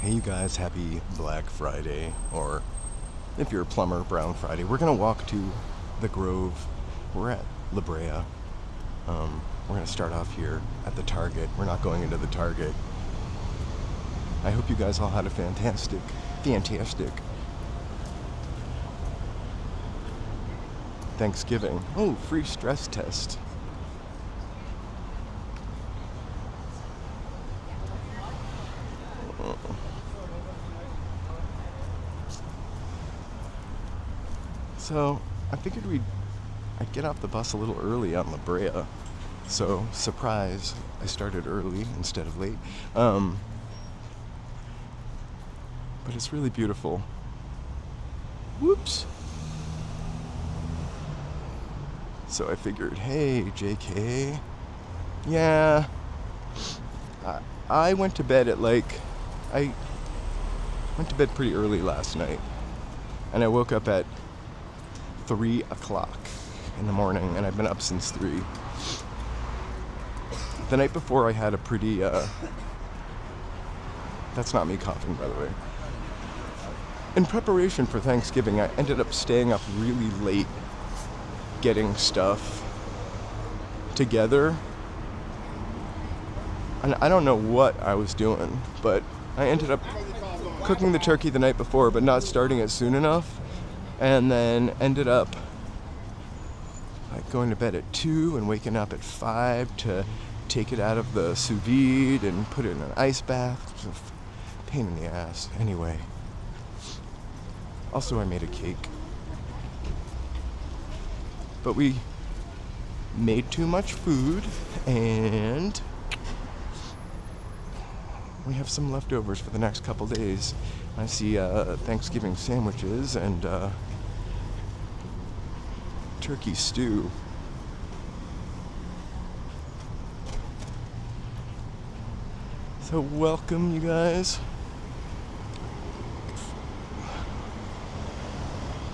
Hey you guys, happy Black Friday, or if you're a plumber, Brown Friday. We're gonna walk to the Grove. We're at La Brea. We're gonna start off here at the Target. We're not going into the Target. I hope you guys all had a fantastic Thanksgiving. Oh, free stress test. So I figured I'd get off the bus a little early on La Brea. So surprise, I started early instead of late. But it's really beautiful. Whoops. So I figured, hey, JK. Yeah. I went to bed at I went to bed pretty early last night. And I woke up at 3 o'clock in the morning, and I've been up since 3. The night before I had a pretty, that's not me coughing, by the way. In preparation for Thanksgiving, I ended up staying up really late getting stuff together. And I don't know what I was doing, but I ended up cooking the turkey the night before, but not starting it soon enough. And then ended up going to bed at 2 and waking up at 5 to take it out of the sous vide and put it in an ice bath. It was a pain in the ass. Anyway. Also, I made a cake. But we made too much food, and we have some leftovers for the next couple days. I see Thanksgiving sandwiches and turkey stew. So welcome, you guys.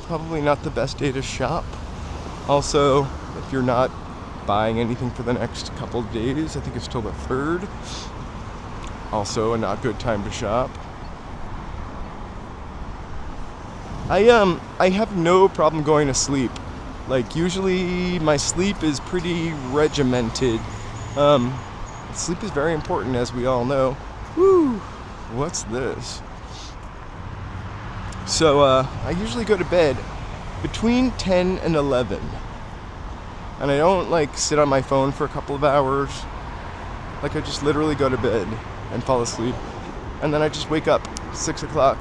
Probably not the best day to shop. Also, if you're not buying anything for the next couple of days, I think it's till the 3rd. Also a not good time to shop. I have no problem going to sleep. Usually my sleep is pretty regimented. Sleep is very important, as we all know. Woo! What's this? So, I usually go to bed between 10 and 11. And I don't, sit on my phone for a couple of hours. I just literally go to bed and fall asleep. And then I just wake up 6 o'clock.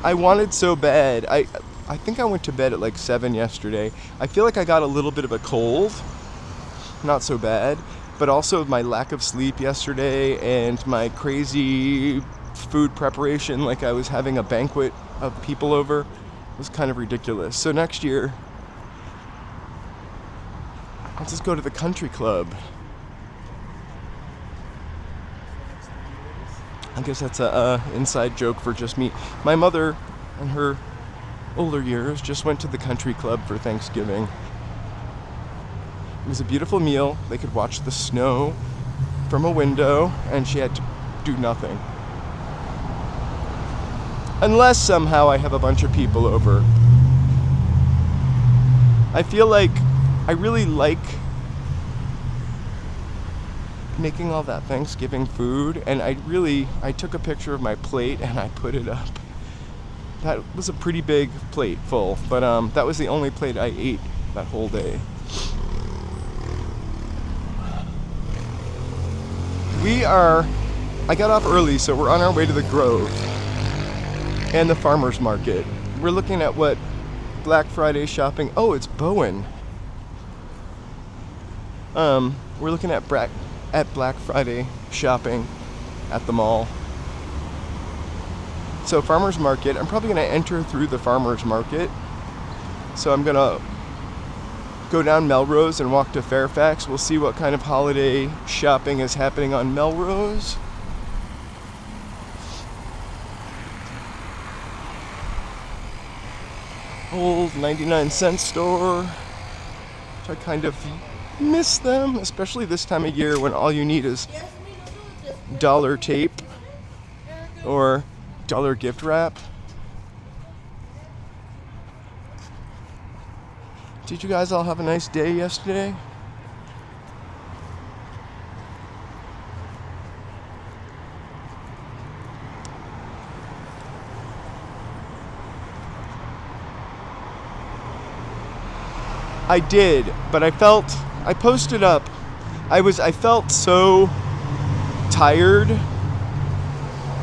I wanted so bad. I think I went to bed at 7 yesterday. I feel like I got a little bit of a cold. Not so bad. But also my lack of sleep yesterday and my crazy food preparation, I was having a banquet of people over, was kind of ridiculous. So next year, I'll just go to the country club. I guess that's a inside joke for just me. My mother, in her older years, just went to the country club for Thanksgiving. It was a beautiful meal. They could watch the snow from a window, and she had to do nothing. Unless somehow I have a bunch of people over. I feel like I really like making all that Thanksgiving food, and I took a picture of my plate and I put it up. That was a pretty big plate full, but that was the only plate I ate that whole day. I got off early, so we're on our way to the Grove and the farmer's market. We're looking at what Black Friday shopping. Oh, it's Bowen. We're looking at Black Friday shopping at the mall. So farmer's market, I'm probably going to enter through the farmer's market. So I'm going to go down Melrose and walk to Fairfax. We'll see what kind of holiday shopping is happening on Melrose. Old 99-cent store. I kind of miss them, especially this time of year when all you need is dollar tape or dollar gift wrap. Did you guys all have a nice day yesterday? I did, but I posted up. I felt so tired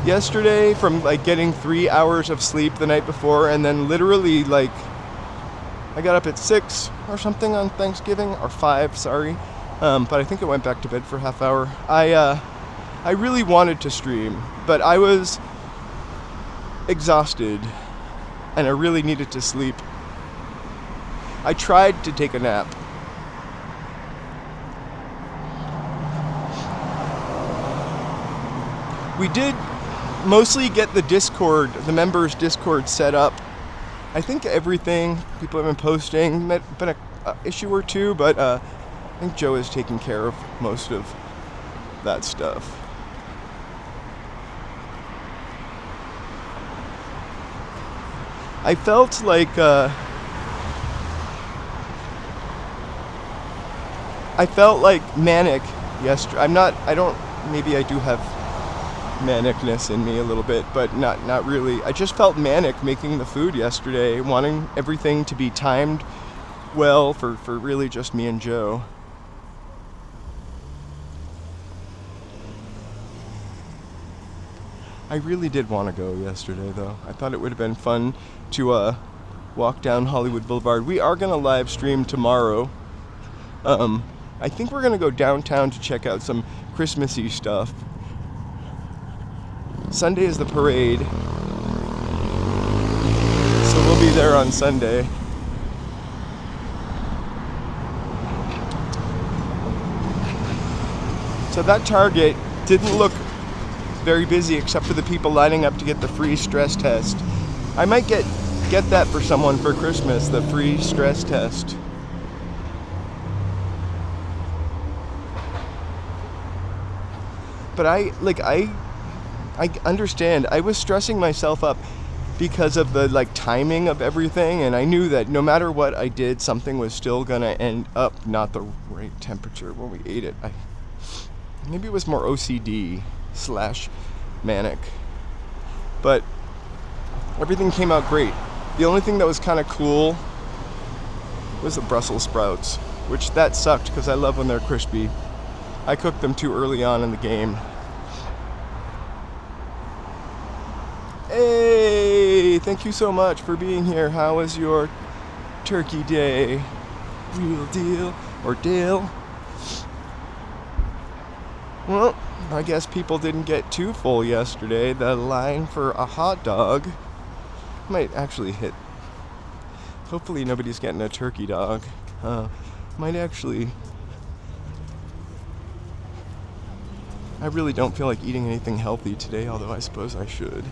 yesterday from like getting 3 hours of sleep the night before, and then literally like I got up at 6 or something on Thanksgiving, or 5, sorry. But I think I went back to bed for a half hour. I really wanted to stream, but I was exhausted and I really needed to sleep. I tried to take a nap. We did mostly get the members' Discord set up. I think everything people have been posting, been a issue or two, but I think Joe is taking care of most of that stuff. I felt like manic yesterday. Maybe I do have manicness in me a little bit, but not really. I just felt manic making the food yesterday, wanting everything to be timed well for really just me and Joe. I really did want to go yesterday, though. I thought it would have been fun to walk down Hollywood Boulevard. We are going to live stream tomorrow. I think we're going to go downtown to check out some Christmassy stuff. Sunday is the parade, so we'll be there on Sunday. So that Target didn't look very busy except for the people lining up to get the free stress test. I might get that for someone for Christmas, the free stress test. But I understand. I was stressing myself up because of the timing of everything, and I knew that no matter what I did, something was still gonna end up not the right temperature when we ate it. Maybe it was more OCD / manic, but everything came out great. The only thing that was kind of cool was the Brussels sprouts, which that sucked because I love when they're crispy. I cooked them too early on in the game. Hey, thank you so much for being here. How was your turkey day? Real deal or Dale? Well, I guess people didn't get too full yesterday. The line for a hot dog might actually hit. Hopefully nobody's getting a turkey dog. Might actually. I really don't feel like eating anything healthy today, although I suppose I should.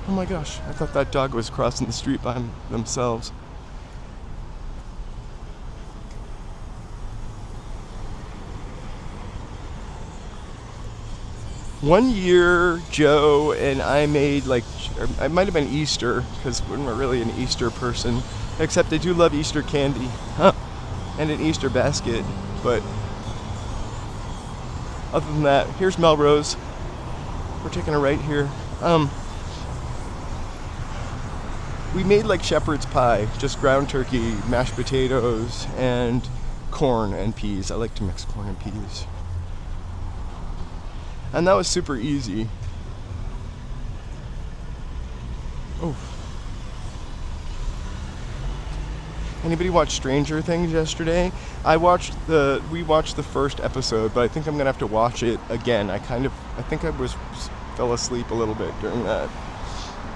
Oh my gosh, I thought that dog was crossing the street by themselves. One year, Joe and I made it might have been Easter, because we're not really an Easter person, except I do love Easter candy, and an Easter basket, but other than that, here's Melrose. We're taking a right here. We made shepherd's pie, just ground turkey, mashed potatoes, and corn and peas. I like to mix corn and peas. And that was super easy. Oh. Anybody watch Stranger Things yesterday? We watched the first episode, but I think I'm gonna have to watch it again. I think I fell asleep a little bit during that.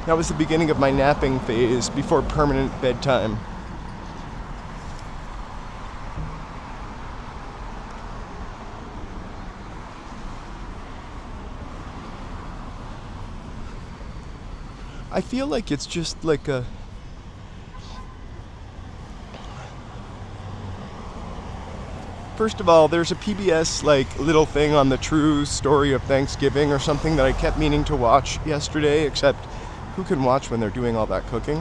That was the beginning of my napping phase before permanent bedtime. I feel like it's just First of all, there's a PBS like little thing on the true story of Thanksgiving or something that I kept meaning to watch yesterday, except who can watch when they're doing all that cooking?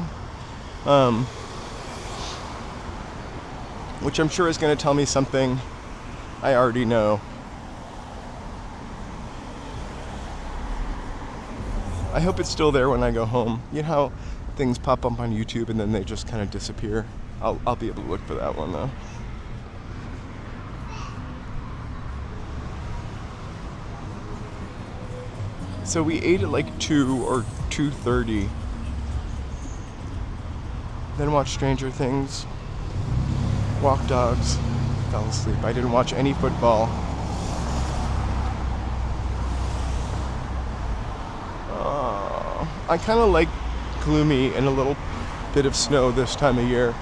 Which I'm sure is going to tell me something I already know. I hope it's still there when I go home. You know how things pop up on YouTube and then they just kind of disappear? I'll be able to look for that one though. So we ate at like 2 or 2:30. Then watched Stranger Things. Walked dogs. Fell asleep. I didn't watch any football. I kind of like gloomy and a little bit of snow this time of year.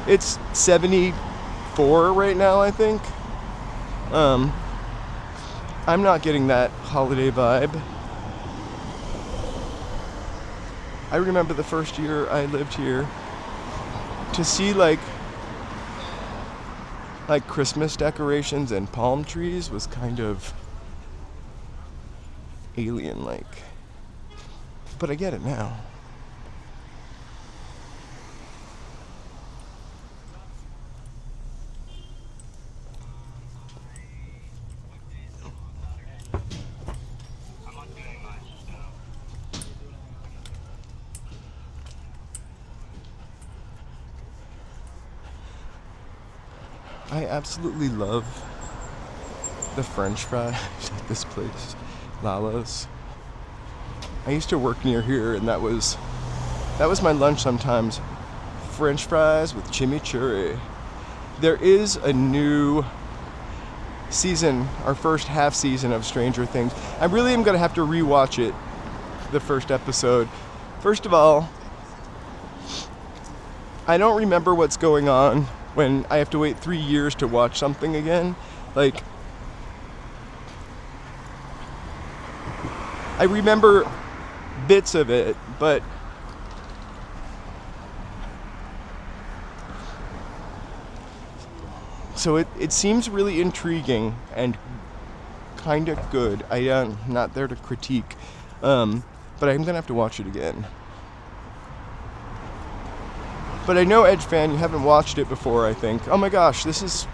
It's 74 right now, I think. I'm not getting that holiday vibe. I remember the first year I lived here, to see like Christmas decorations and palm trees was kind of alien-like. But I get it now. I absolutely love the French fries at this place, Lala's. I used to work near here, and that was my lunch sometimes. French fries with chimichurri. There is a new season, our first half season of Stranger Things. I really am gonna have to rewatch it, the first episode. First of all, I don't remember what's going on when I have to wait 3 years to watch something again. Like, I remember bits of it, but so it seems really intriguing and kind of good. I'm not there to critique, but I'm gonna have to watch it again. But I know, Edge fan, you haven't watched it before, I think. Oh my gosh, this is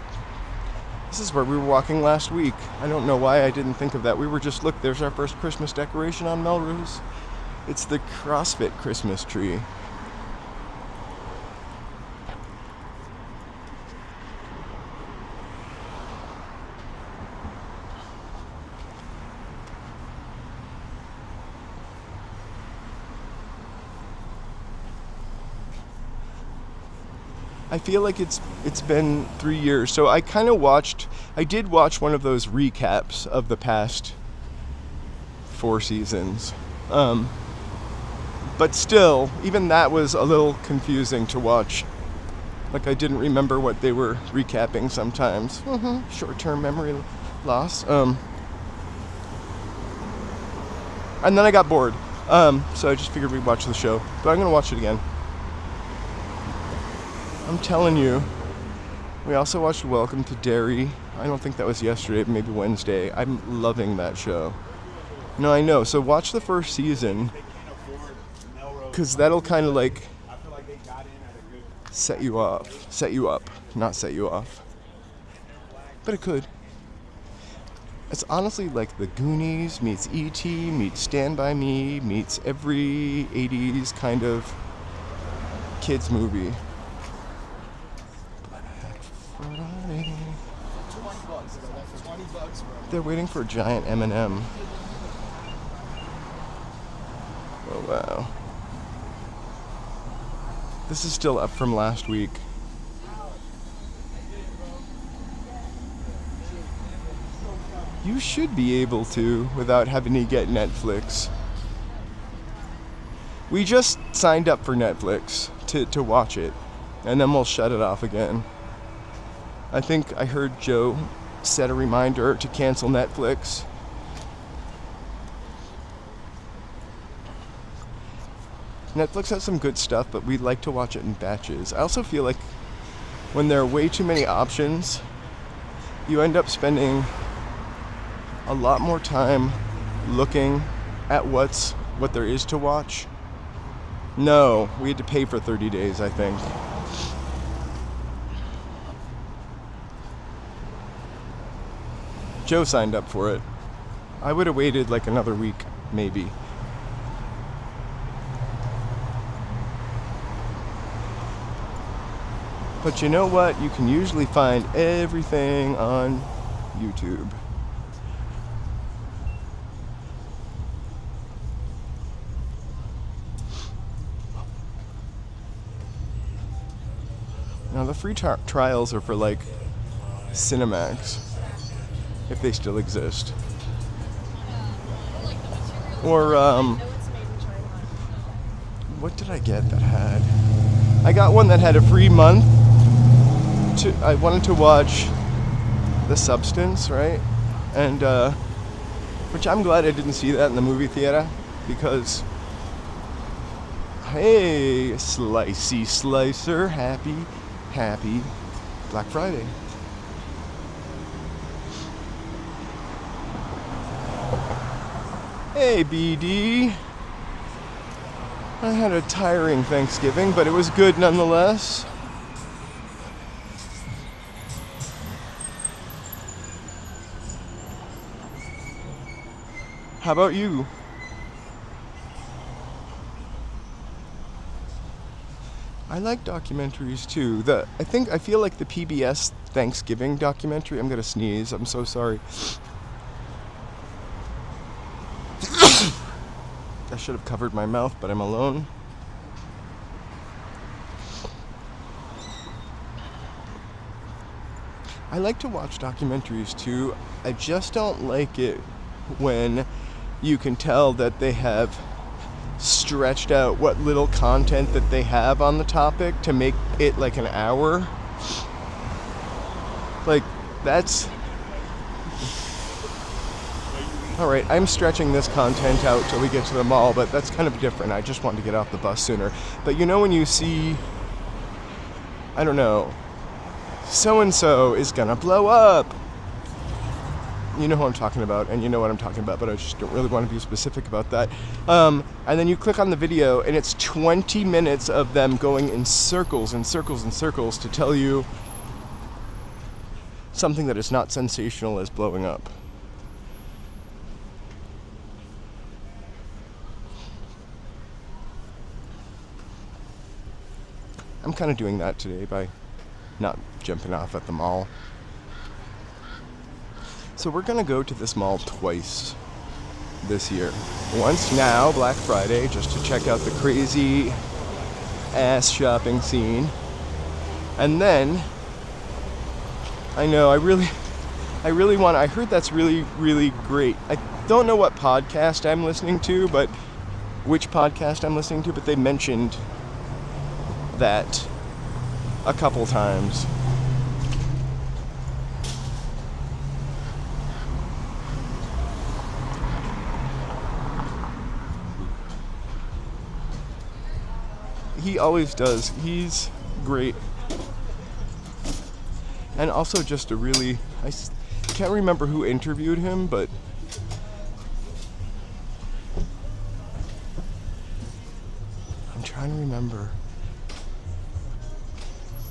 where we were walking last week. I don't know why I didn't think of that. We were just, look, there's our first Christmas decoration on Melrose. It's the CrossFit Christmas tree. I feel like it's been 3 years, so I did watch one of those recaps of the past 4 seasons. But still, even that was a little confusing to watch. Like, I didn't remember what they were recapping sometimes. Short-term memory loss. And then I got bored. So I just figured we'd watch the show. But I'm gonna watch it again. I'm telling you. We also watched Welcome to Derry. I don't think that was yesterday, but maybe Wednesday. I'm loving that show. No, I know. So watch the first season, because that'll kind of like set you up, not set you off. But it could. It's honestly like The Goonies meets E.T. meets Stand By Me meets every 80s kind of kids movie. They're waiting for a giant M&M. Oh wow. This is still up from last week. You should be able to without having to get Netflix. We just signed up for Netflix to watch it, and then we'll shut it off again. I think I heard Joe set a reminder to cancel Netflix. Netflix has some good stuff, but we like to watch it in batches. I also feel like when there are way too many options, you end up spending a lot more time looking at what there is to watch. No, we had to pay for 30 days, I think. Joe signed up for it. I would have waited like another week, maybe. But you know what? You can usually find everything on YouTube. Now the free trials are for like Cinemax, if they still exist. Or what did I get that had? I got one that had a free month. I wanted to watch The Substance, right? And which I'm glad I didn't see that in the movie theater, because hey, slicey slicer, happy Black Friday. Hey, BD. I had a tiring Thanksgiving, but it was good nonetheless. How about you? I like documentaries too. I feel like the PBS Thanksgiving documentary. I'm gonna sneeze. I'm so sorry. I should have covered my mouth, but I'm alone. I like to watch documentaries too. I just don't like it when you can tell that they have stretched out what little content that they have on the topic to make it like an hour. Like, that's... Alright, I'm stretching this content out till we get to the mall, but that's kind of different. I just wanted to get off the bus sooner. But you know when you see, I don't know, so-and-so is gonna blow up. You know who I'm talking about, and you know what I'm talking about, but I just don't really want to be specific about that. And then you click on the video, and it's 20 minutes of them going in circles and circles and circles to tell you something that is not sensational as blowing up. I'm kind of doing that today by not jumping off at the mall. So we're gonna go to this mall twice this year. Once now, Black Friday, just to check out the crazy ass shopping scene. And then, I know, I really want, I heard that's really, really great. I don't know what podcast I'm listening to, but which podcast I'm listening to, but they mentioned that a couple times. He always does. He's great. And also just a really... I can't remember who interviewed him, but... I'm trying to remember.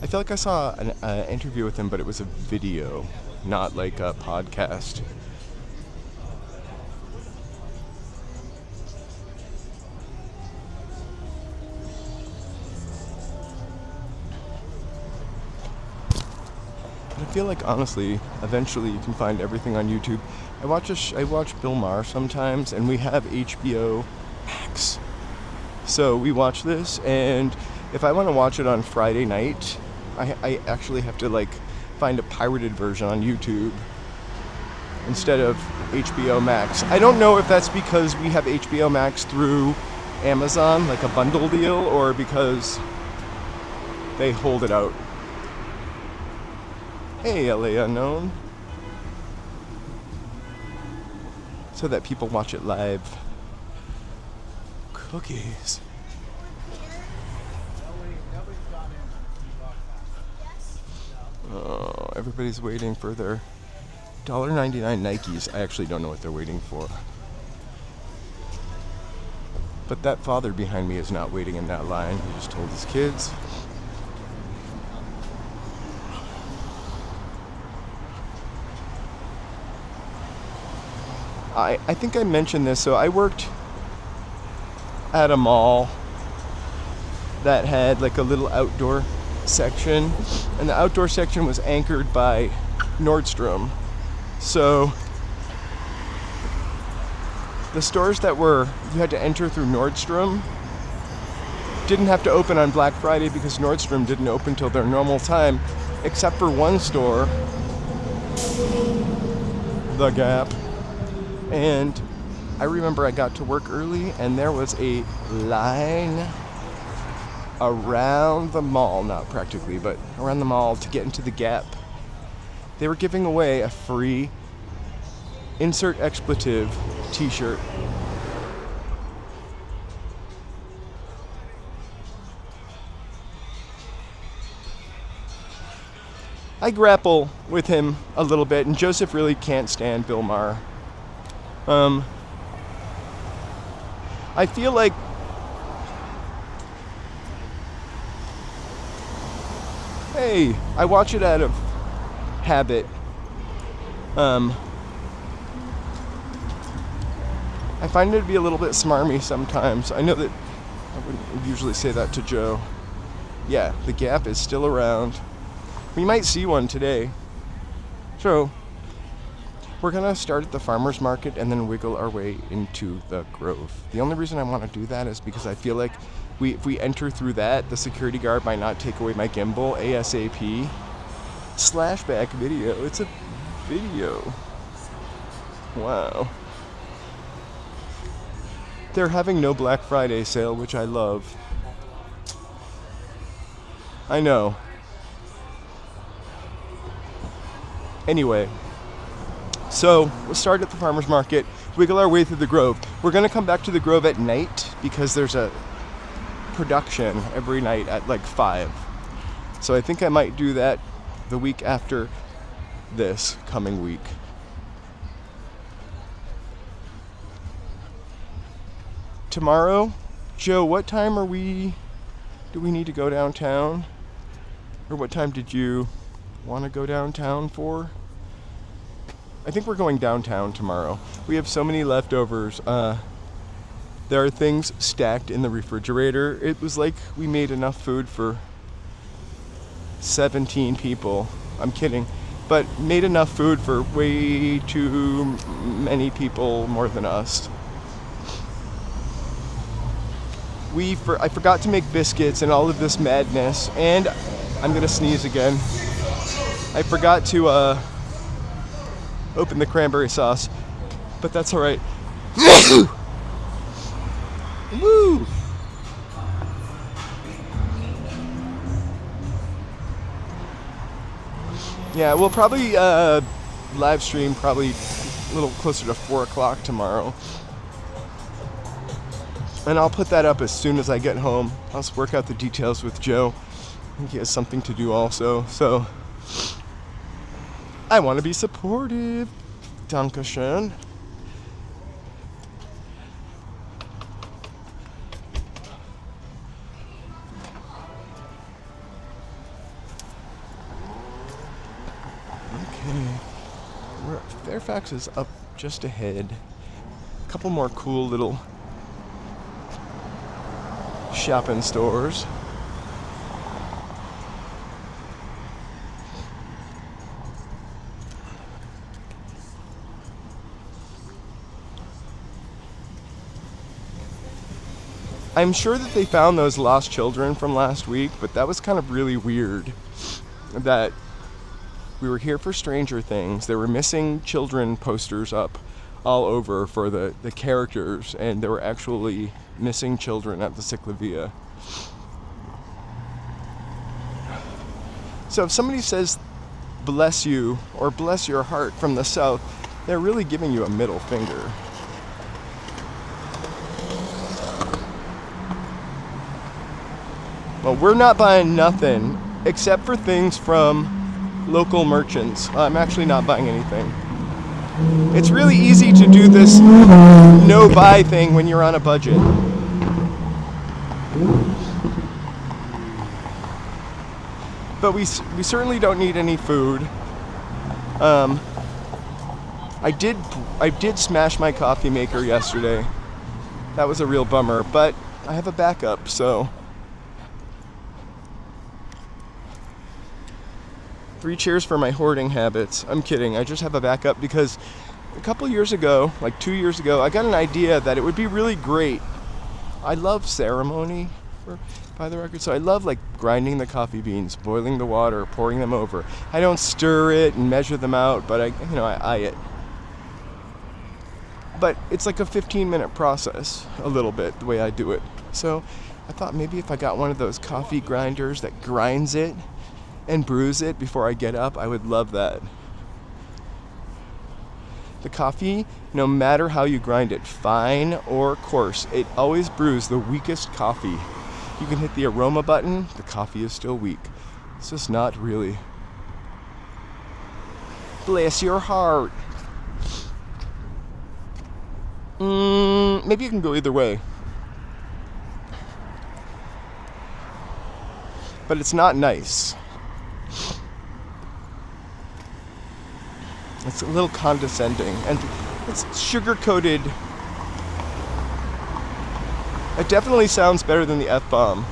I feel like I saw an interview with him, but it was a video, not like a podcast. I feel like, honestly, eventually you can find everything on YouTube. I watch Bill Maher sometimes, and we have HBO Max. So we watch this, and if I want to watch it on Friday night, I actually have to, like, find a pirated version on YouTube instead of HBO Max. I don't know if that's because we have HBO Max through Amazon, like a bundle deal, or because they hold it out. Hey, LA Unknown. So that people watch it live. Cookies. Oh, everybody's waiting for their $1.99 Nikes. I actually don't know what they're waiting for. But that father behind me is not waiting in that line. He just told his kids. I think I mentioned this. So I worked at a mall that had like a little outdoor section, and the outdoor section was anchored by Nordstrom. So the stores that you had to enter through Nordstrom didn't have to open on Black Friday because Nordstrom didn't open till their normal time, except for one store, The Gap. And I remember I got to work early and there was a line around the mall, not practically, but around the mall to get into the Gap. They were giving away a free insert expletive t-shirt. I grapple with him a little bit, and Joseph really can't stand Bill Maher. I feel like hey, I watch it out of habit. I find it to be a little bit smarmy sometimes. I know that I wouldn't usually say that to Joe. Yeah, the Gap is still around. We might see one today. So, we're gonna start at the farmer's market and then wiggle our way into the Grove. The only reason I want to do that is because I feel like if we enter through that, the security guard might not take away my gimbal ASAP. Slashback video. It's a video. Wow. They're having no Black Friday sale, which I love. I know. Anyway, so we'll start at the farmer's market, wiggle our way through the Grove. We're going to come back to the Grove at night because there's a production every night at like 5. So I think I might do that the week after this coming week. Tomorrow, Joe, what time do we need to go downtown? Or what time did you want to go downtown for? I think we're going downtown tomorrow. We have so many leftovers. There are things stacked in the refrigerator. It was like we made enough food for 17 people. I'm kidding. But made enough food for way too many people more than us. I forgot to make biscuits and all of this madness, and I'm gonna sneeze again. I forgot to open the cranberry sauce, but that's all right. Woo! Yeah, we'll probably live stream probably a little closer to 4 o'clock tomorrow. And I'll put that up as soon as I get home. I'll just work out the details with Joe. I think he has something to do also. So, I want to be supportive. Dankeschön. Okay. Fairfax is up just ahead. A couple more cool little shopping stores. I'm sure that they found those lost children from last week, but that was kind of really weird that we were here for Stranger Things. There were missing children posters up all over for the characters, and there were actually missing children at the Ciclovia. So if somebody says bless you or bless your heart from the south, they're really giving you a middle finger. Well, we're not buying nothing except for things from local merchants. I'm actually not buying anything. It's really easy to do this no buy thing when you're on a budget. But we certainly don't need any food. I did smash my coffee maker yesterday. That was a real bummer, but I have a backup, so 3 cheers for my hoarding habits. I'm kidding. I just have a backup because a couple years ago, like 2 years ago, I got an idea that it would be really great. I love ceremony, by the record, so I love like grinding the coffee beans, boiling the water, pouring them over. I don't stir it and measure them out, but I eye it. But it's like a 15-minute process, a little bit, the way I do it. So I thought maybe if I got one of those coffee grinders that grinds it and brews it before I get up, I would love that. The coffee, no matter how you grind it, fine or coarse, it always brews the weakest coffee. You can hit the aroma button, the coffee is still weak. It's just not really. Bless your heart. Maybe you can go either way. But it's not nice. It's a little condescending, and it's sugar-coated. It definitely sounds better than the F-bomb.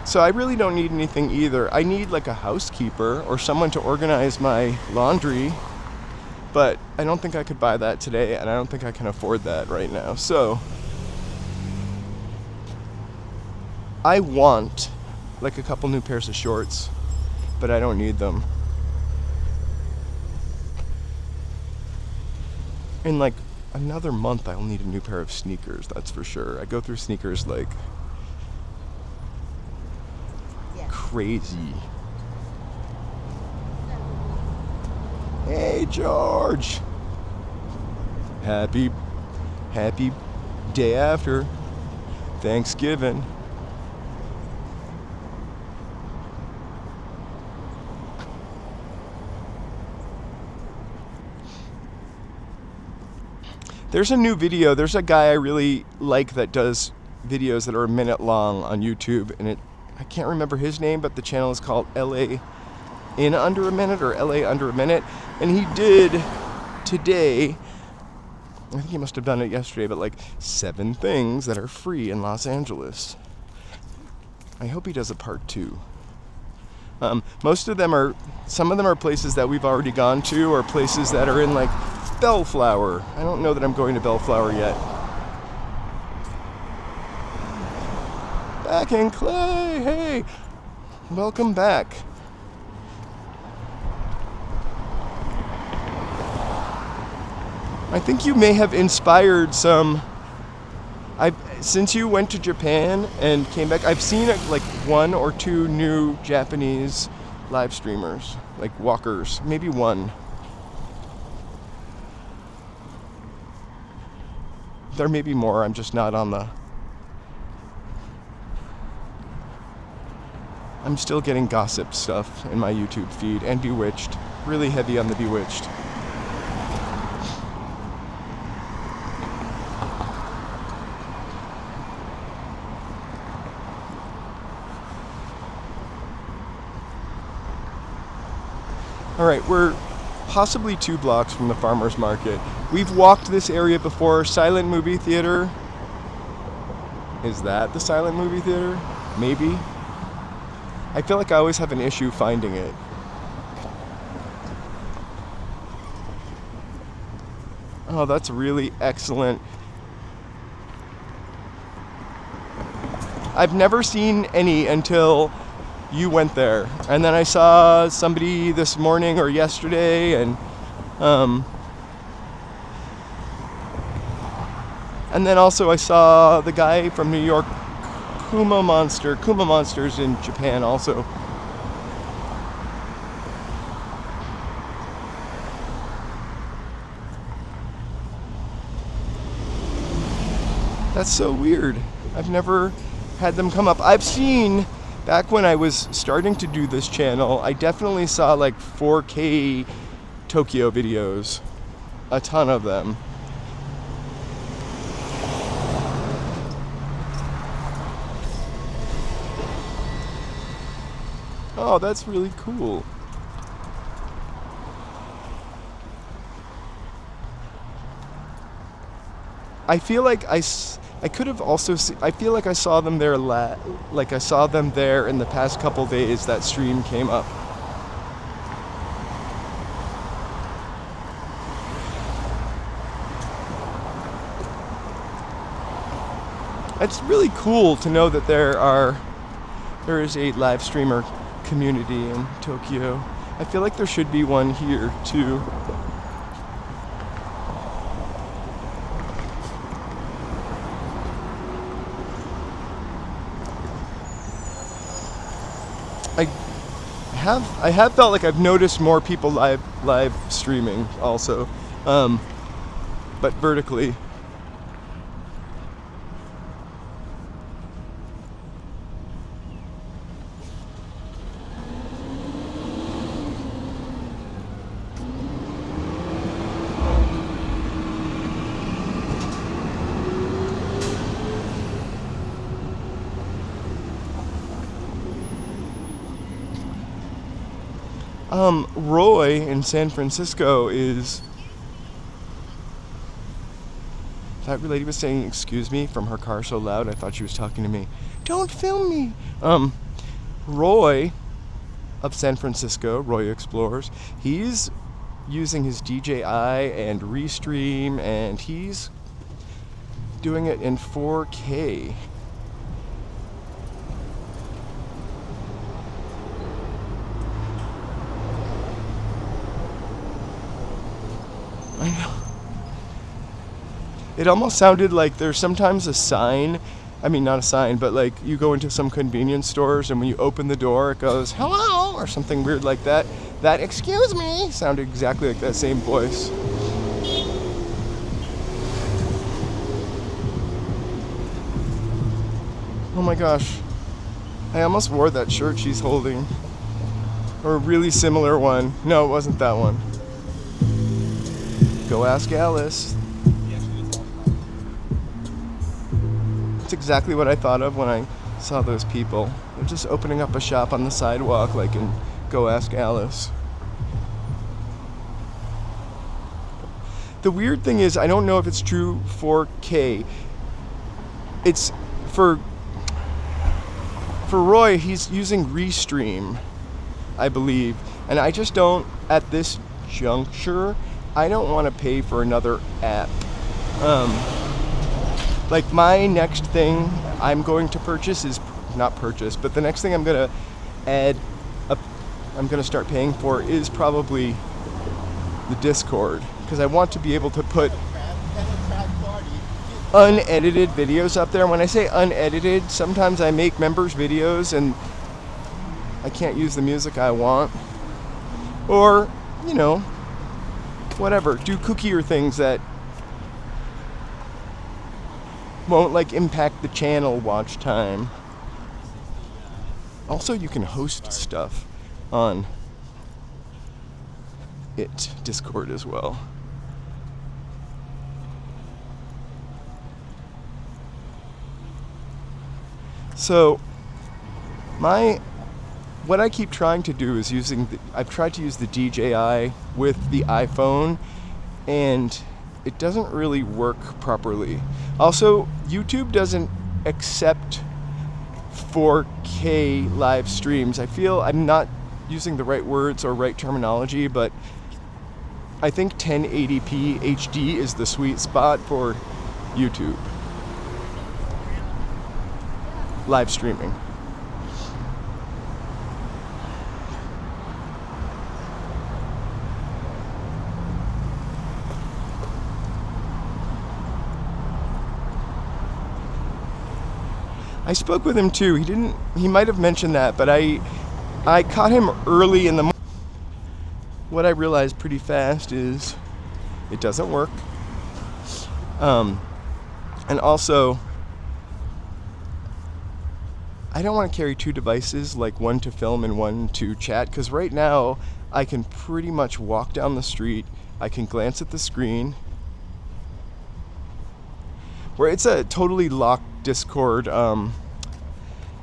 So I really don't need anything either. I need like a housekeeper or someone to organize my laundry, but I don't think I could buy that today, and I don't think I can afford that right now. So I want like a couple new pairs of shorts, but I don't need them. In like another month, I'll need a new pair of sneakers, that's for sure. I go through sneakers like crazy. Hey, George. Happy day after Thanksgiving. There's a new video. There's a guy I really like that does videos that are a minute long on YouTube, and I can't remember his name, but the channel is called LA in under a minute or LA under a minute. And he did today, I think he must have done it yesterday, but like 7 things that are free in Los Angeles. I hope he does a part 2. Some of them are places that we've already gone to, or places that are in like Bellflower. I don't know that I'm going to Bellflower yet. Back in Clay, hey, welcome back. I think you may have inspired some. Since you went to Japan and came back, I've seen like 1 or 2 new Japanese live streamers, like walkers, maybe 1. There may be more, I'm just not on the... I'm still getting gossip stuff in my YouTube feed, and Bewitched. Really heavy on the Bewitched. Alright, we're possibly 2 blocks from the farmer's market. We've walked this area before. Silent movie theater. Is that the silent movie theater? Maybe. I feel like I always have an issue finding it. Oh, that's really excellent. I've never seen any until you went there. And then I saw somebody this morning or yesterday, and then also I saw the guy from New York, Kuma Monster's in Japan also. That's so weird. I've never had them come up. I've seen back when I was starting to do this channel, I definitely saw like 4K Tokyo videos, a ton of them. Oh, that's really cool. I feel like I could have also I feel like I saw them there like I saw them there in the past couple days that stream came up. It's really cool to know that there is a live streamer community in Tokyo. I feel like there should be one here too. I have felt like I've noticed more people live streaming also, but vertically. Roy in San Francisco is that lady was saying excuse me from her car so loud I thought she was talking to me. Don't film me. Roy of San Francisco, Roy Explores, he's using his DJI and Restream, and he's doing it in 4K. I know. It almost sounded like there's sometimes a sign, I mean not a sign, but like you go into some convenience stores and when you open the door it goes, hello, or something weird like that. That excuse me sounded exactly like that same voice. Oh my gosh. I almost wore that shirt she's holding. Or a really similar one. No, it wasn't that one. Go ask Alice. That's exactly what I thought of when I saw those people. They're just opening up a shop on the sidewalk like in Go Ask Alice. The weird thing is, I don't know if it's true 4K. It's for Roy, he's using Restream, I believe. And I just don't, at this juncture, I don't want to pay for another app. Like my next thing I'm going to purchase is, not purchase, but the next thing I'm going to I'm going to start paying for is probably the Discord. Because I want to be able to put unedited videos up there. And when I say unedited, sometimes I make members videos and I can't use the music I want. Or, you know, whatever, do cookier things that won't like impact the channel watch time. Also, you can host stuff on Discord as well. So what I keep trying to do is I've tried to use the DJI with the iPhone, and it doesn't really work properly. Also, YouTube doesn't accept 4K live streams. I feel I'm not using the right words or right terminology, but I think 1080p HD is the sweet spot for YouTube live streaming. I spoke with him too. He might have mentioned that, but I caught him early in the morning. What I realized pretty fast is it doesn't work. And also, I don't want to carry two devices, like one to film and one to chat, because right now I can pretty much walk down the street, I can glance at the screen, where it's a totally locked Discord.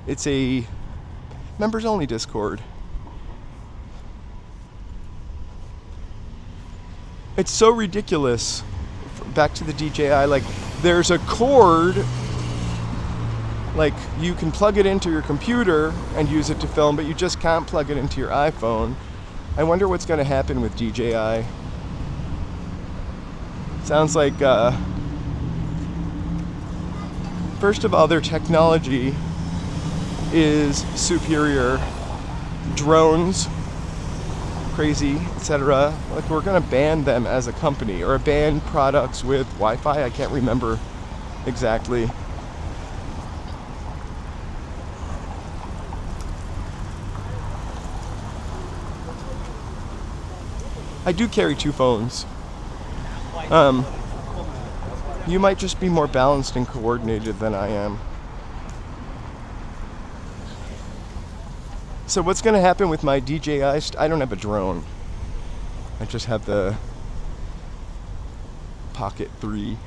It's a members only Discord. It's so ridiculous. Back to the DJI, like there's a cord, like you can plug it into your computer and use it to film, but you just can't plug it into your iPhone. I wonder what's going to happen with DJI. Sounds like, first of all, their technology is superior. Drones, crazy, etc. Like, we're gonna ban them as a company, or ban products with Wi-Fi. I can't remember exactly. I do carry two phones. You might just be more balanced and coordinated than I am. So what's going to happen with my DJI? I don't have a drone. I just have the Pocket 3.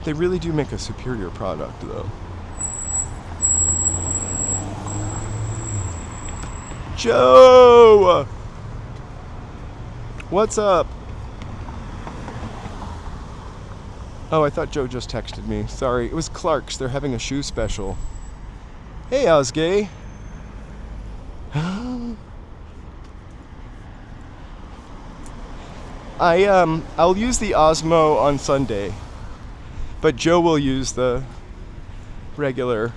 They really do make a superior product, though. Joe! What's up? Oh, I thought Joe just texted me. Sorry, it was Clark's. They're having a shoe special. Hey, Osgay. I'll use the Osmo on Sunday, but Joe will use the regular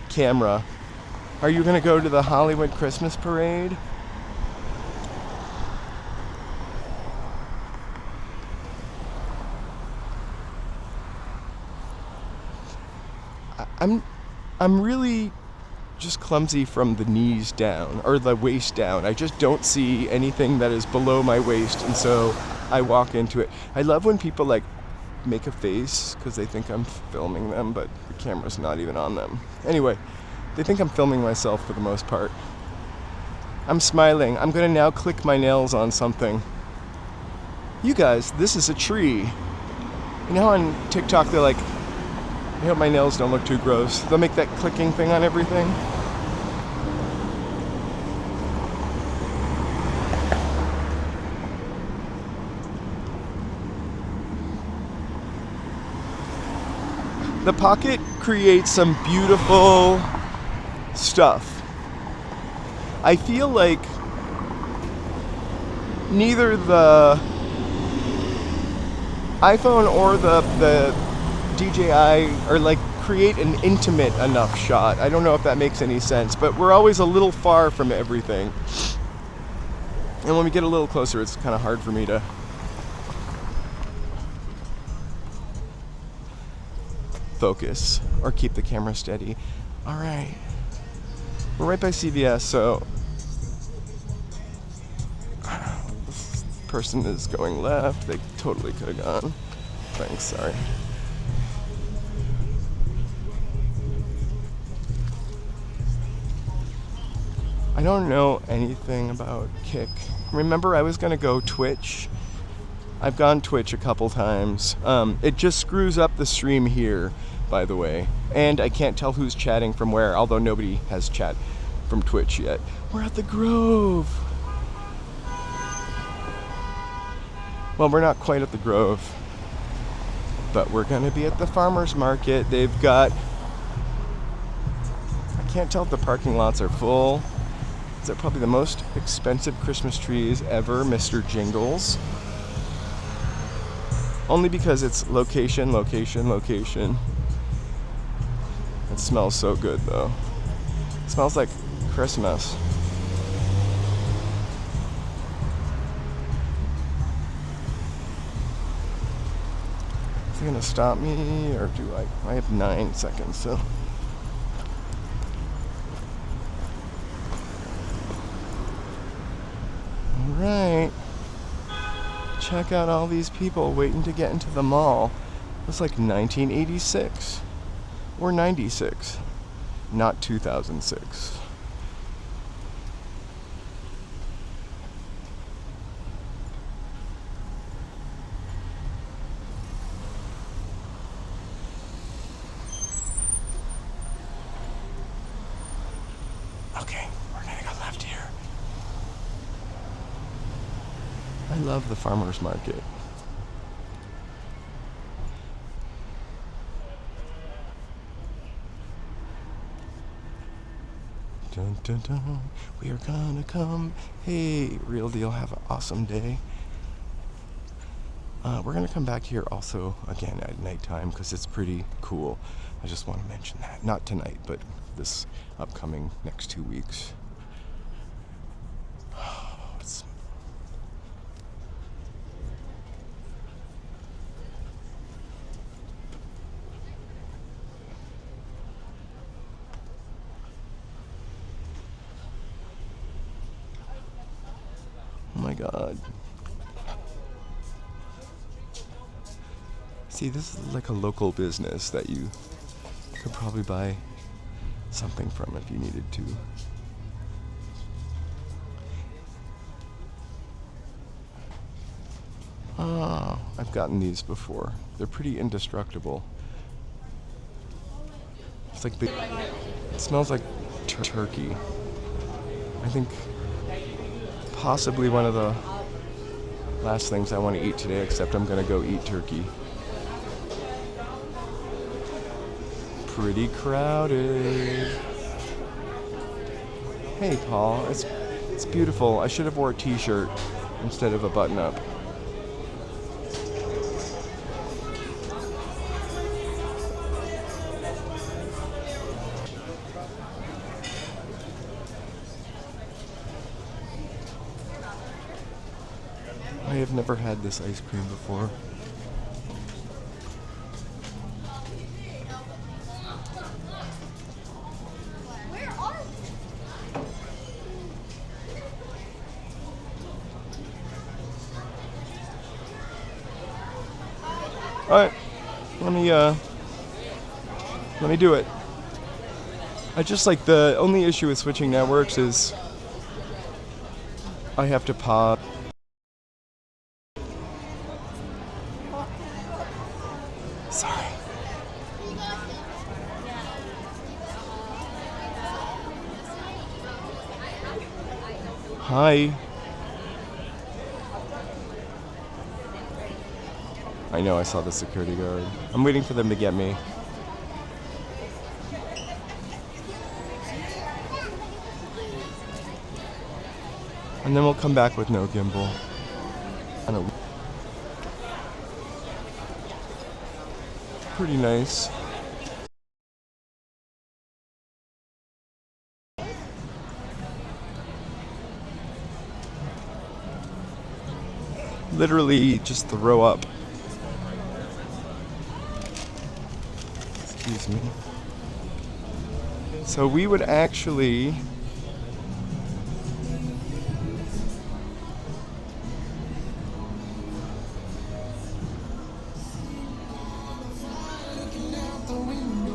camera. Are you gonna go to the Hollywood Christmas parade? I'm really just clumsy from the knees down, or the waist down. I just don't see anything that is below my waist, and so I walk into it. I love when people like make a face because they think I'm filming them, but the camera's not even on them. Anyway, they think I'm filming myself for the most part. I'm smiling. I'm gonna now click my nails on something. You guys, this is a tree. You know how on TikTok they're like, I hope my nails don't look too gross. They'll make that clicking thing on everything. The Pocket creates some beautiful stuff. I feel like neither the iPhone or the DJI are like create an intimate enough shot. I don't know if that makes any sense, but we're always a little far from everything. And when we get a little closer, it's kind of hard for me to focus or keep the camera steady. All right. We're right by CVS, so this person is going left. They totally could have gone. Thanks, sorry. I don't know anything about Kick. Remember, I was gonna go Twitch. I've gone Twitch a couple times. It just screws up the stream here, by the way. And I can't tell who's chatting from where, although nobody has chat from Twitch yet. We're at the Grove. Well, we're not quite at the Grove, but we're gonna be at the farmer's market. They've got, I can't tell if the parking lots are full. They're probably the most expensive Christmas trees ever, Mr. Jingles. Only because it's location, location, location. It smells so good though. It smells like Christmas. Is he gonna stop me, or do I have 9 seconds, so. Right. check out all these people waiting to get into the mall. It's like 1986 or 96, not 2006. Okay, we're gonna go left here. I love the farmer's market. Dun, dun, dun. We are gonna come. Hey, Real Deal, have an awesome day. We're gonna come back here also again at nighttime because it's pretty cool. I just want to mention that. Not tonight, but this upcoming next 2 weeks. It's oh my God. See, this is like a local business that you could probably buy something from if you needed to. Oh, I've gotten these before. They're pretty indestructible. It's like big. It smells like turkey. I think possibly one of the last things I want to eat today, except I'm gonna go eat turkey. Pretty crowded. Hey, Paul, it's beautiful. I should have wore a t-shirt instead of a button-up. I have never had this ice cream before. Alright, let me do it. I just like the only issue with switching networks is I have to pop. Sorry. Hi. I know, I saw the security guard. I'm waiting for them to get me. And then we'll come back with no gimbal. I don't know. Pretty nice. Literally just throw up. Excuse me. So we would actually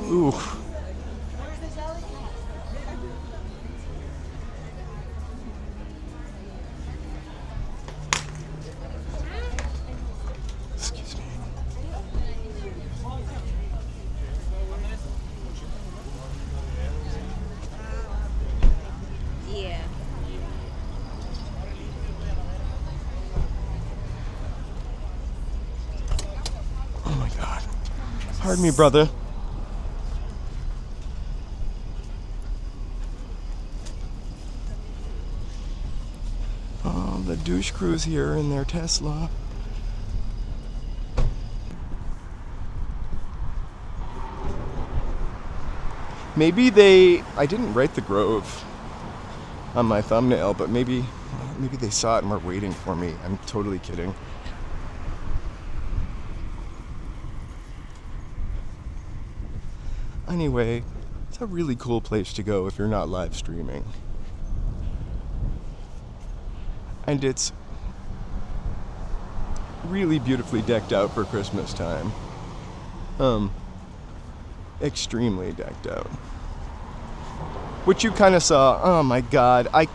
ooh. Excuse me. Yeah. Oh my God. Pardon me, brother. Oh, the douche crew's here in their Tesla. Maybe I didn't write the Grove on my thumbnail, but maybe they saw it and were waiting for me. I'm totally kidding. Anyway, it's a really cool place to go if you're not live streaming. And it's really beautifully decked out for Christmas time. Extremely decked out. Which you kind of saw. Oh my God, right?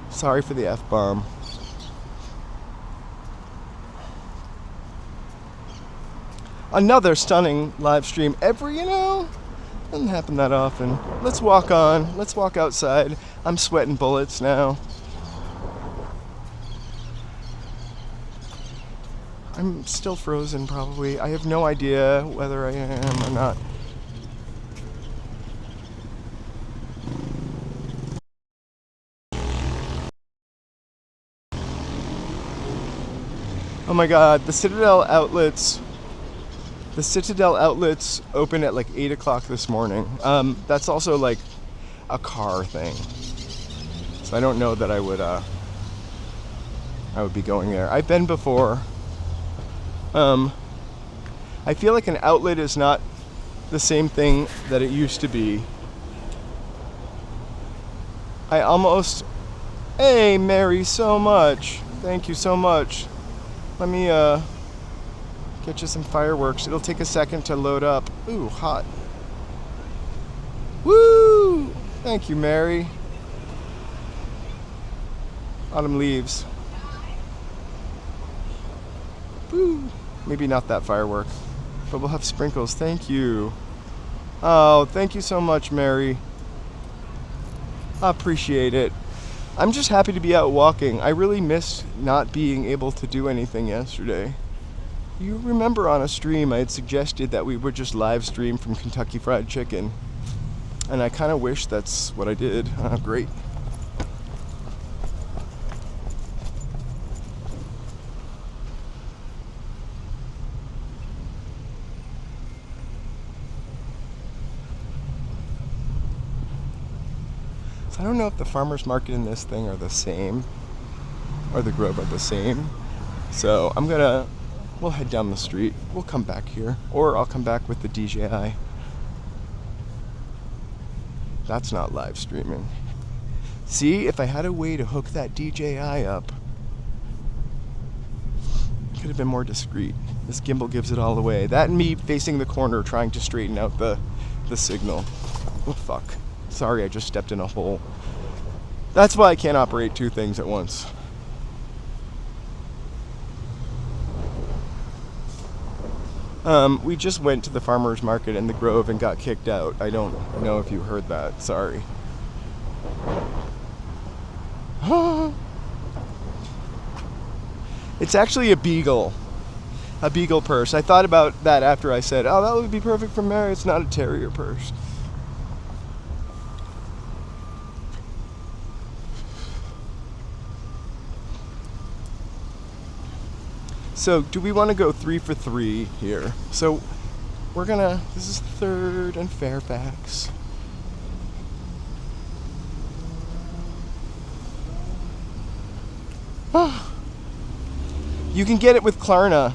Sorry for the F-bomb. Another stunning live stream. Doesn't happen that often. Let's walk on. Let's walk outside. I'm sweating bullets now. I'm still frozen probably. I have no idea whether I am or not. Oh my God, the Citadel outlets open at like 8 o'clock this morning. That's also like a car thing. So I don't know that I would be going there. I've been before. I feel like an outlet is not the same thing that it used to be. Hey, Mary, so much. Thank you so much. Let me get you some fireworks. It'll take a second to load up. Ooh, hot. Woo! Thank you, Mary. Autumn leaves. Woo! Maybe not that firework, but we'll have sprinkles. Thank you. Oh, thank you so much, Mary. I appreciate it. I'm just happy to be out walking. I really missed not being able to do anything yesterday. You remember on a stream I had suggested that we would just live stream from Kentucky Fried Chicken. And I kind of wish that's what I did. Great. I don't know if the farmer's market and this thing are the same, or the Grove are the same. So we'll head down the street. We'll come back here, or I'll come back with the DJI. That's not live streaming. See, if I had a way to hook that DJI up, it could have been more discreet. This gimbal gives it all away. That and me facing the corner trying to straighten out the signal. Oh, fuck. Sorry, I just stepped in a hole. That's why I can't operate two things at once. We just went to the farmer's market in the Grove and got kicked out. I don't know if you heard that. Sorry. It's actually a beagle purse. I thought about that after I said, oh, that would be perfect for Mary. It's not a terrier purse. So, do we want to go 3 for 3 here? So, this is 3rd and Fairfax. You can get it with Klarna.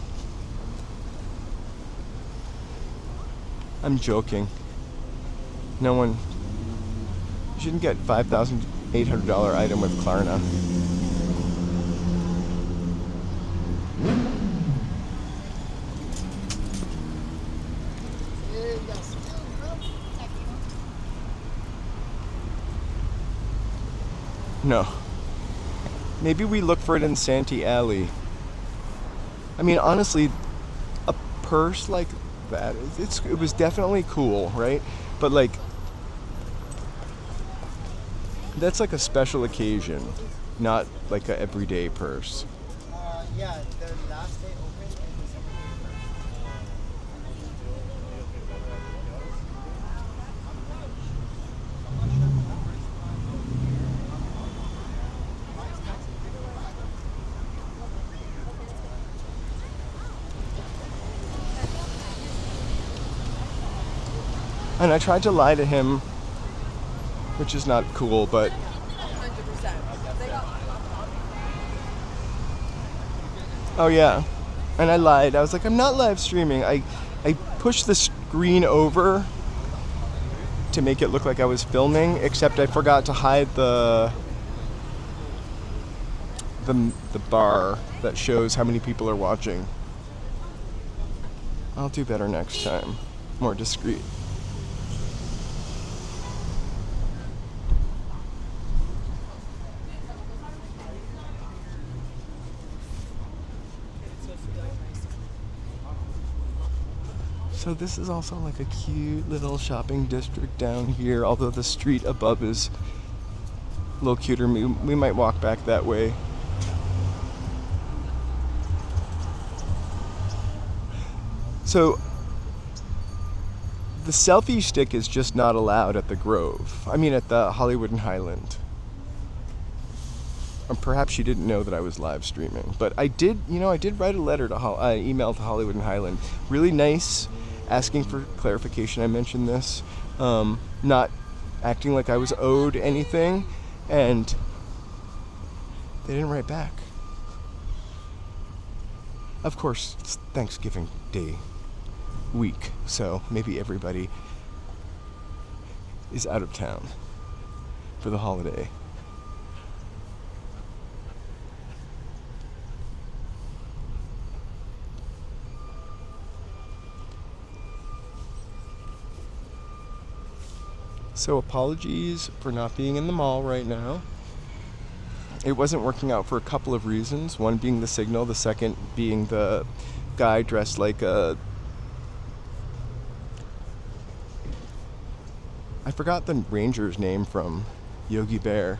I'm joking. No one... You shouldn't get $5,800 item with Klarna. No. Maybe we look for it in Santee Alley. I mean, honestly, a purse like that, it was definitely cool, right? But like, that's like a special occasion, not like a everyday purse. Yeah, their last day open is December 31st. And I tried to lie to him, which is not cool, but 100%. They got oh yeah. And I lied. I was like, I'm not live streaming. I pushed the screen over to make it look like I was filming, except I forgot to hide the bar that shows how many people are watching. I'll do better next time. More discreet. So this is also like a cute little shopping district down here, although the street above is a little cuter. We might walk back that way. So the selfie stick is just not allowed at the Grove. I mean at the Hollywood and Highland. Or perhaps she didn't know that I was live streaming. But I did write a letter to email to Hollywood and Highland. Really nice, asking for clarification. I mentioned this. Not acting like I was owed anything. And they didn't write back. Of course, it's Thanksgiving Day week, so maybe everybody is out of town for the holiday. So apologies for not being in the mall right now. It wasn't working out for a couple of reasons. One being the signal, the second being the guy dressed like a... I forgot the ranger's name from Yogi Bear.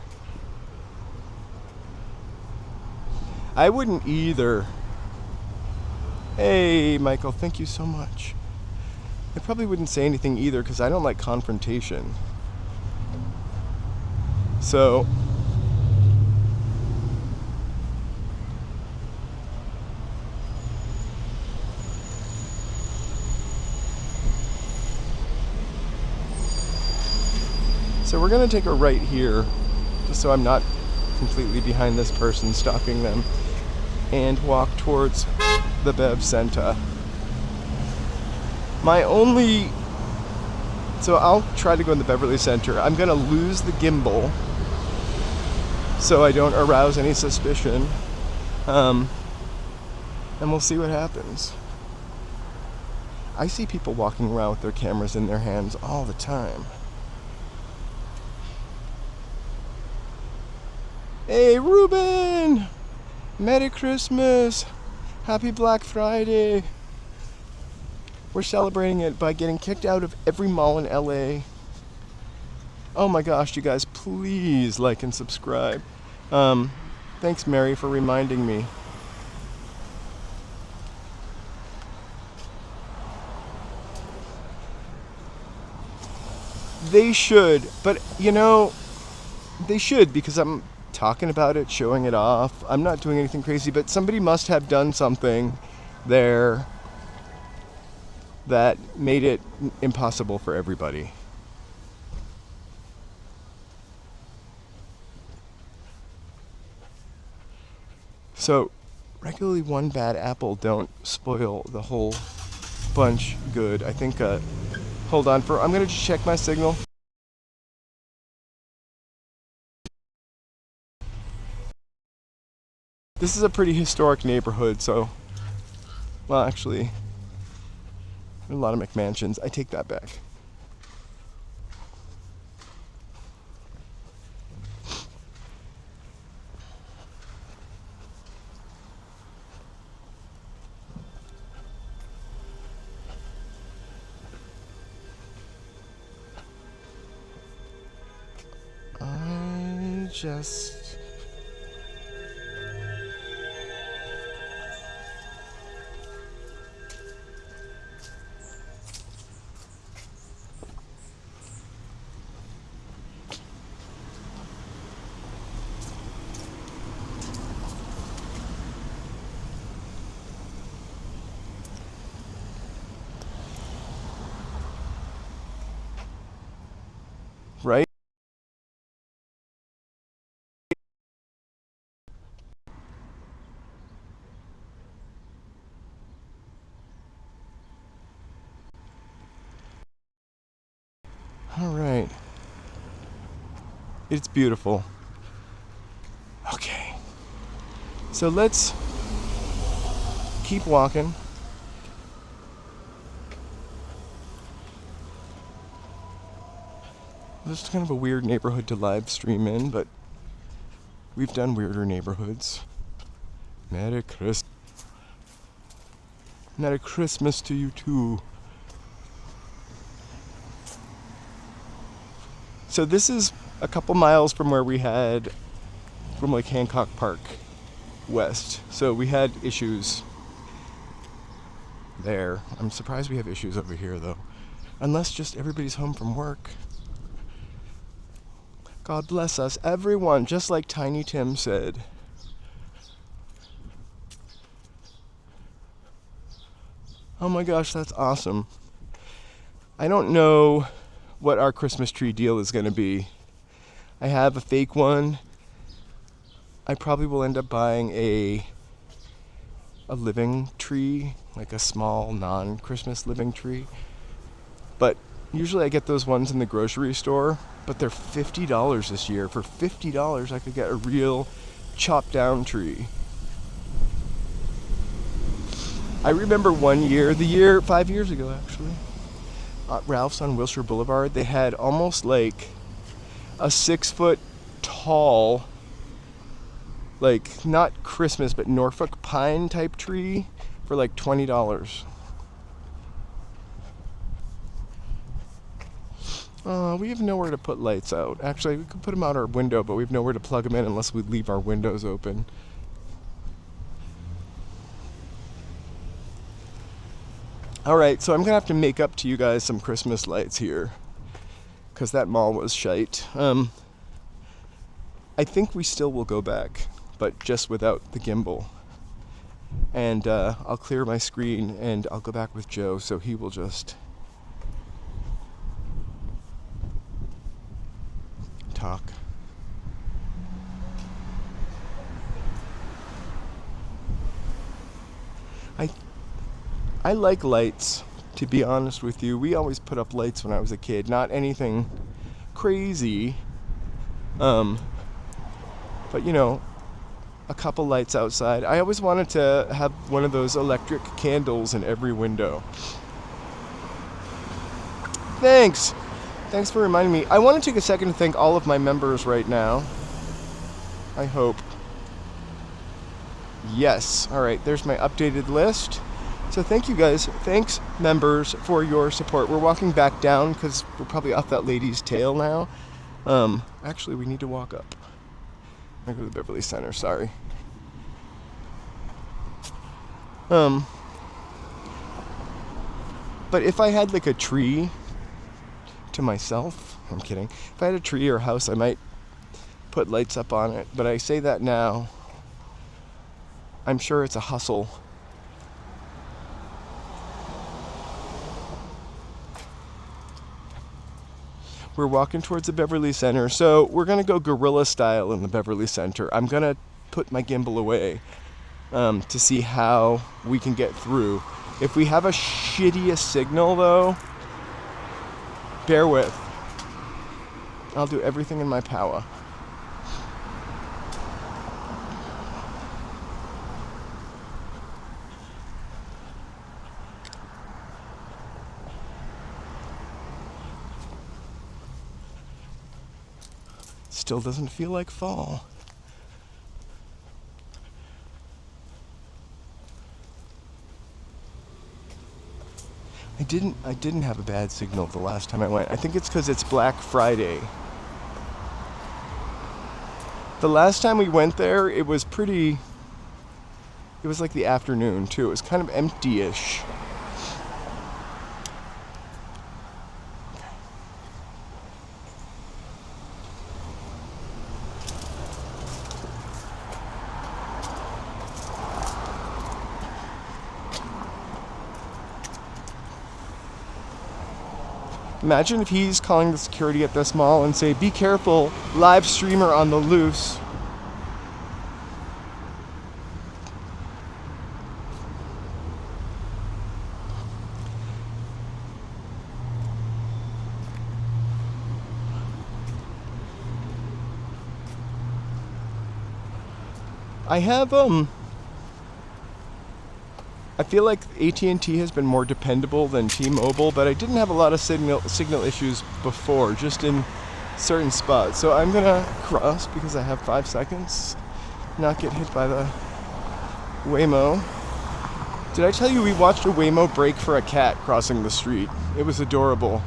I wouldn't either. Hey, Michael, thank you so much. I probably wouldn't say anything either because I don't like confrontation. So... So we're going to take a right here, just so I'm not completely behind this person stalking them, and walk towards the Bev Center. So I'll try to go in the Beverly Center. I'm going to lose the gimbal so I don't arouse any suspicion. And we'll see what happens. I see people walking around with their cameras in their hands all the time. Hey, Ruben! Merry Christmas! Happy Black Friday! We're celebrating it by getting kicked out of every mall in LA. Oh my gosh, you guys, please like and subscribe. Thanks, Mary, for reminding me. They should, but they should because I'm talking about it, showing it off. I'm not doing anything crazy, but somebody must have done something there that made it impossible for everybody. So, regularly one bad apple don't spoil the whole bunch good. I think, hold on I'm gonna just check my signal. This is a pretty historic neighborhood, so, well, actually, a lot of McMansions. I take that back. I just... It's beautiful. Okay. So let's keep walking. This is kind of a weird neighborhood to live stream in, but we've done weirder neighborhoods. Merry Christmas. Merry Christmas to you too. So this is a couple miles from where we had, from like Hancock Park west. So we had issues there. I'm surprised we have issues over here though. Unless just everybody's home from work. God bless us, everyone, just like Tiny Tim said. Oh my gosh, that's awesome. I don't know what our Christmas tree deal is going to be. I have a fake one. I probably will end up buying a living tree, like a small non-Christmas living tree. But usually I get those ones in the grocery store, but they're $50 this year. For $50 I could get a real chopped down tree. I remember one year, 5 years ago actually, at Ralph's on Wilshire Boulevard, they had almost like a 6-foot tall, like not Christmas, but Norfolk pine type tree for like $20. We have nowhere to put lights out. Actually, we could put them out our window, but we have nowhere to plug them in unless we leave our windows open. Alright, so I'm going to have to make up to you guys some Christmas lights here, because that mall was shite. I think we still will go back, but just without the gimbal. And I'll clear my screen and I'll go back with Joe, so he will just talk. I like lights, to be honest with you. We always put up lights when I was a kid. Not anything crazy. But you know, a couple lights outside. I always wanted to have one of those electric candles in every window. Thanks! Thanks for reminding me. I want to take a second to thank all of my members right now. I hope. Yes. Alright, there's my updated list. So thank you guys. Thanks, members, for your support. We're walking back down because we're probably off that lady's tail now. Actually, we need to walk up. I go to the Beverly Center, sorry. But if I had like a tree to myself, I'm kidding. If I had a tree or a house, I might put lights up on it. But I say that now. I'm sure it's a hustle. We're walking towards the Beverly Center, so we're gonna go guerrilla style in the Beverly Center. I'm gonna put my gimbal away to see how we can get through. If we have a shittiest signal though, bear with. I'll do everything in my power. Still doesn't feel like fall. I didn't have a bad signal the last time I went. I think it's because it's Black Friday. The last time we went there, it was like the afternoon too. It was kind of empty-ish. Imagine if he's calling the security at this mall and say, "Be careful, live streamer on the loose." I have I feel like AT&T has been more dependable than T-Mobile, but I didn't have a lot of signal issues before, just in certain spots. So I'm gonna cross because I have 5 seconds, not get hit by the Waymo. Did I tell you we watched a Waymo brake for a cat crossing the street? It was adorable.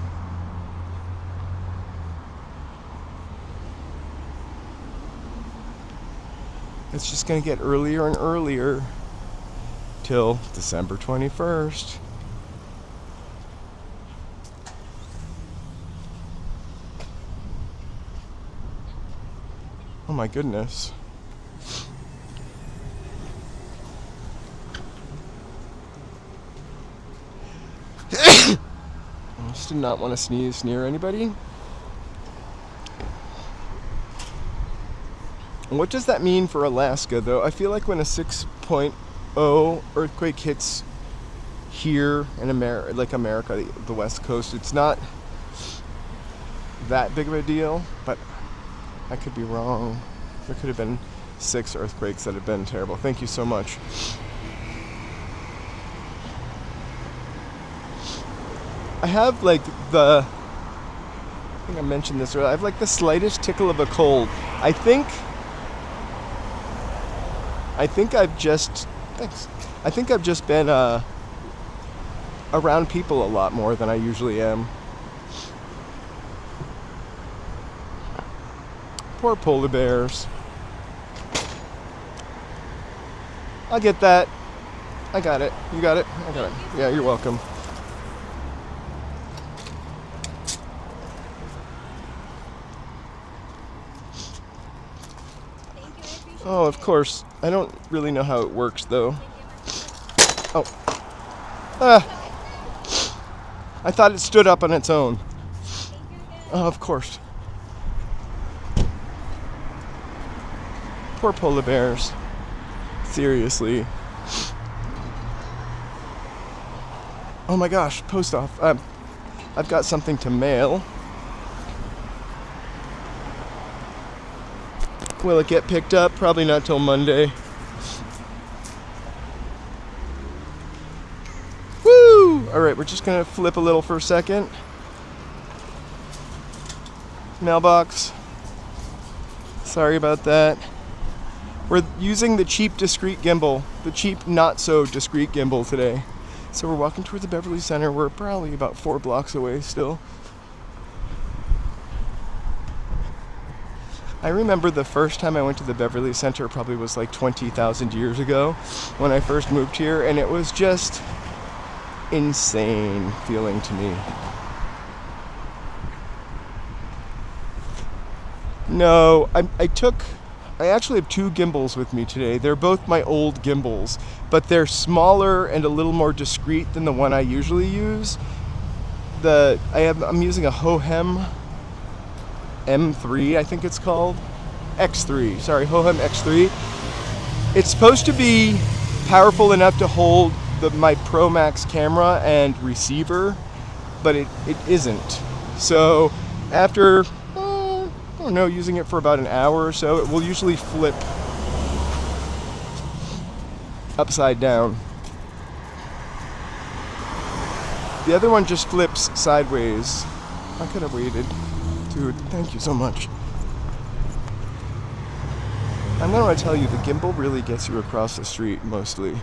It's just gonna get earlier and earlier till December 21st. Oh my goodness. I just did not want to sneeze near anybody. What does that mean for Alaska, though? I feel like when a 6.0 earthquake hits here in America, the West Coast, it's not that big of a deal, but I could be wrong. There could have been 6 earthquakes that have been terrible. Thank you so much. I have I think I mentioned this earlier, I have like the slightest tickle of a cold. I think I've just been around people a lot more than I usually am. Poor polar bears. I'll get that. I got it. You got it? I got it. Yeah, you're welcome. Oh, of course. I don't really know how it works, though. Oh. I thought it stood up on its own. Oh, of course. Poor polar bears. Seriously. Oh my gosh, post off. I've got something to mail. Will it get picked up? Probably not till Monday. Woo! Alright, we're just gonna flip a little for a second. Mailbox. Sorry about that. We're using the cheap discreet gimbal, the cheap not so discreet gimbal today. So we're walking towards the Beverly Center. We're probably about 4 blocks away still. I remember the first time I went to the Beverly Center probably was like 20,000 years ago when I first moved here, and it was just insane feeling to me. No, I actually have 2 gimbals with me today. They're both my old gimbals, but they're smaller and a little more discreet than the one I usually use. I'm using a Hohem M3, I think it's called. X3, sorry, Hohem X3. It's supposed to be powerful enough to hold my Pro Max camera and receiver, but it isn't. So after, I don't know, using it for about an hour or so, it will usually flip upside down. The other one just flips sideways. I could have waited. Dude, thank you so much. I'm gonna tell you, the gimbal really gets you across the street, mostly.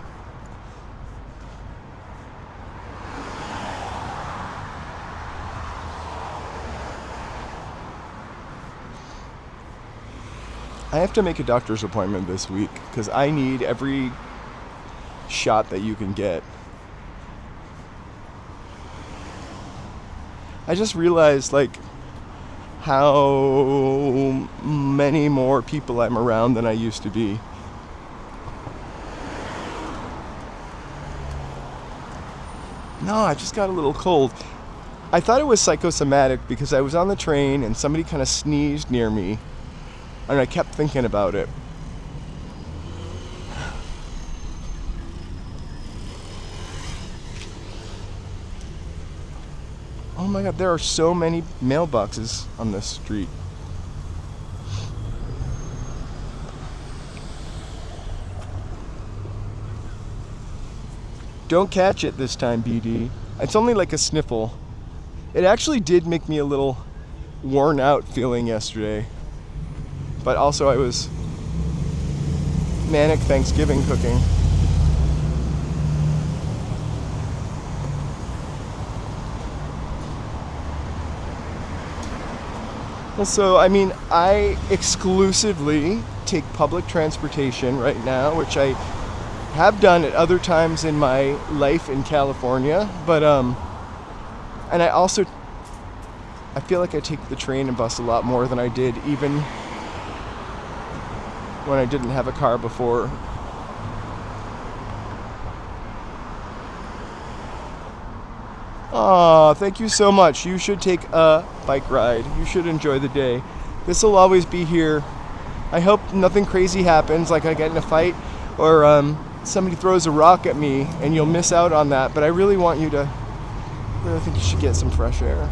I have to make a doctor's appointment this week, because I need every shot that you can get. I just realized, how many more people I'm around than I used to be. No, I just got a little cold. I thought it was psychosomatic because I was on the train and somebody kind of sneezed near me, and I kept thinking about it. Oh my god, there are so many mailboxes on this street. Don't catch it this time, BD. It's only like a sniffle. It actually did make me a little worn out feeling yesterday. But also I was manic Thanksgiving cooking. Well, so, I mean, I exclusively take public transportation right now, which I have done at other times in my life in California, but, and I feel like I take the train and bus a lot more than I did even when I didn't have a car before. Aw, thank you so much. You should take a bike ride. You should enjoy the day. This will always be here. I hope nothing crazy happens, like I get in a fight or somebody throws a rock at me, and you'll miss out on that. But I really want you to, I really think you should get some fresh air.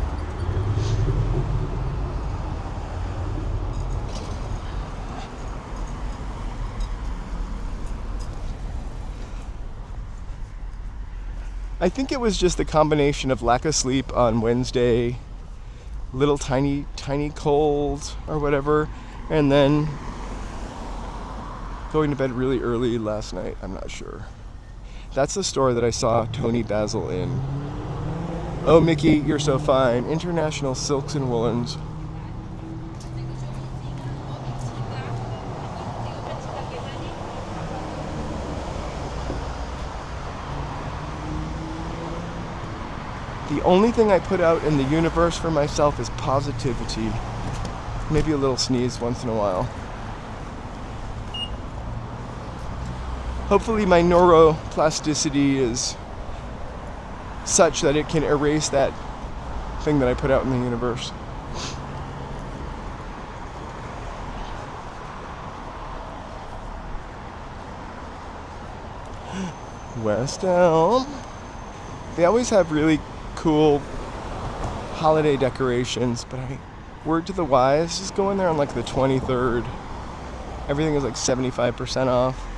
I think it was just the combination of lack of sleep on Wednesday, little tiny cold or whatever, and then going to bed really early last night. I'm not sure. That's the store that I saw Tony Basil in. Oh, Mickey, you're so fine. International Silks and Woolens. The only thing I put out in the universe for myself is positivity. Maybe a little sneeze once in a while. Hopefully my neuroplasticity is such that it can erase that thing that I put out in the universe. West Elm. They always have really cool holiday decorations, but word to the wise, just go in there on like the 23rd. Everything is like 75% off.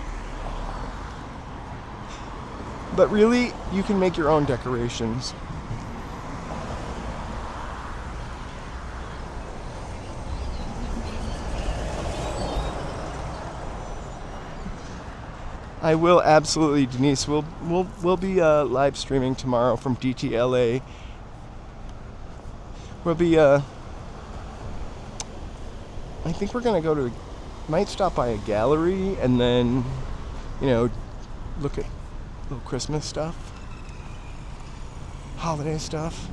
But really, you can make your own decorations. I will absolutely, Denise. We'll be live streaming tomorrow from DTLA. We'll be I think we're gonna might stop by a gallery and then, look at little Christmas stuff, holiday stuff.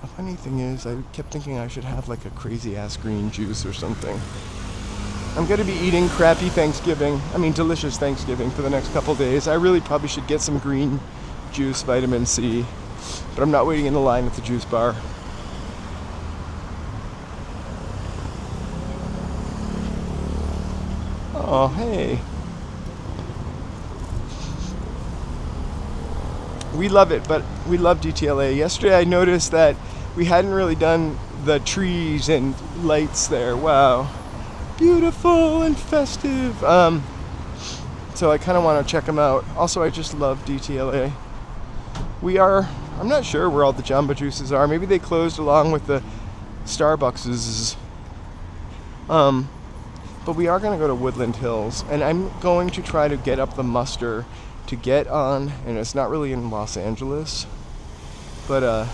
The funny thing is, I kept thinking I should have like a crazy ass green juice or something. I'm gonna be eating delicious Thanksgiving for the next couple days. I really probably should get some green juice, vitamin C, but I'm not waiting in the line at the juice bar. Oh, hey. We love it, but we love DTLA. Yesterday I noticed that we hadn't really done the trees and lights there. Wow. Beautiful and festive. So I kind of want to check them out. Also, I just love DTLA. I'm not sure where all the Jamba Juices are. Maybe they closed along with the Starbuckses. But we are going to go to Woodland Hills, and I'm going to try to get up the muster to get on, and it's not really in Los Angeles, but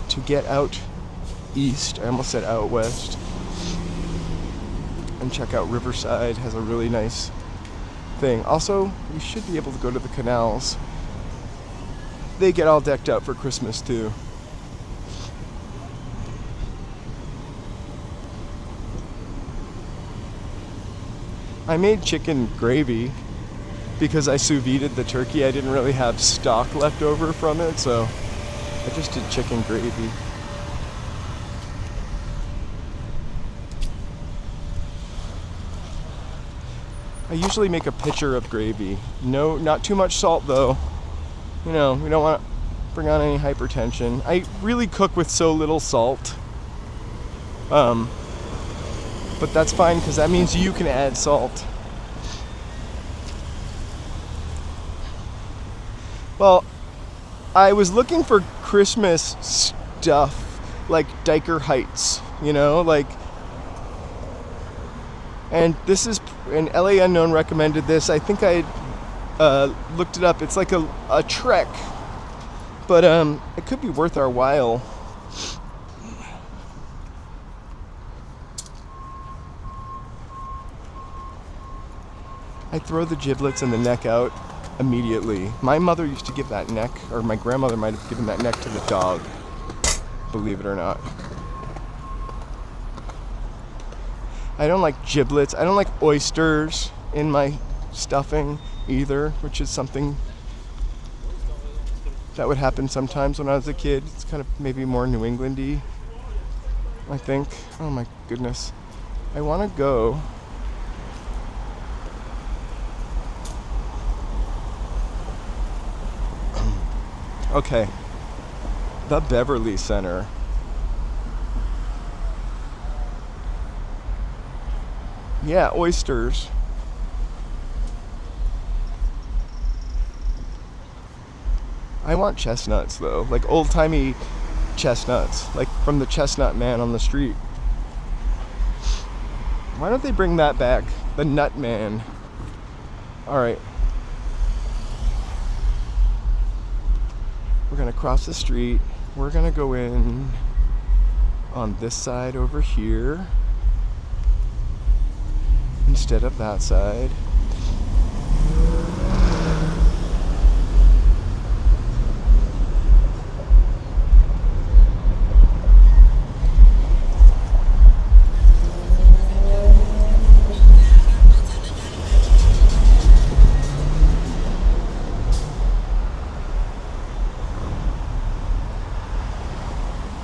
to get out east, I almost said out west, and check out Riverside. Has a really nice thing. Also, we should be able to go to the canals. They get all decked out for Christmas too. I made chicken gravy because I sous vide'd the turkey. I didn't really have stock left over from it, so I just did chicken gravy. I usually make a pitcher of gravy. No, not too much salt though. We don't want to bring on any hypertension. I really cook with so little salt. But that's fine because that means you can add salt. Well, I was looking for Christmas stuff like Diker Heights, you know, like, and this is, and LA Unknown recommended this. I think I looked it up. It's like a trek, but it could be worth our while. I throw the giblets and the neck out immediately. My mother used to give that neck, or my grandmother might have given that neck to the dog, believe it or not. I don't like giblets. I don't like oysters in my stuffing either, which is something that would happen sometimes when I was a kid. It's kind of maybe more New England-y, I think. Oh my goodness. I want to go. Okay, the Beverly Center. Yeah, oysters. I want chestnuts though, like old-timey chestnuts, like from the chestnut man on the street. Why don't they bring that back? The nut man. All right. We're gonna cross the street. We're gonna go in on this side over here instead of that side.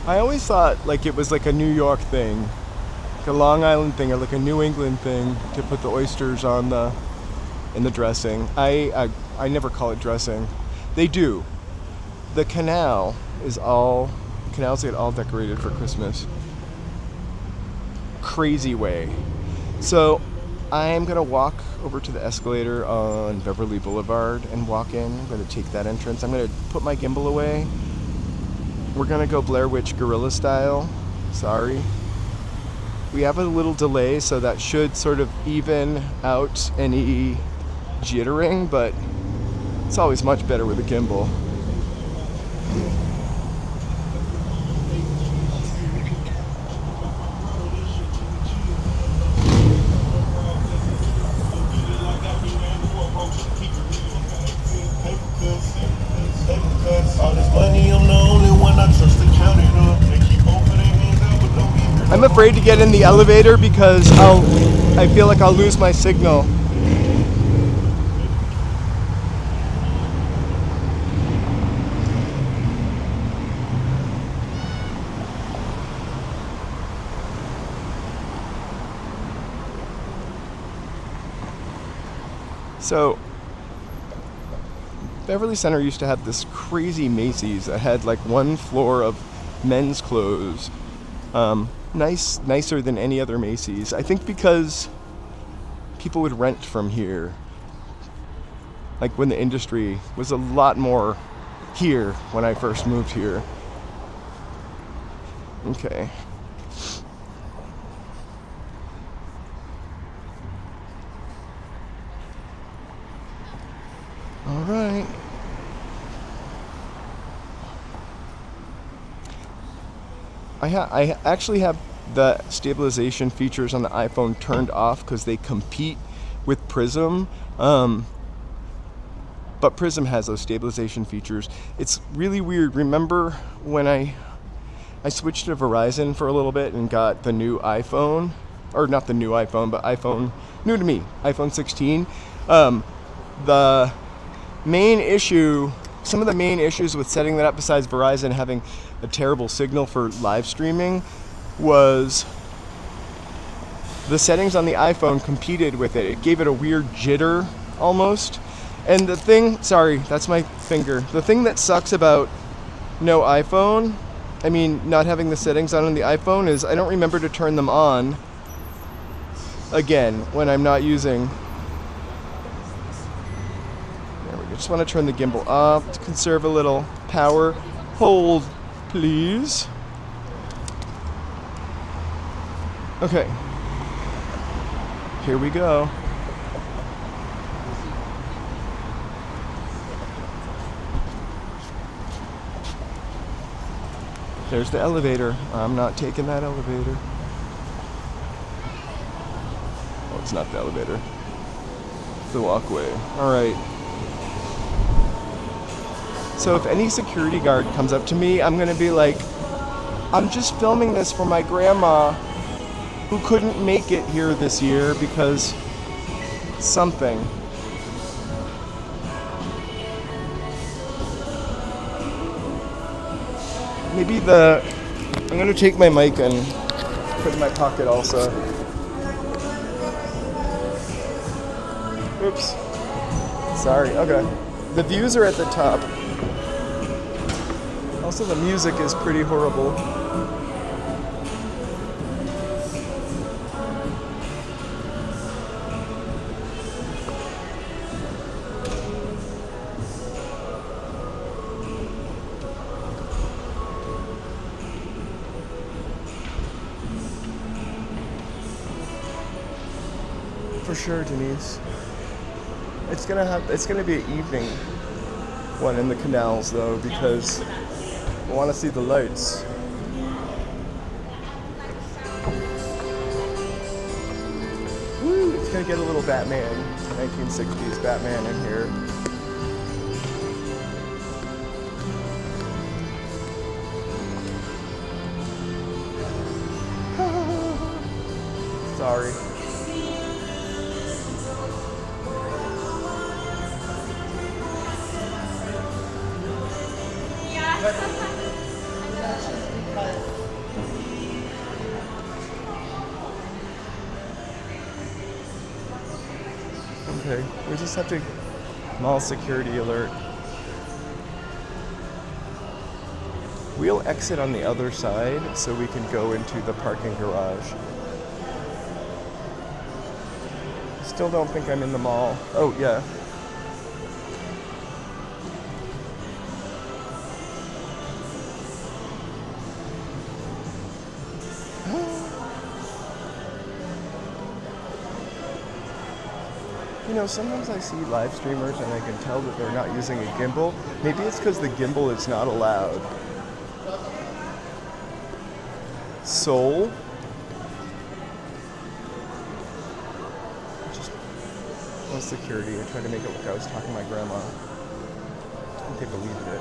I always thought like it was like a New York thing, like a Long Island thing, or like a New England thing to put the oysters on in the dressing. I never call it dressing. They do. The canals get all decorated for Christmas. Crazy way. So I'm gonna walk over to the escalator on Beverly Boulevard and walk in. I'm gonna take that entrance. I'm gonna put my gimbal away. We're gonna go Blair Witch Guerrilla style. Sorry. We have a little delay, so that should sort of even out any jittering, but it's always much better with a gimbal. I'm afraid to get in the elevator because I feel like I'll lose my signal. So Beverly Center used to have this crazy Macy's that had like one floor of men's clothes. Nicer than any other Macy's. I think because people would rent from here. Like when the industry was a lot more here when I first moved here. Okay. All right. I actually have the stabilization features on the iPhone turned off because they compete with Prism. But Prism has those stabilization features. It's really weird. Remember when I switched to Verizon for a little bit and got the new iPhone, or not the new iPhone, but iPhone, new to me, iPhone 16. The main issue, some of the main issues with setting that up, besides Verizon having a terrible signal for live streaming, was the settings on the iPhone competed with it. It gave it a weird jitter almost. And the thing, sorry, that's my finger. The thing that sucks about no iPhone, I mean not having the settings on the iPhone, is I don't remember to turn them on. again, when I'm not using. There we go. Just want to turn the gimbal up to conserve a little power. Hold, please. Okay. Here we go. There's the elevator. I'm not taking that elevator. Oh, it's not the elevator. It's the walkway. All right. So if any security guard comes up to me, I'm gonna be like, I'm just filming this for my grandma who couldn't make it here this year because something. Maybe I'm gonna take my mic and put it in my pocket also. Oops. Sorry, okay. The views are at the top. Also, the music is pretty horrible. For sure, Denise. It's gonna be an evening one in the canals though, because I want to see the lights. Woo! It's gonna get a little Batman, 1960s Batman in here. Sorry. Okay, we just have to mall security alert. We'll exit on the other side so we can go into the parking garage. Still don't think I'm in the mall. Oh, yeah. You know, sometimes I see live streamers and I can tell that they're not using a gimbal. Maybe it's because the gimbal is not allowed. Soul? Just no security. I tried to make it look like I was talking to my grandma. I think they believed it.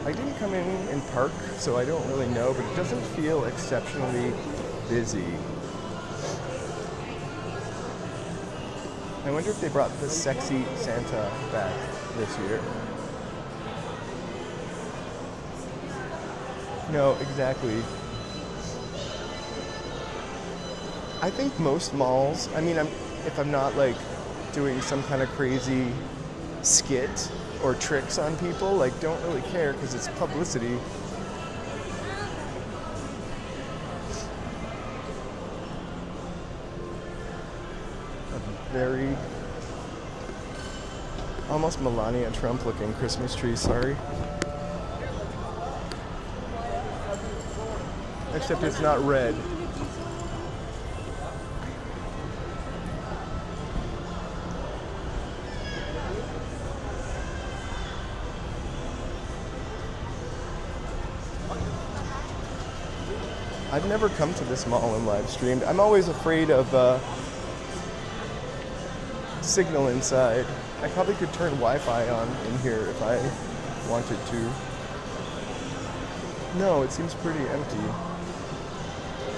I didn't come in park, so I don't really know, but it doesn't feel exceptionally busy. I wonder if they brought the sexy Santa back this year. No, exactly. I think most malls, I mean, if I'm not like doing some kind of crazy skit or tricks on people, like don't really care because it's publicity. A very almost Melania Trump looking Christmas tree, sorry. Except it's not red. I've never come to this mall and live streamed. I'm always afraid of signal inside. I probably could turn Wi-Fi on in here if I wanted to. No, it seems pretty empty.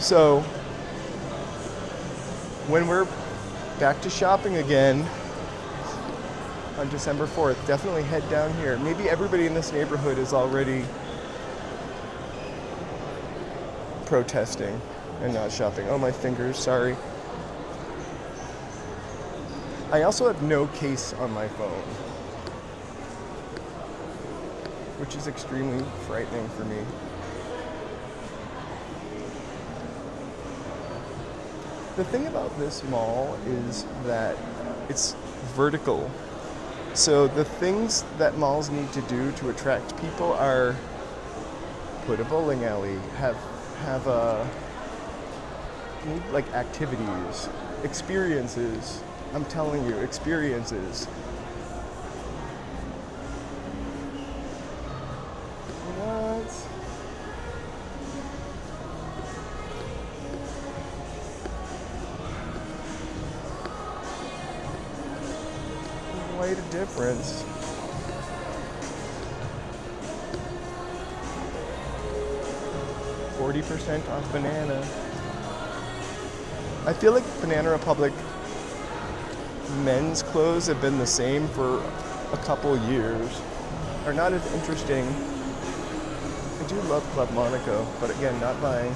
So, when we're back to shopping again on December 4th, definitely head down here. Maybe everybody in this neighborhood is already protesting and not shopping. Oh, my fingers, sorry. I also have no case on my phone. which is extremely frightening for me. The thing about this mall is that it's vertical. So the things that malls need to do to attract people are put a bowling alley, have need like activities, experiences. I'm telling you, experiences. What? Quite a difference. %40 off banana. I feel like Banana Republic men's clothes have been the same for a couple years. Are not as interesting. I do love Club Monaco, but again, not buying.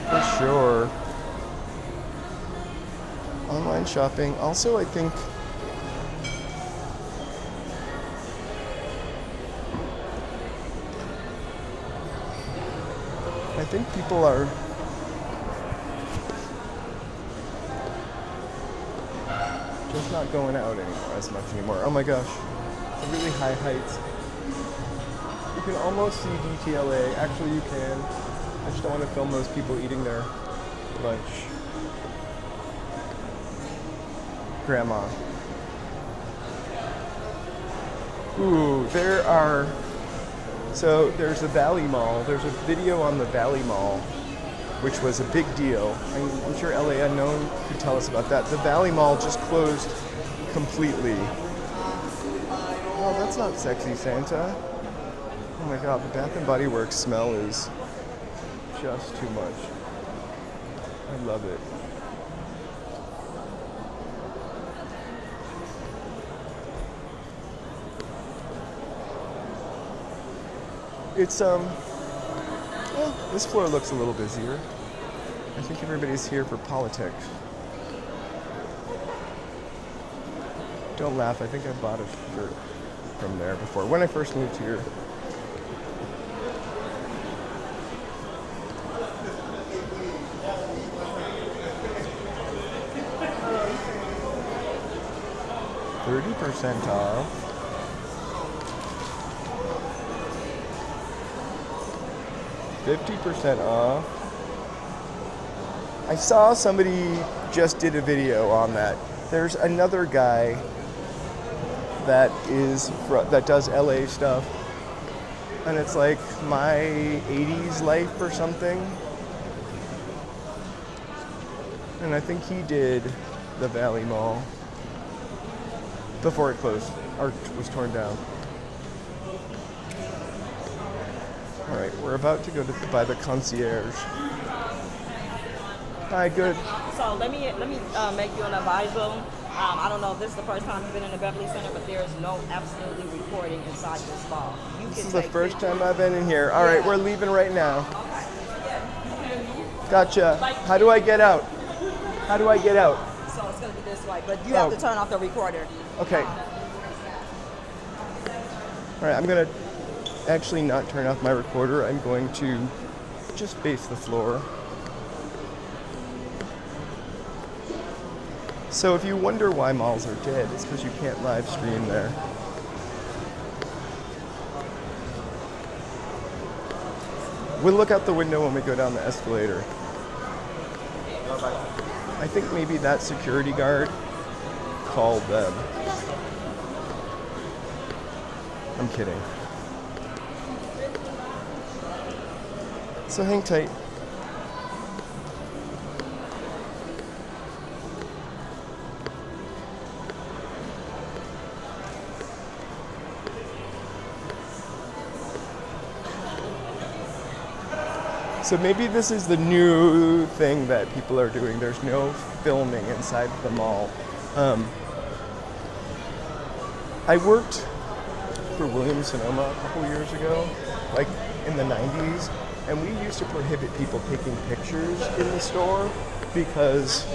For sure. Online shopping. Also, I think people are just not going out anymore as much anymore. Oh my gosh, the really high heights. You can almost see DTLA. Actually, you can. I just don't want to film those people eating their lunch. Grandma. Ooh, so there's the Valley Mall. There's a video on the Valley Mall, which was a big deal. I'm sure LA Unknown could tell us about that. The Valley Mall just closed completely. Oh, that's not sexy, Santa. Oh my god, the Bath and Body Works smell is just too much. I love it. It's well, this floor looks a little busier. I think everybody's here for politics. Don't laugh, I think I bought a shirt from there before, when I first moved here. $30% off. $50% off. I saw somebody just did a video on that. There's another guy that does LA stuff, and it's like my 80s life or something. And I think he did the Valley Mall before it closed or was torn down. All right, we're about to go by the concierge. Hi, good. So let me make you an advisor. I don't know if this is the first time you've been in the Beverly Center, but there is no absolutely recording inside this bar. This is the first time I've been in here. All right, we're leaving right now. Gotcha. How do I get out? How do I get out? So it's going to be this way, but you have to turn off the recorder. Okay. All right, I'm going to actually not turn off my recorder. I'm going to just face the floor. So if you wonder why malls are dead, it's because you can't live stream there. We'll look out the window when we go down the escalator. I think maybe that security guard called them. I'm kidding. So hang tight. So maybe this is the new thing that people are doing. There's no filming inside the mall. I worked for Williams Sonoma a couple years ago, like in the 90s, And we used to prohibit people taking pictures in the store because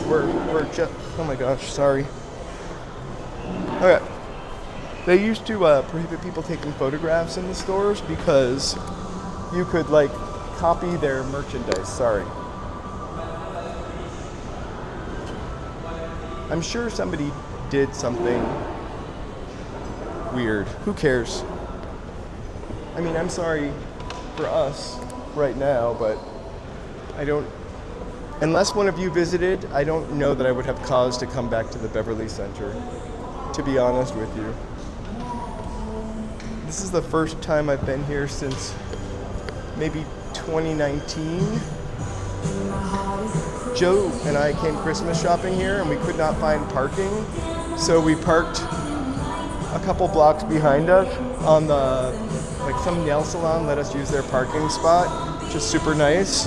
we're just, oh my gosh, sorry. Okay. They used to prohibit people taking photographs in the stores because you could like copy their merchandise, sorry. I'm sure somebody did something weird. Who cares? I mean, I'm sorry for us right now, but I don't, unless one of you visited, I don't know that I would have cause to come back to the Beverly Center, to be honest with you. This is the first time I've been here since maybe 2019. Joe and I came Christmas shopping here and we could not find parking, so we parked a couple blocks behind us on the, like some nail salon let us use their parking spot, which is super nice.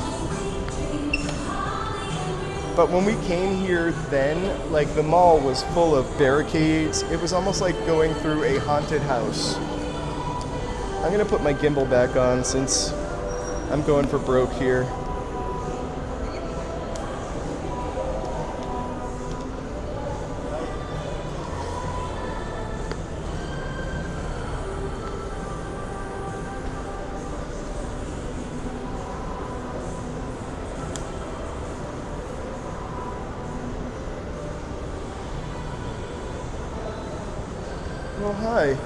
But when we came here then, like the mall was full of barricades. It was almost like going through a haunted house. I'm gonna put my gimbal back on since I'm going for broke here. Oh, hi.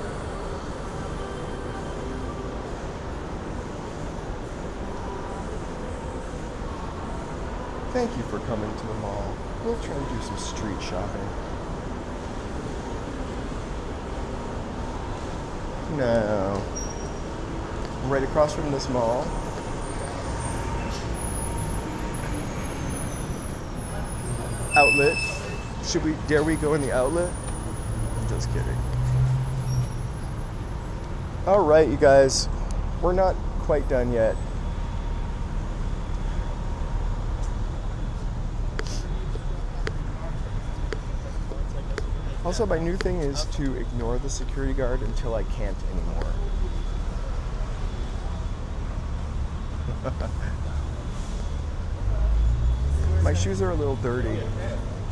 Thank you for coming to the mall. We'll try to do some street shopping. No. Right across from this mall. Outlet. Dare we go in the outlet? Just kidding. All right, you guys, we're not quite done yet. Also, my new thing is to ignore the security guard until I can't anymore. My shoes are a little dirty.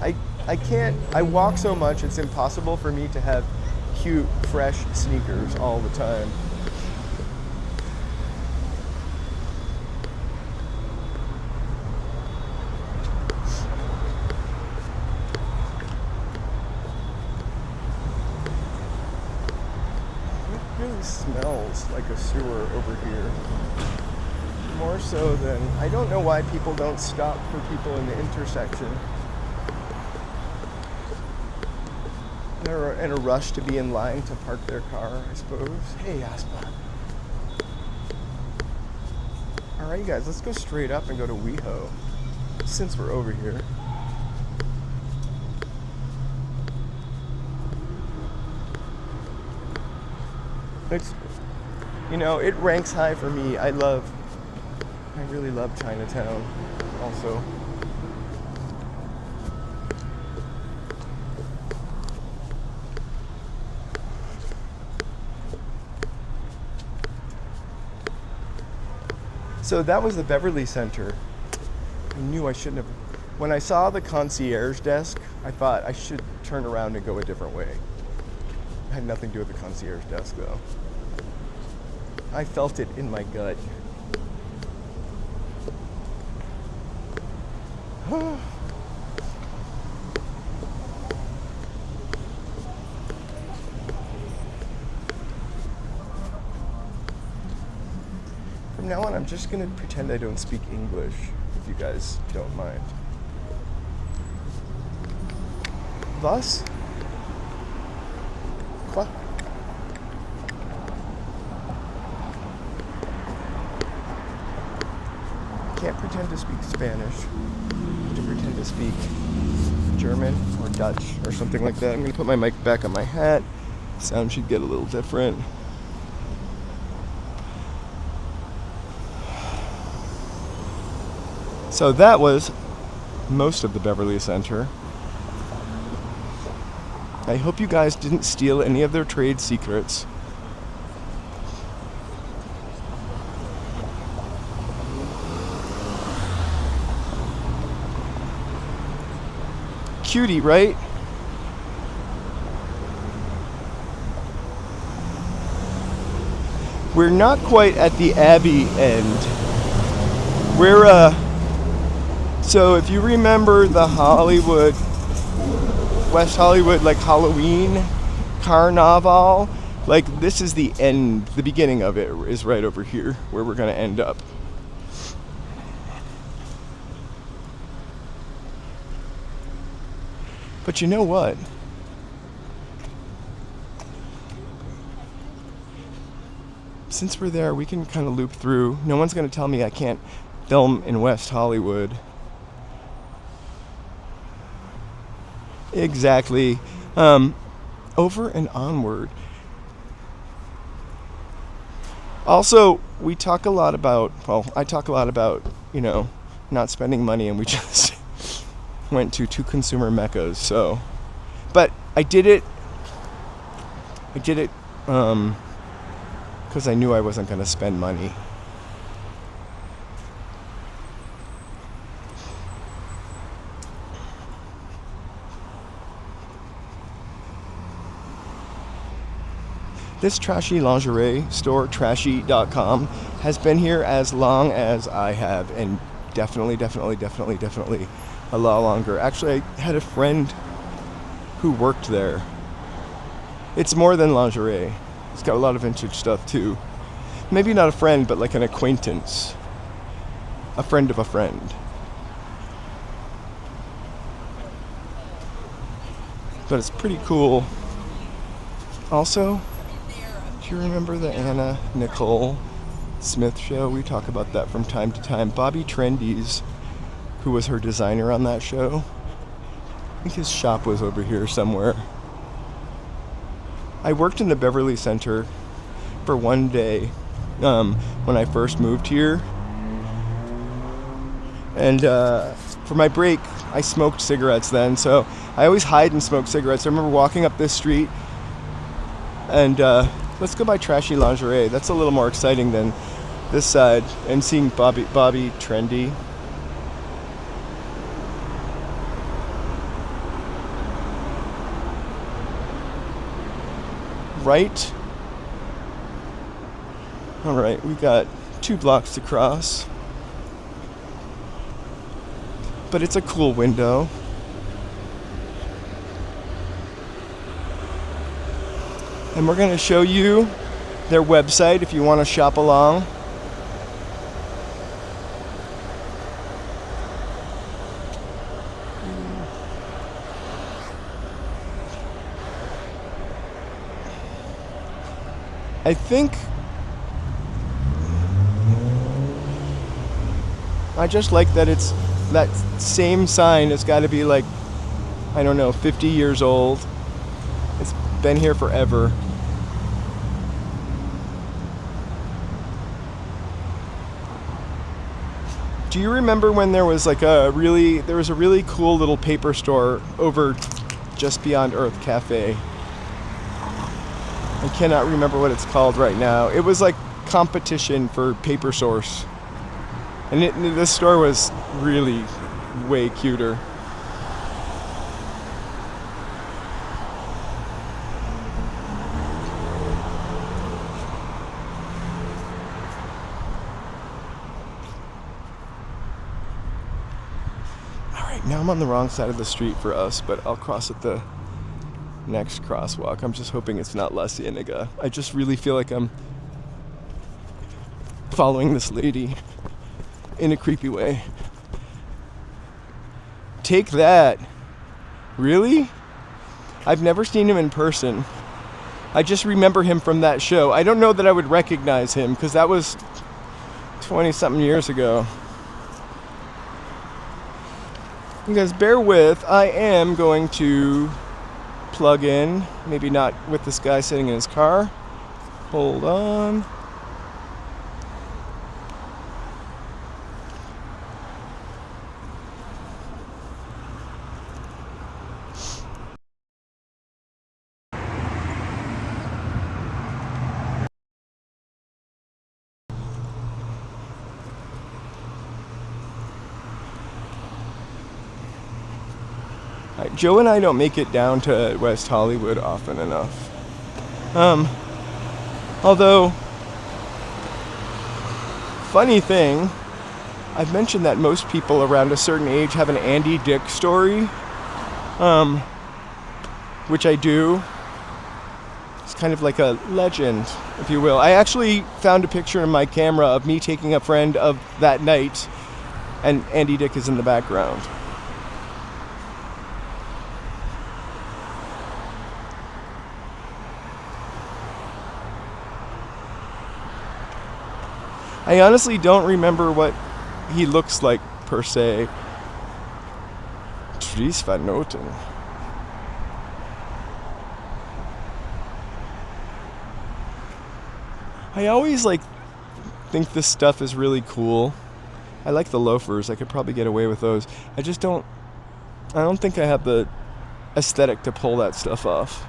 I walk so much, it's impossible for me to have cute, fresh sneakers all the time. It really smells like a sewer over here. More so than, I don't know why people don't stop for people in the intersection. They're in a rush to be in line to park their car, I suppose. Hey, Aspa. All right, you guys, let's go straight up and go to WeHo, since we're over here. It's, you know, it ranks high for me. I really love Chinatown also. So that was the Beverly Center. I knew I shouldn't have. When I saw the concierge desk, I thought I should turn around and go a different way. It had nothing to do with the concierge desk though. I felt it in my gut. From now on, I'm just gonna pretend I don't speak English, if you guys don't mind. Was? Quoi? Can't pretend to speak Spanish. I have to pretend to speak German or Dutch or something like that. I'm gonna put my mic back on my hat. Sound should get a little different. So that was most of the Beverly Center. I hope you guys didn't steal any of their trade secrets. cutie, right? We're not quite at the Abbey end. We're, so if you remember the Hollywood, West Hollywood, like Halloween carnival, like this is the end, the beginning of it is right over here where we're gonna end up. But you know what? Since we're there, we can kind of loop through. No one's gonna tell me I can't film in West Hollywood. Exactly. Over and onward. Also, we talk a lot about, well, I talk a lot about, you know, not spending money, and we just went to 2 consumer meccas, so. But I did it, because I knew I wasn't going to spend money. This trashy lingerie store, trashy.com, has been here as long as I have, and definitely a lot longer. Actually, I had a friend who worked there. It's more than lingerie. It's got a lot of vintage stuff too. Maybe not a friend, but like an acquaintance. A friend of a friend. But it's pretty cool. Also, do you remember the Anna Nicole Smith show? We talk about that from time to time. Bobby Trendy's, who was her designer on that show, I think his shop was over here somewhere. I worked in the Beverly Center for one day when I first moved here. And for my break, I smoked cigarettes then, so I always hide and smoke cigarettes. I remember walking up this street and let's go buy trashy lingerie. That's a little more exciting than this side. And seeing Bobby Trendy. Right. All right, we got 2 blocks to cross. But it's a cool window. And we're going to show you their website if you want to shop along. I think I just like that it's that same sign has got to be like, I don't know, 50 years old. It's been here forever. Do you remember when there was like a really cool little paper store over just beyond Earth Cafe? I cannot remember what it's called right now. It was like competition for paper source. And this store was really way cuter. Now I'm on the wrong side of the street for us, but I'll cross at the next crosswalk. I'm just hoping it's not La Cienega. I just really feel like I'm following this lady in a creepy way. Take that. Really? I've never seen him in person. I just remember him from that show. I don't know that I would recognize him because that was 20-something years ago. You guys bear with, I am going to plug in, maybe not with this guy sitting in his car. Hold on. Joe and I don't make it down to West Hollywood often enough. Although, funny thing, I've mentioned that most people around a certain age have an Andy Dick story, which I do. It's kind of like a legend, if you will. I actually found a picture in my camera of me taking a friend of that night, and Andy Dick is in the background. I honestly don't remember what he looks like, per se. Dries van Noten. I always think this stuff is really cool. I like the loafers. I could probably get away with those. I don't think I have the aesthetic to pull that stuff off.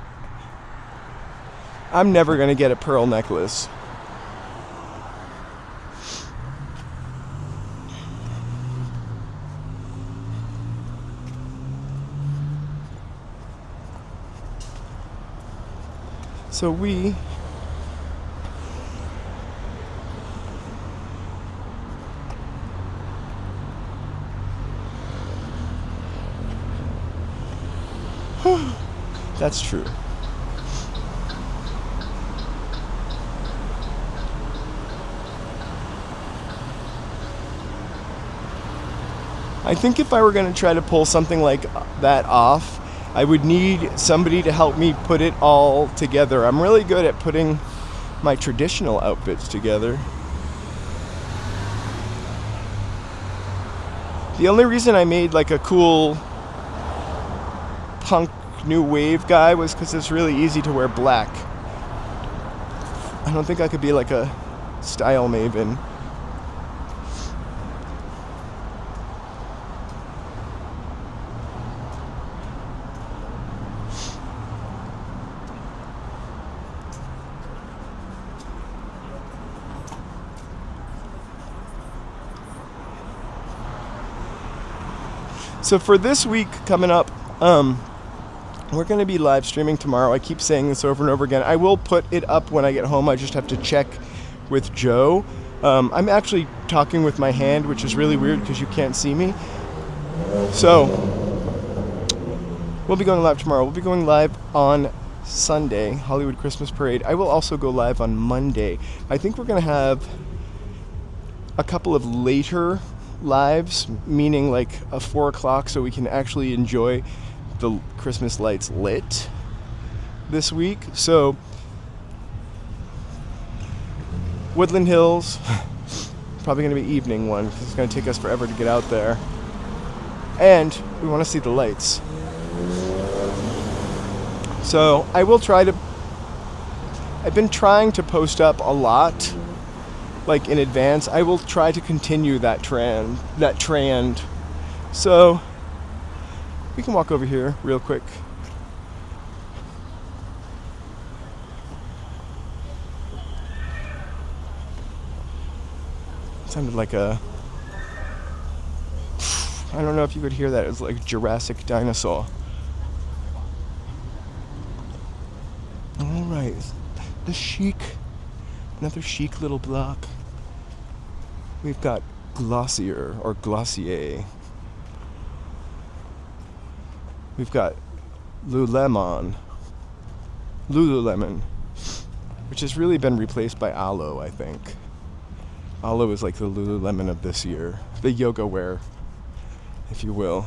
I'm never going to get a pearl necklace. So we that's true. I think if I were going to try to pull something like that off, I would need somebody to help me put it all together. I'm really good at putting my traditional outfits together. The only reason I made a cool punk new wave guy was because it's really easy to wear black. I don't think I could be a style maven. So for this week coming up, we're going to be live streaming tomorrow. I keep saying this over and over again. I will put it up when I get home. I just have to check with Joe. I'm actually talking with my hand, which is really weird because you can't see me. So we'll be going live tomorrow. We'll be going live on Sunday, Hollywood Christmas Parade. I will also go live on Monday. I think we're going to have a couple of later lives, meaning a 4 o'clock, so we can actually enjoy the Christmas lights lit this week. So Woodland Hills, probably going to be evening one because it's going to take us forever to get out there, and we want to see the lights. So I will try to, I've been trying to post up a lot in advance. I will try to continue that trend. So we can walk over here real quick. It sounded like I don't know if you could hear that. It was like Jurassic dinosaur. All right, the chic, another chic little block. We've got Glossier or Glossier. We've got Lululemon, which has really been replaced by Alo, I think. Alo is like the Lululemon of this year, the yoga wear, if you will.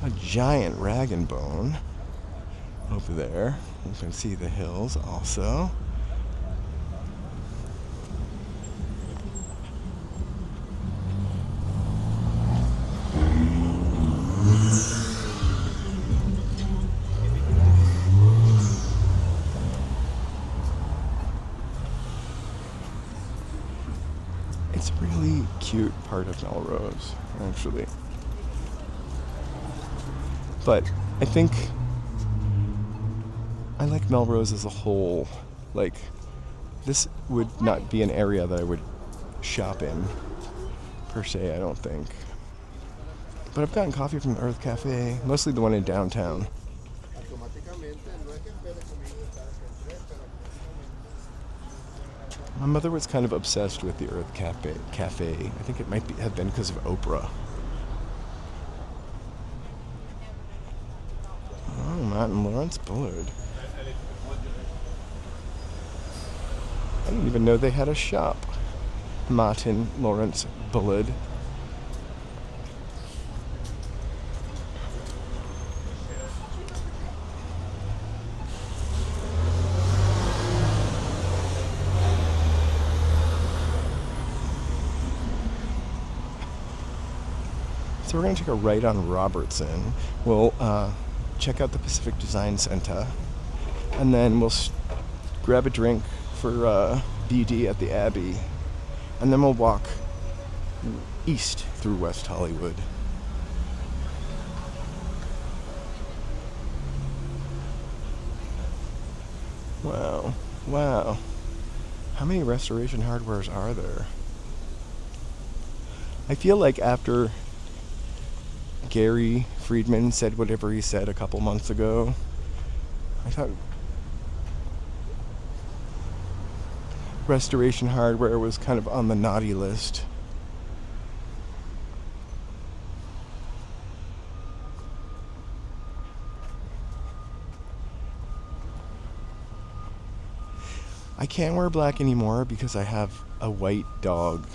A giant rag and bone over there. You can see the hills also. It's a really cute part of Melrose, actually. But I think I like Melrose as a whole. This would not be an area that I would shop in per se, I don't think. But I've gotten coffee from the Earth Cafe, mostly the one in downtown. My mother was kind of obsessed with the Earth Cafe. I think it might have been because of Oprah. Oh, Martin Lawrence Bullard. I didn't even know they had a shop. Martin Lawrence Bullard. So we're going to take a right on Robertson. We'll check out the Pacific Design Center, and then we'll grab a drink for BD at the Abbey, and then we'll walk east through West Hollywood. Wow, wow. How many Restoration Hardwares are there? I feel like after Gary Friedman said whatever he said a couple months ago, I thought Restoration Hardware was kind of on the naughty list. I can't wear black anymore because I have a white dog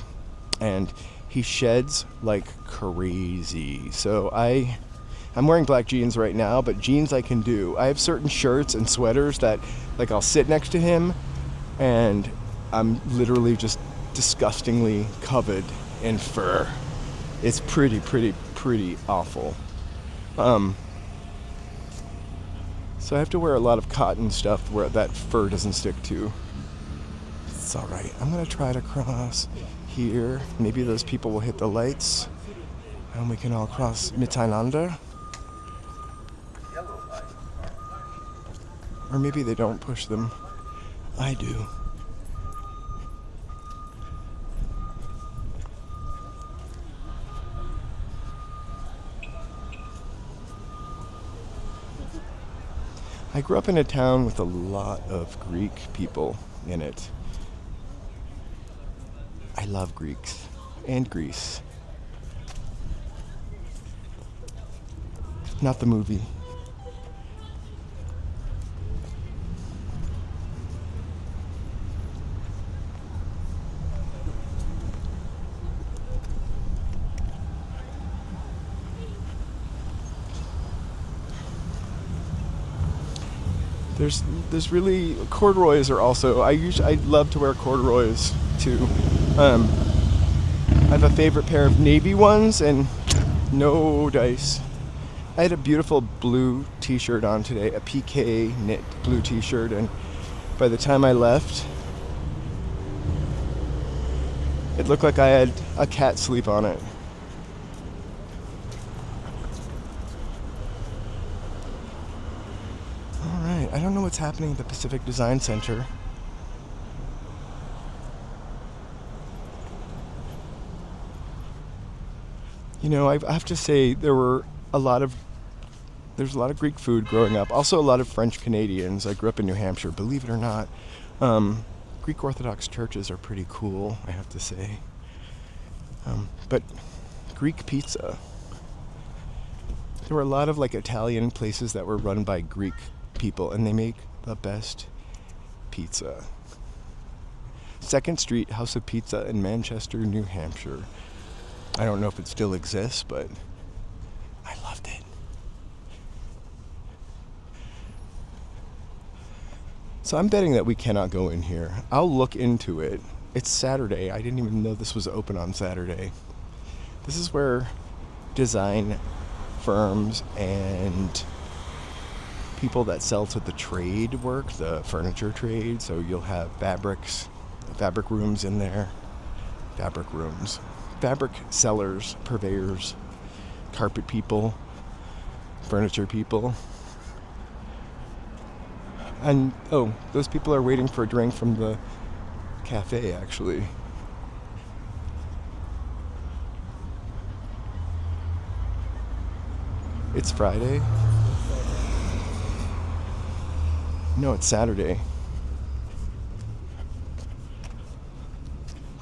and he sheds like crazy. So I'm wearing black jeans right now, but jeans I can do. I have certain shirts and sweaters that, like, I'll sit next to him and I'm literally just disgustingly covered in fur. It's pretty awful. So I have to wear a lot of cotton stuff where that fur doesn't stick to. It's all right. I'm gonna try to cross here. Maybe those people will hit the lights and we can all cross Miteinander. Or maybe they don't push them. I do. I grew up in a town with a lot of Greek people in it. I love Greeks and Greece. Not the movie. There's really, corduroys are also, I love to wear corduroys too. I have a favorite pair of navy ones and no dice. I had a beautiful blue t-shirt on today, a PK knit blue t-shirt, and by the time I left, it looked like I had a cat sleep on it. Alright, I don't know what's happening at the Pacific Design Center. You know, I have to say there's a lot of Greek food growing up. Also a lot of French Canadians. I grew up in New Hampshire, believe it or not. Greek Orthodox churches are pretty cool, I have to say. But Greek pizza. There were a lot of like Italian places that were run by Greek people, and they make the best pizza. 2nd Street House of Pizza in Manchester, New Hampshire. I don't know if it still exists, but I loved it. So I'm betting that we cannot go in here. I'll look into it. It's Saturday. I didn't even know this was open on Saturday. This is where design firms and people that sell to the trade work, the furniture trade. So you'll have fabric rooms in there. Fabric sellers, purveyors, carpet people, furniture people. And, oh, those people are waiting for a drink from the cafe, actually. It's Friday? No, it's Saturday.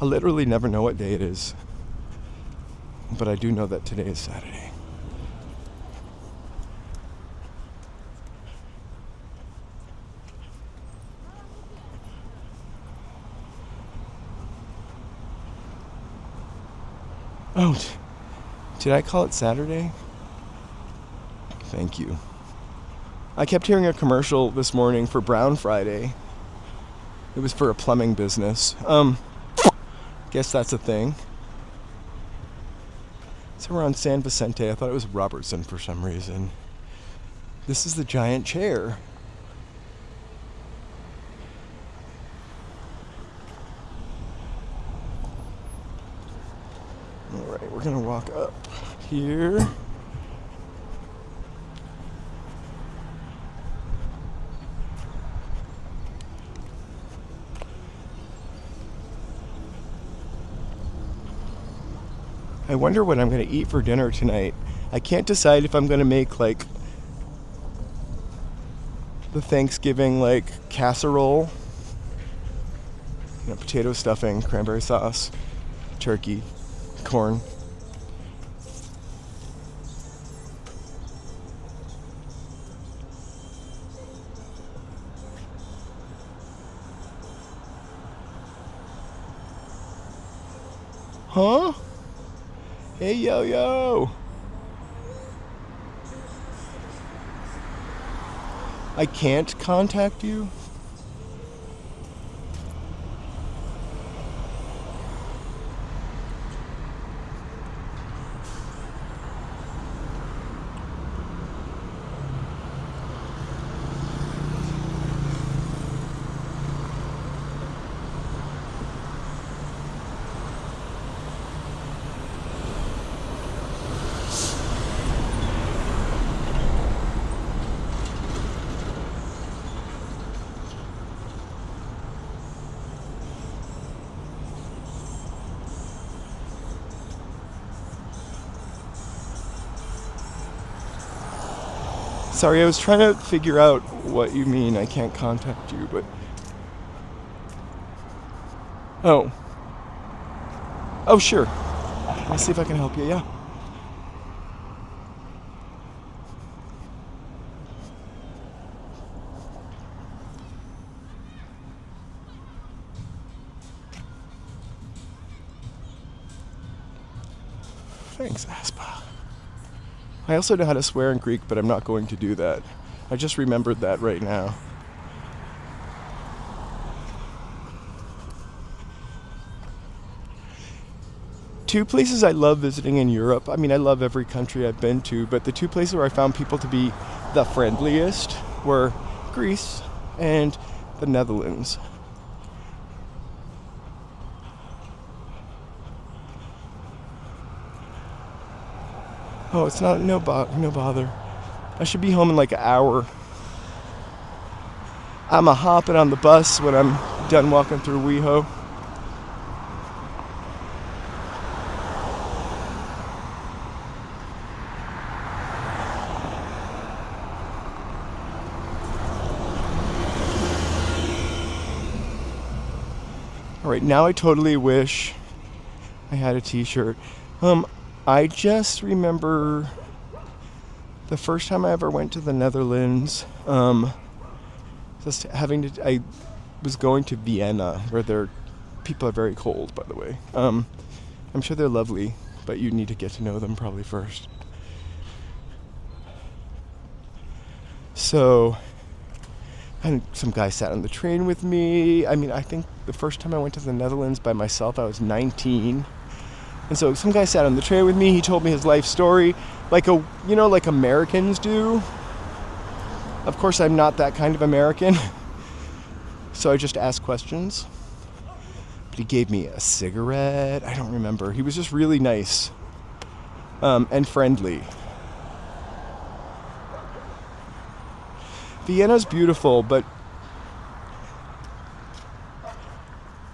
I literally never know what day it is. But I do know that today is Saturday. Oh, did I call it Saturday? Thank you. I kept hearing a commercial this morning for Brown Friday. It was for a plumbing business. Guess that's a thing. So we're on San Vicente. I thought it was Robertson for some reason. This is the giant chair. Alright, we're gonna walk up here. I wonder what I'm going to eat for dinner tonight. I can't decide if I'm going to make like the Thanksgiving like casserole, potato stuffing, cranberry sauce, turkey, corn. Huh? Hey, yo. I can't contact you? Sorry, I was trying to figure out what you mean. I can't contact you, but... Oh, sure. Let me see if I can help you, yeah. Thanks, Aspa. I also know how to swear in Greek, but I'm not going to do that. I just remembered that right now. Two places I love visiting in Europe. I mean, I love every country I've been to, but the two places where I found people to be the friendliest were Greece and the Netherlands. Oh, it's not, no bother. I should be home in like an hour. I'm a hopping on the bus when I'm done walking through WeHo. Alright, now I totally wish I had a t-shirt. I just remember the first time I ever went to the Netherlands, I was going to Vienna, where people are very cold, by the way. I'm sure they're lovely, but you need to get to know them probably first. So, and some guy sat on the train with me. I mean, I think the first time I went to the Netherlands by myself, I was 19. And so some guy sat on the train with me. He told me his life story, like Americans do. Of course, I'm not that kind of American. So I just asked questions. But he gave me a cigarette. I don't remember. He was just really nice and friendly. Vienna's beautiful, but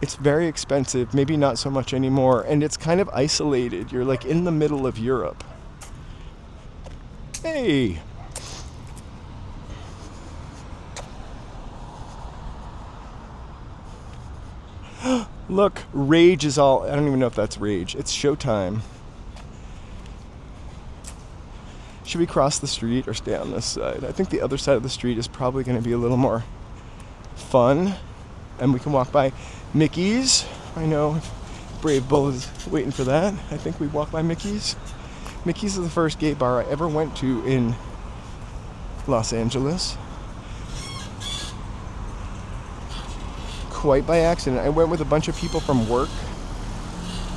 it's very expensive, maybe not so much anymore, and it's kind of isolated. You're like in the middle of Europe. Hey! Look, Rage is all... I don't even know if that's Rage. It's showtime. Should we cross the street or stay on this side? I think the other side of the street is probably going to be a little more fun. And we can walk by Mickey's. I know Brave Bull is waiting for that. I think we walk by Mickey's. Mickey's is the first gay bar I ever went to in Los Angeles. Quite by accident. I went with a bunch of people from work.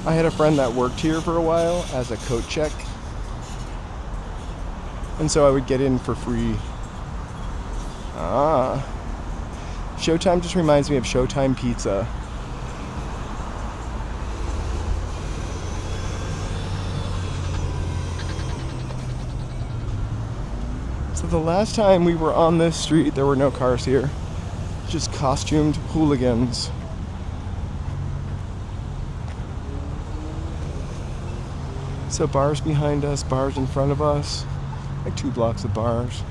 I had a friend that worked here for a while as a coat check. And so I would get in for free. Ah. Showtime just reminds me of Showtime Pizza. So the last time we were on this street, there were no cars here. Just costumed hooligans. So bars behind us, bars in front of us. Like 2 blocks of bars.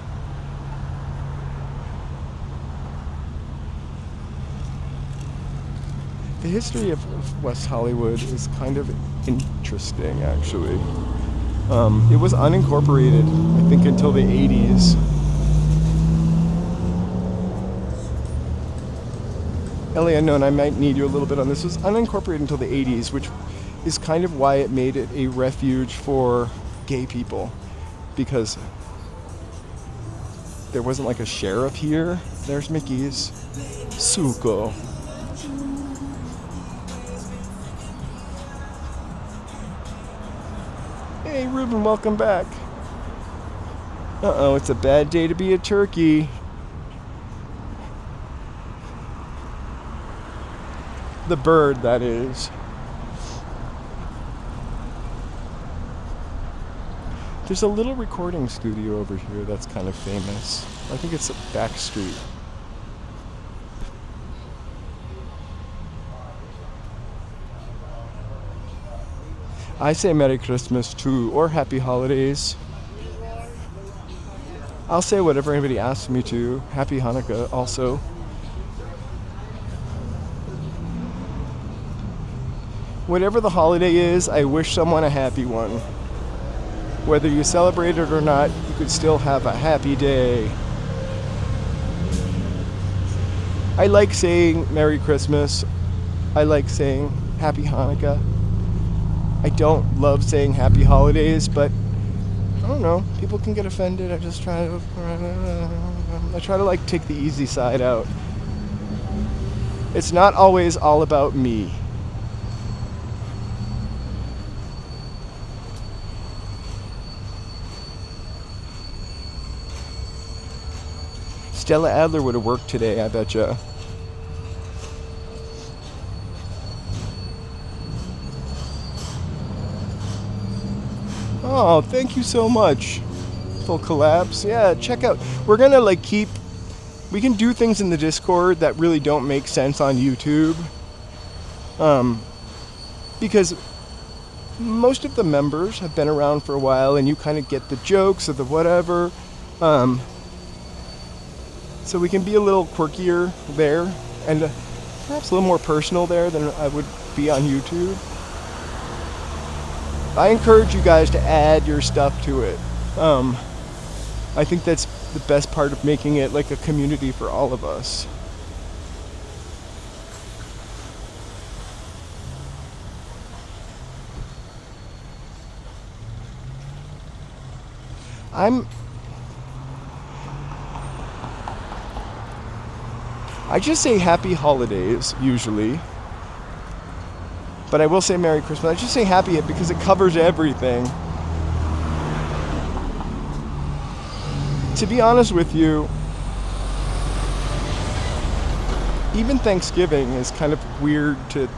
The history of West Hollywood is kind of interesting, actually. It was unincorporated, I think, until the 80s. Ellie Unknown, I might need you a little bit on this. It was unincorporated until the 80s, which is kind of why it made it a refuge for gay people. Because there wasn't like a sheriff here. There's Mickey's. Suko. Hey Ruben, welcome back. Uh-oh, it's a bad day to be a turkey. The bird, that is. There's a little recording studio over here that's kind of famous. I think it's a back street. I say Merry Christmas too, or Happy Holidays. I'll say whatever anybody asks me to. Happy Hanukkah also. Whatever the holiday is, I wish someone a happy one. Whether you celebrate it or not, you could still have a happy day. I like saying Merry Christmas. I like saying Happy Hanukkah. I don't love saying Happy Holidays, but I don't know. People can get offended. I try to like take the easy side out. It's not always all about me. Stella Adler would have worked today, I betcha. Oh, thank you so much. Full collapse. Yeah, check out. We're gonna like we can do things in the Discord that really don't make sense on YouTube. Because most of the members have been around for a while and you kind of get the jokes or the whatever. So we can be a little quirkier there and perhaps a little more personal there than I would be on YouTube. I encourage you guys to add your stuff to it. I think that's the best part of making it like a community for all of us. I just say Happy Holidays usually. But I will say Merry Christmas. I just say happy because it covers everything. To be honest with you, even Thanksgiving is kind of weird to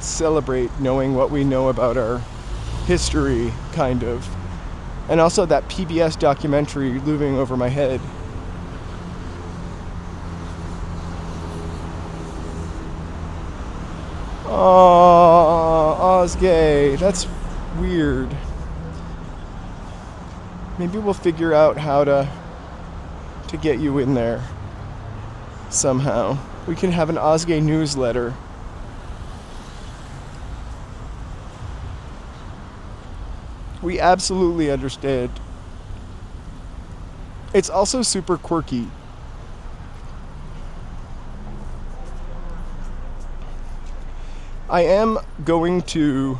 celebrate knowing what we know about our history, kind of. And also that PBS documentary looming over my head. Oh, Oz gay. That's weird. Maybe we'll figure out how to get you in there somehow. We can have an Osgay newsletter. We absolutely understand. It's also super quirky. I am going to,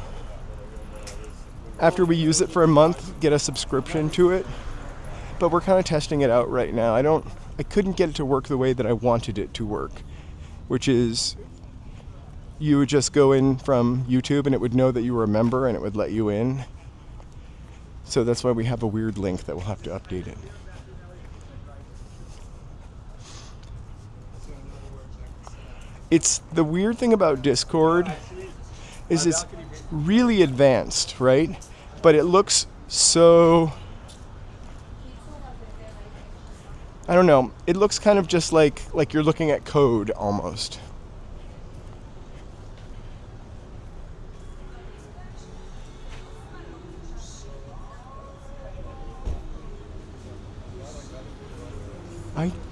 after we use it for a month, get a subscription to it. But we're kind of testing it out right now. I couldn't get it to work the way that I wanted it to work, which is you would just go in from YouTube and it would know that you were a member and it would let you in. So that's why we have a weird link that we'll have to update it. It's the weird thing about Discord is it's really advanced, right? But it looks so, I don't know, it looks kind of just like you're looking at code almost.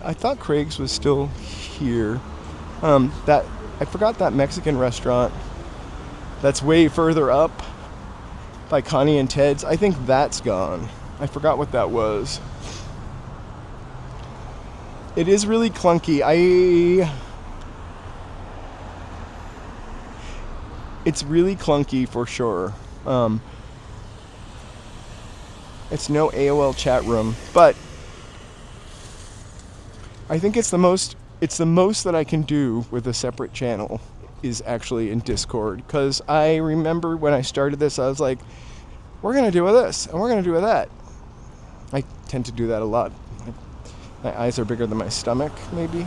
I thought Craig's was still here. I forgot that Mexican restaurant that's way further up by Connie and Ted's. I think that's gone. I forgot what that was. It is really clunky. It's really clunky for sure. It's no AOL chat room, but I think it's the most that I can do with a separate channel is actually in Discord, because I remember when I started this, I was like, we're going to do this and we're going to do that. I tend to do that a lot. My eyes are bigger than my stomach, maybe.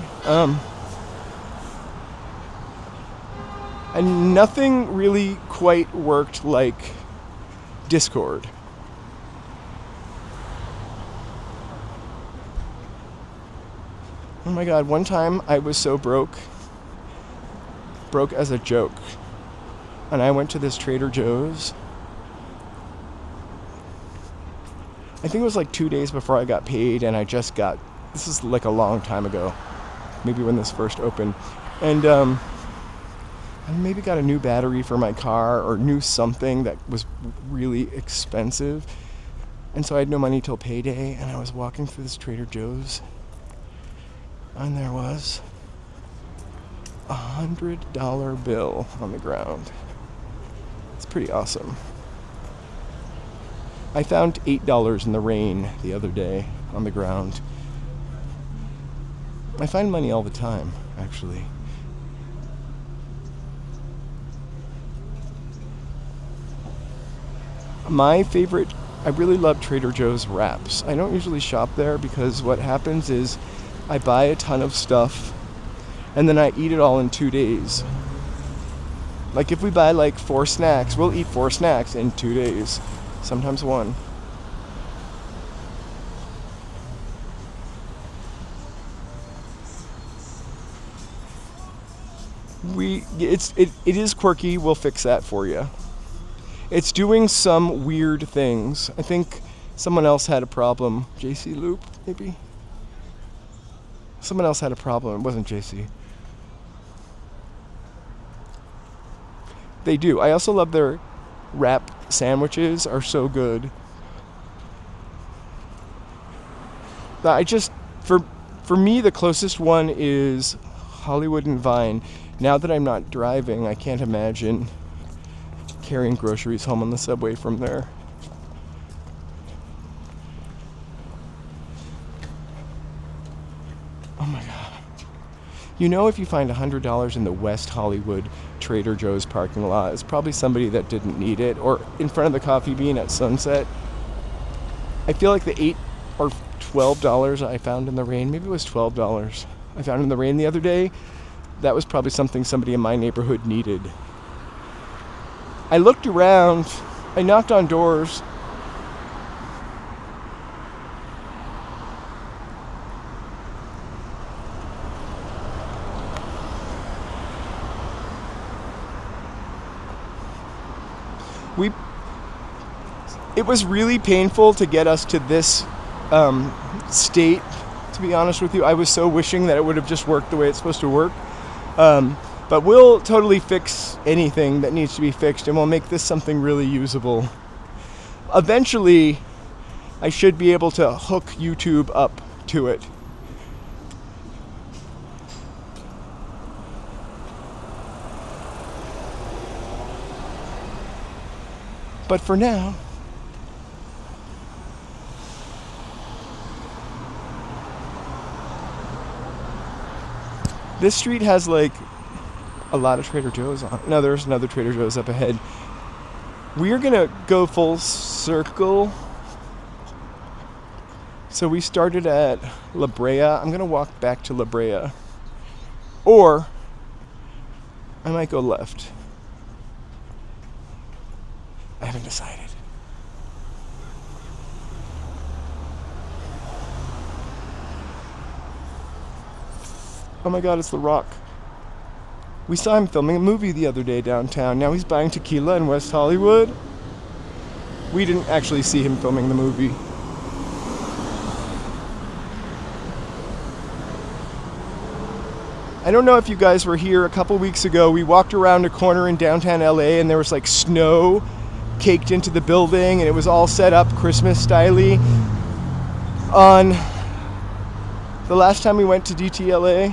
And nothing really quite worked like Discord. Oh my god, one time I was so broke as a joke, and I went to this Trader Joe's. I think it was like 2 days before I got paid, and this is like a long time ago, maybe when this first opened, and I maybe got a new battery for my car, or new something that was really expensive, and so I had no money till payday, and I was walking through this Trader Joe's, and there was a $100 bill on the ground. It's pretty awesome. I found $8 in the rain the other day on the ground. I find money all the time, actually. My favorite, I really love Trader Joe's wraps. I don't usually shop there because what happens is I buy a ton of stuff and then I eat it all in 2 days. Like if we buy like 4 snacks, we'll eat 4 snacks in 2 days, sometimes 1. It is quirky. We'll fix that for you. It's doing some weird things. I think someone else had a problem. JC Loop, maybe? Someone else had a problem. It wasn't JC. They do. I also love their wrap sandwiches are so good. For me, the closest one is Hollywood and Vine. Now that I'm not driving, I can't imagine carrying groceries home on the subway from there. Oh my god. You know, if you find $100 in the West Hollywood Trader Joe's parking lot, it's probably somebody that didn't need it, or in front of the Coffee Bean at Sunset. I feel like the $8 or $12 I found in the rain, maybe it was $12 I found in the rain the other day, that was probably something somebody in my neighborhood needed. I looked around, I knocked on doors. It was really painful to get us to this state, to be honest with you. I was so wishing that it would have just worked the way it's supposed to work. But we'll totally fix anything that needs to be fixed, and we'll make this something really usable. Eventually, I should be able to hook YouTube up to it. But for now, this street has like a lot of Trader Joe's on. No, there's another Trader Joe's up ahead. We're gonna go full circle. So we started at La Brea. I'm gonna walk back to La Brea. Or I might go left. I haven't decided. Oh my god, it's The Rock. We saw him filming a movie the other day downtown. Now he's buying tequila in West Hollywood. We didn't actually see him filming the movie. I don't know if you guys were here a couple weeks ago. We walked around a corner in downtown LA and there was like snow caked into the building and it was all set up Christmas-style-y. On the last time we went to DTLA,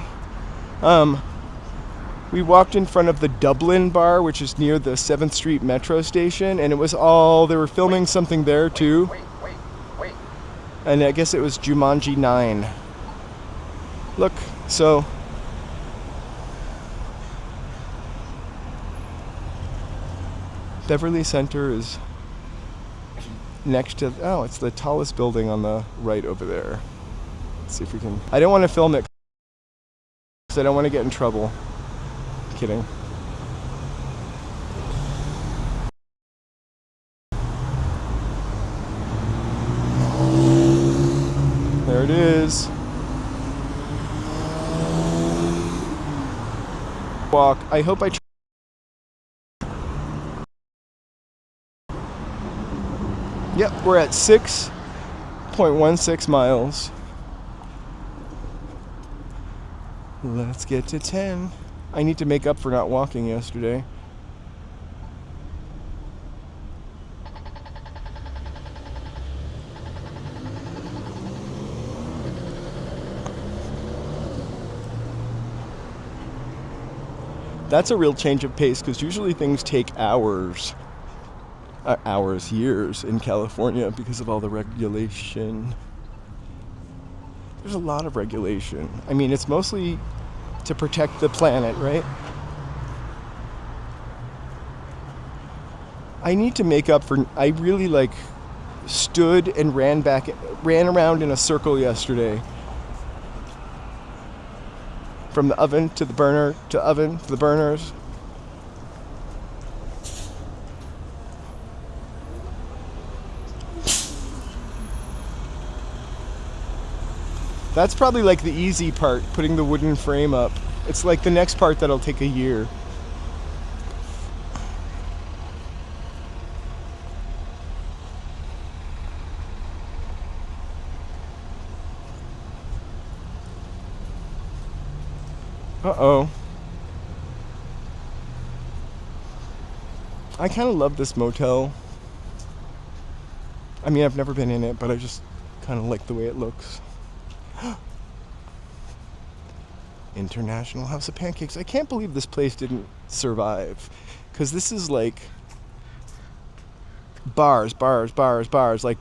we walked in front of the Dublin bar, which is near the 7th Street Metro station, and it was all, they were filming something there too. And I guess it was Jumanji 9. Look, so Beverly Center is next to, oh, it's the tallest building on the right over there. Let's see if we can, I don't want to film it because I don't want to get in trouble. Kidding. There it is. Walk. I hope I Yep, we're at 6.16 miles. Let's get to 10. I need to make up for not walking yesterday. That's a real change of pace because usually things take hours. Years in California because of all the regulation. There's a lot of regulation. I mean, it's mostly to protect the planet, right? I need to make up for, I really stood and ran around in a circle yesterday. From the oven to the burner, to oven to the burners. That's probably the easy part, putting the wooden frame up. It's the next part that'll take a year. Uh-oh. I kind of love this motel. I mean, I've never been in it, but I just kind of like the way it looks. International House of Pancakes. I can't believe this place didn't survive. Because this is bars.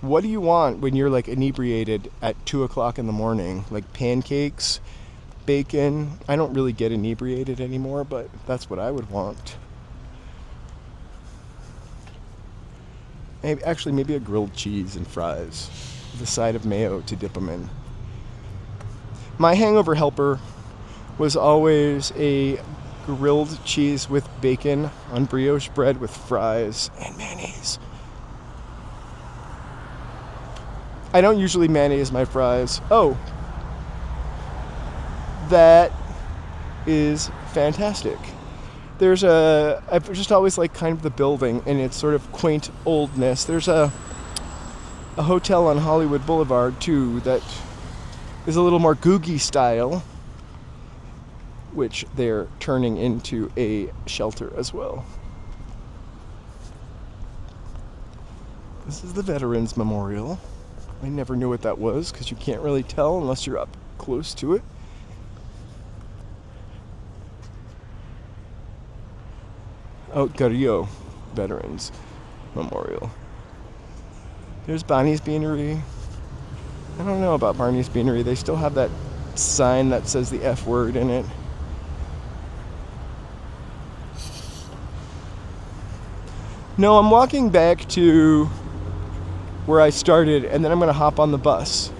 What do you want when you're inebriated at 2 o'clock in the morning? Pancakes, bacon. I don't really get inebriated anymore, but that's what I would want. Maybe a grilled cheese and fries with a side of mayo to dip them in. My hangover helper was always a grilled cheese with bacon on brioche bread with fries and mayonnaise. I don't usually mayonnaise my fries. Oh, that is fantastic. I've just always liked kind of the building and its sort of quaint oldness. There's a a hotel on Hollywood Boulevard too that is a little more Googie style, which they're turning into a shelter as well. This is the Veterans Memorial. I never knew what that was because you can't really tell unless you're up close to it. Oh, Carrillo Veterans Memorial. There's Bonnie's Beanery. I don't know about Barney's Beanery. They still have that sign that says the F word in it. No, I'm walking back to where I started, and then I'm going to hop on the bus.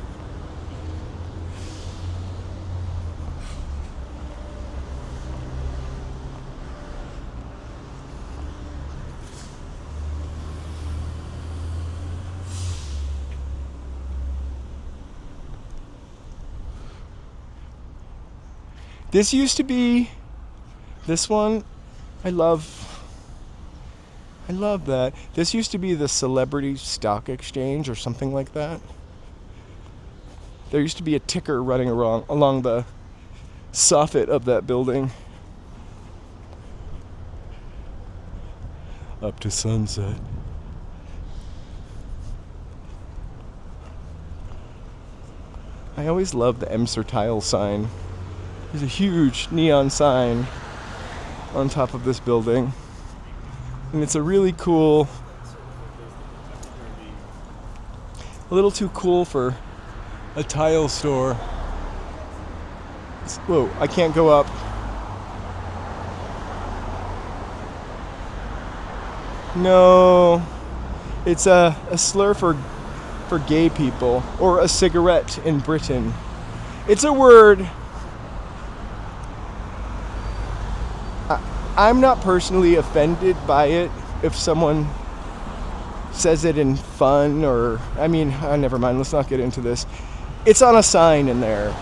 This used to be, this one, I love that. This used to be the Celebrity Stock Exchange or something like that. There used to be a ticker running along the soffit of that building. Up to sunset. I always loved the Emser Tile sign. There's a huge neon sign on top of this building. And it's a really cool, a little too cool for a tile store. Whoa, I can't go up. No, it's a slur for gay people, or a cigarette in Britain. It's a word. I'm not personally offended by it if someone says it in fun or, never mind, let's not get into this. It's on a sign in there,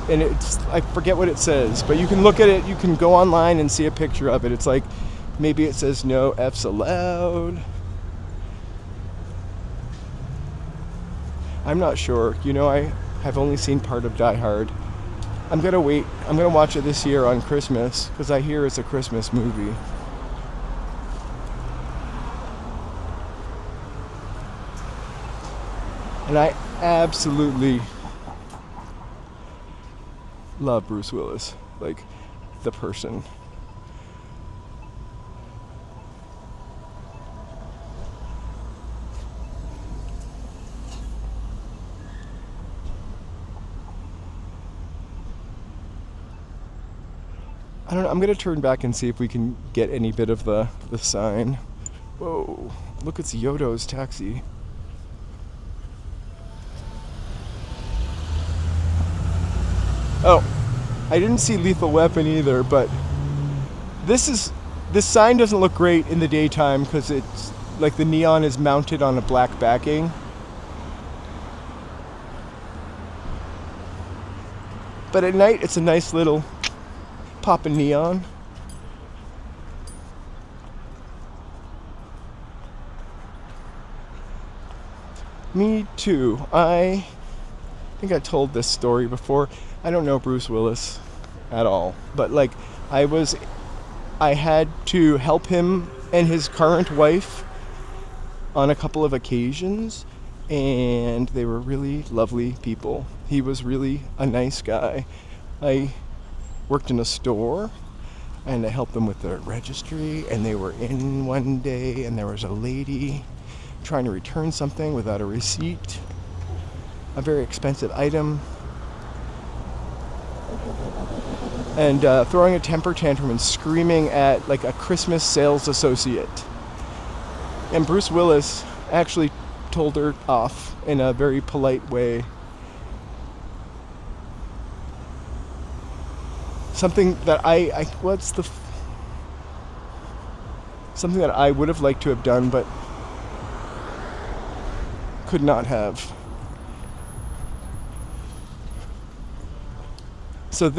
and I forget what it says, but you can look at it, you can go online and see a picture of it. It's like, maybe it says no F's allowed. I'm not sure. I have only seen part of Die Hard. I'm gonna wait. I'm gonna watch it this year on Christmas because I hear it's a Christmas movie. And I absolutely love Bruce Willis, like the person. I don't know, I'm gonna turn back and see if we can get any bit of the sign. Whoa, look, it's Yodo's taxi. Oh, I didn't see Lethal Weapon either, but this sign doesn't look great in the daytime because it's like the neon is mounted on a black backing. But at night, it's a nice little poppin' neon. Me too. I think I told this story before. I don't know Bruce Willis at all, but like I had to help him and his current wife on a couple of occasions, and they were really lovely people. He was really a nice guy. I worked in a store and I helped them with their registry, and they were in one day and there was a lady trying to return something without a receipt, a very expensive item, and throwing a temper tantrum and screaming at like a Christmas sales associate. And Bruce Willis actually told her off in a very polite way. Something that something that I would have liked to have done, but could not have. So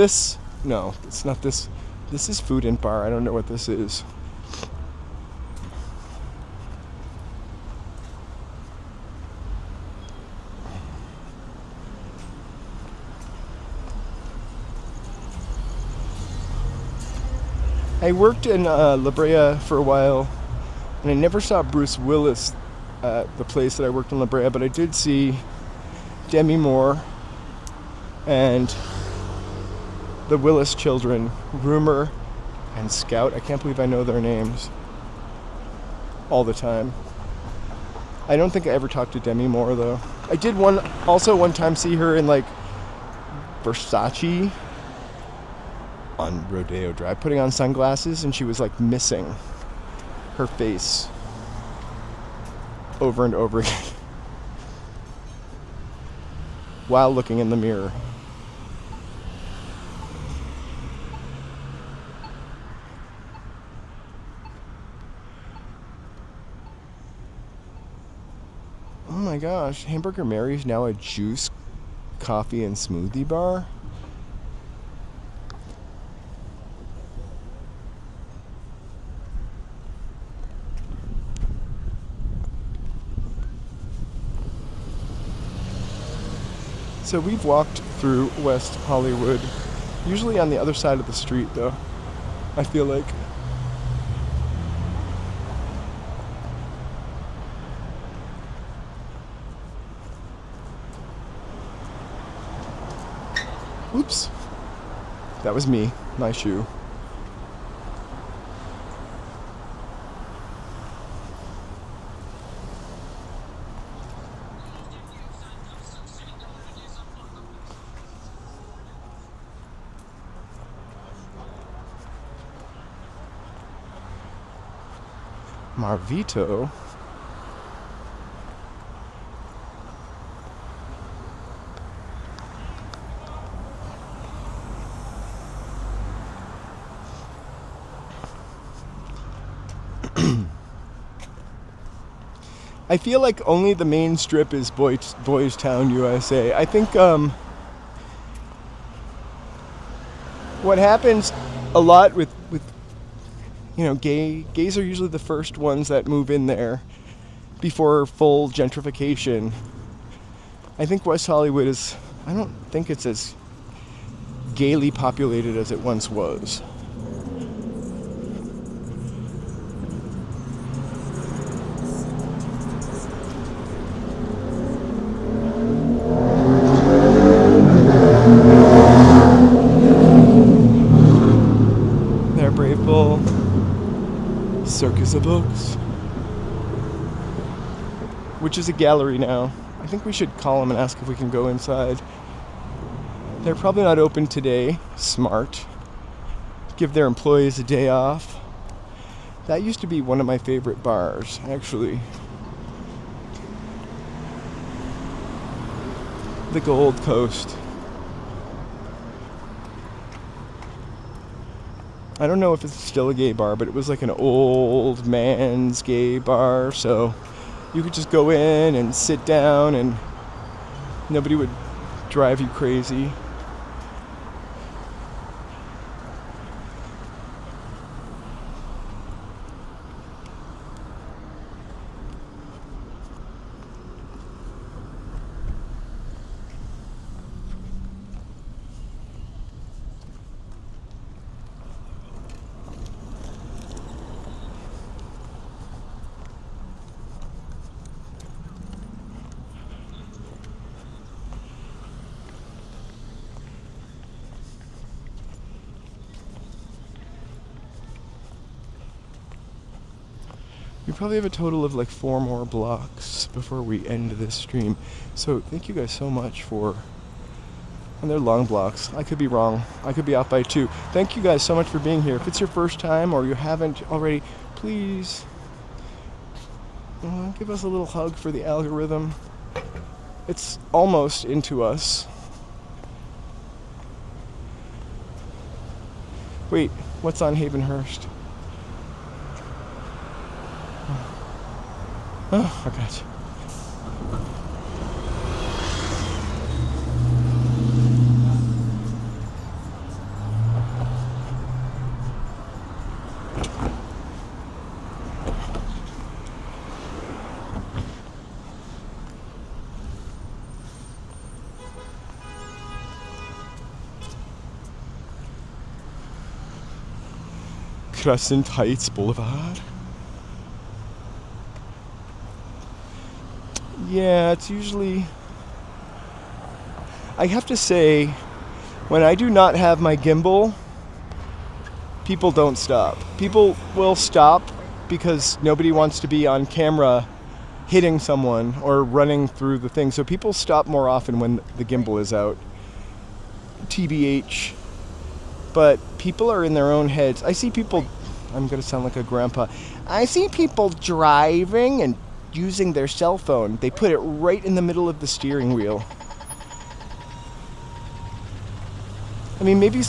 no, it's not this. This is Food and Bar. I don't know what this is. I worked in La Brea for a while, and I never saw Bruce Willis at the place that I worked in La Brea, but I did see Demi Moore and the Willis children, Rumor and Scout. I can't believe I know their names all the time. I don't think I ever talked to Demi Moore though. I did one time see her in like Versace on Rodeo Drive, putting on sunglasses, and she was like missing her face over and over again while looking in the mirror. Oh my gosh, Hamburger Mary's now a juice, coffee, and smoothie bar? So we've walked through West Hollywood, usually on the other side of the street though, I feel like. Oops. That was me, my shoe. Marvito. I feel like only the main strip is Boys Town, USA. I think what happens a lot with you know, gays are usually the first ones that move in there before full gentrification. I think West Hollywood is, I don't think it's as gaily populated as it once was. There, Brave Bull. Circus of Books, which is a gallery now. I think we should call them and ask if we can go inside. They're probably not open today. Smart. Give their employees a day off. That used to be one of my favorite bars, actually. The Gold Coast. I don't know if it's still a gay bar, but it was like an old man's gay bar, so you could just go in and sit down and nobody would drive you crazy. We probably have a total of like 4 more blocks before we end this stream. So thank you guys so much for, and they're long blocks. I could be wrong. I could be off by 2. Thank you guys so much for being here. If it's your first time or you haven't already, please give us a little hug for the algorithm. It's almost into us. Wait, what's on Havenhurst? Oh, I got you. Crescent Heights Boulevard. Yeah, it's usually... I have to say, when I do not have my gimbal, people don't stop. People will stop because nobody wants to be on camera hitting someone or running through the thing. So people stop more often when the gimbal is out. TBH. But people are in their own heads. I see people... I'm going to sound like a grandpa. I see people driving and using their cell phone. They put it right in the middle of the steering wheel. I mean, maybe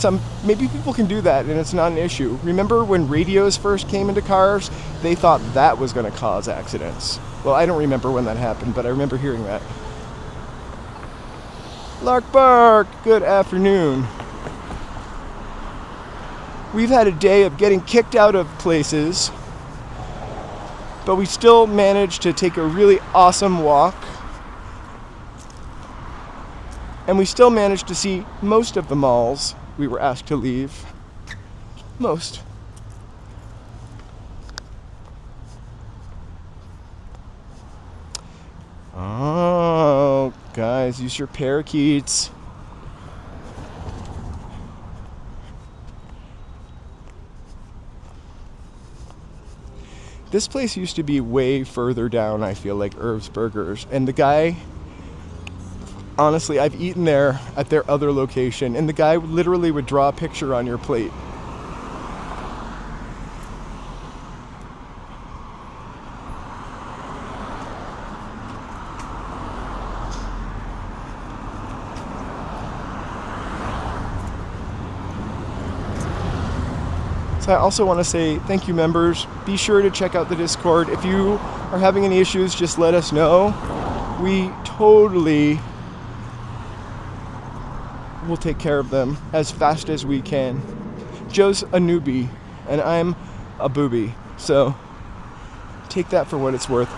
people can do that and it's not an issue. Remember when radios first came into cars? They thought that was going to cause accidents. Well, I don't remember when that happened, but I remember hearing that. Lark Bark, good afternoon. We've had a day of getting kicked out of places, but we still managed to take a really awesome walk. And we still managed to see most of the malls we were asked to leave. Most. Oh, guys, use your parakeets. This place used to be way further down, I feel like, Irv's Burgers. And the guy, honestly, I've eaten there at their other location, and the guy literally would draw a picture on your plate. So I also want to say thank you, members. Be sure to check out the Discord. If you are having any issues, just let us know. We totally will take care of them as fast as we can. Joe's a newbie, and I'm a booby. So take that for what it's worth.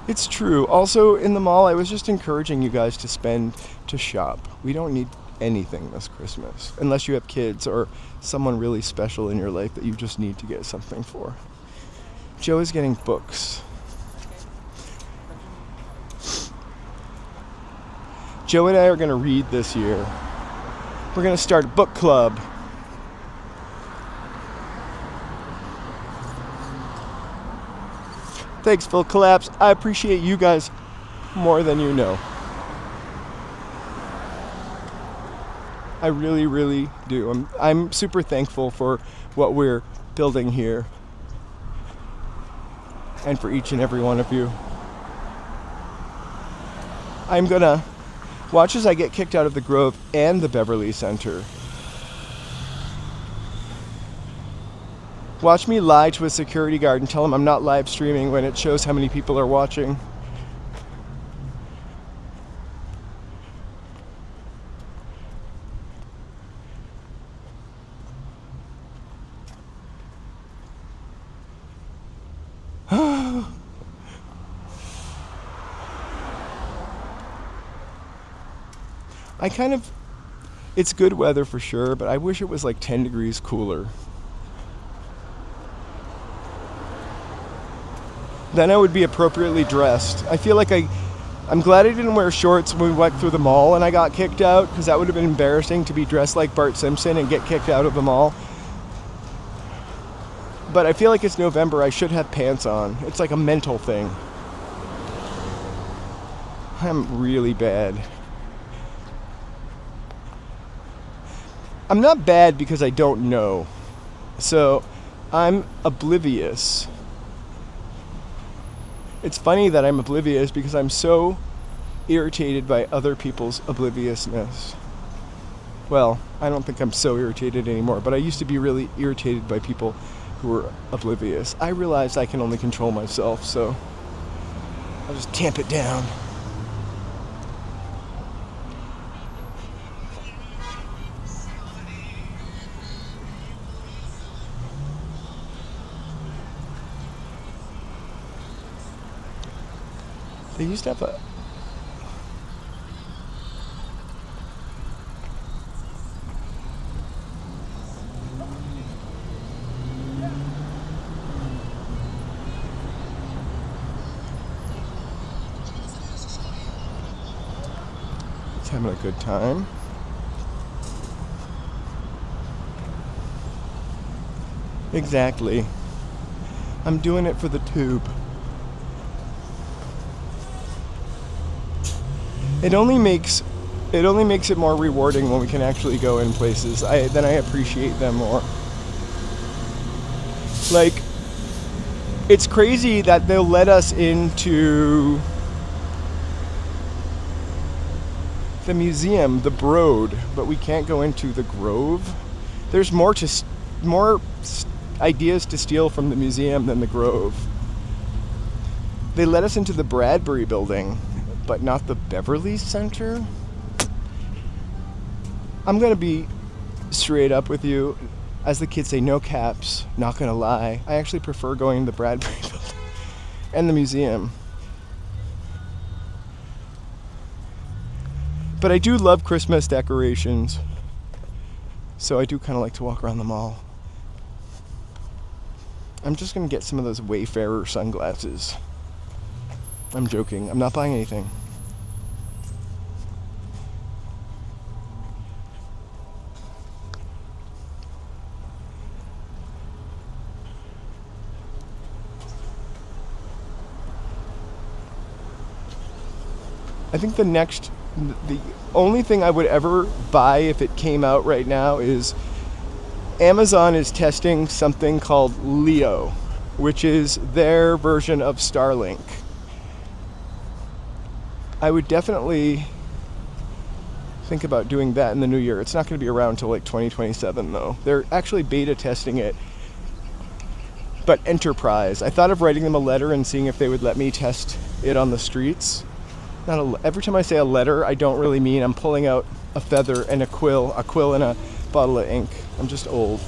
It's true. Also, in the mall, I was just encouraging you guys to shop. We don't need anything this Christmas, unless you have kids or someone really special in your life that you just need to get something for. Joe is getting books. Joe and I are going to read this year. We're going to start a book club. Thanks, Phil Collapse. I appreciate you guys more than you know. I really, really do. I'm super thankful for what we're building here and for each and every one of you. I'm gonna watch as I get kicked out of the Grove and the Beverly Center. Watch me lie to a security guard and tell him I'm not live streaming when it shows how many people are watching. It's good weather for sure, but I wish it was like 10 degrees cooler. Then I would be appropriately dressed. I feel like I'm glad I didn't wear shorts when we went through the mall and I got kicked out, because that would have been embarrassing to be dressed like Bart Simpson and get kicked out of the mall. But I feel like it's November, I should have pants on. It's like a mental thing. I'm really bad. I'm not bad because I don't know. So I'm oblivious. It's funny that I'm oblivious because I'm so irritated by other people's obliviousness. Well, I don't think I'm so irritated anymore, but I used to be really irritated by people who are oblivious. I realize I can only control myself, so I'll just tamp it down. They used to have a... It's having a good time. Exactly. I'm doing it for the tube. It only makes it more rewarding when we can actually go in places. Then I appreciate them more. Like, it's crazy that they'll let us into the museum, the Broad, but we can't go into the Grove. There's more ideas to steal from the museum than the Grove. They let us into the Bradbury building, but not the Beverly Center. I'm gonna be straight up with you. As the kids say, no caps, not gonna lie. I actually prefer going to the Bradbury building and the museum. But I do love Christmas decorations, so I do kind of like to walk around the mall. I'm just gonna get some of those Wayfarer sunglasses. I'm joking. I'm not buying anything. I think the only thing I would ever buy if it came out right now is Amazon is testing something called Leo, which is their version of Starlink. I would definitely think about doing that in the new year. It's not going to be around until like 2027 though. They're actually beta testing it. But enterprise. I thought of writing them a letter and seeing if they would let me test it on the streets. Every time I say a letter, I don't really mean I'm pulling out a feather and a quill and a bottle of ink. I'm just old.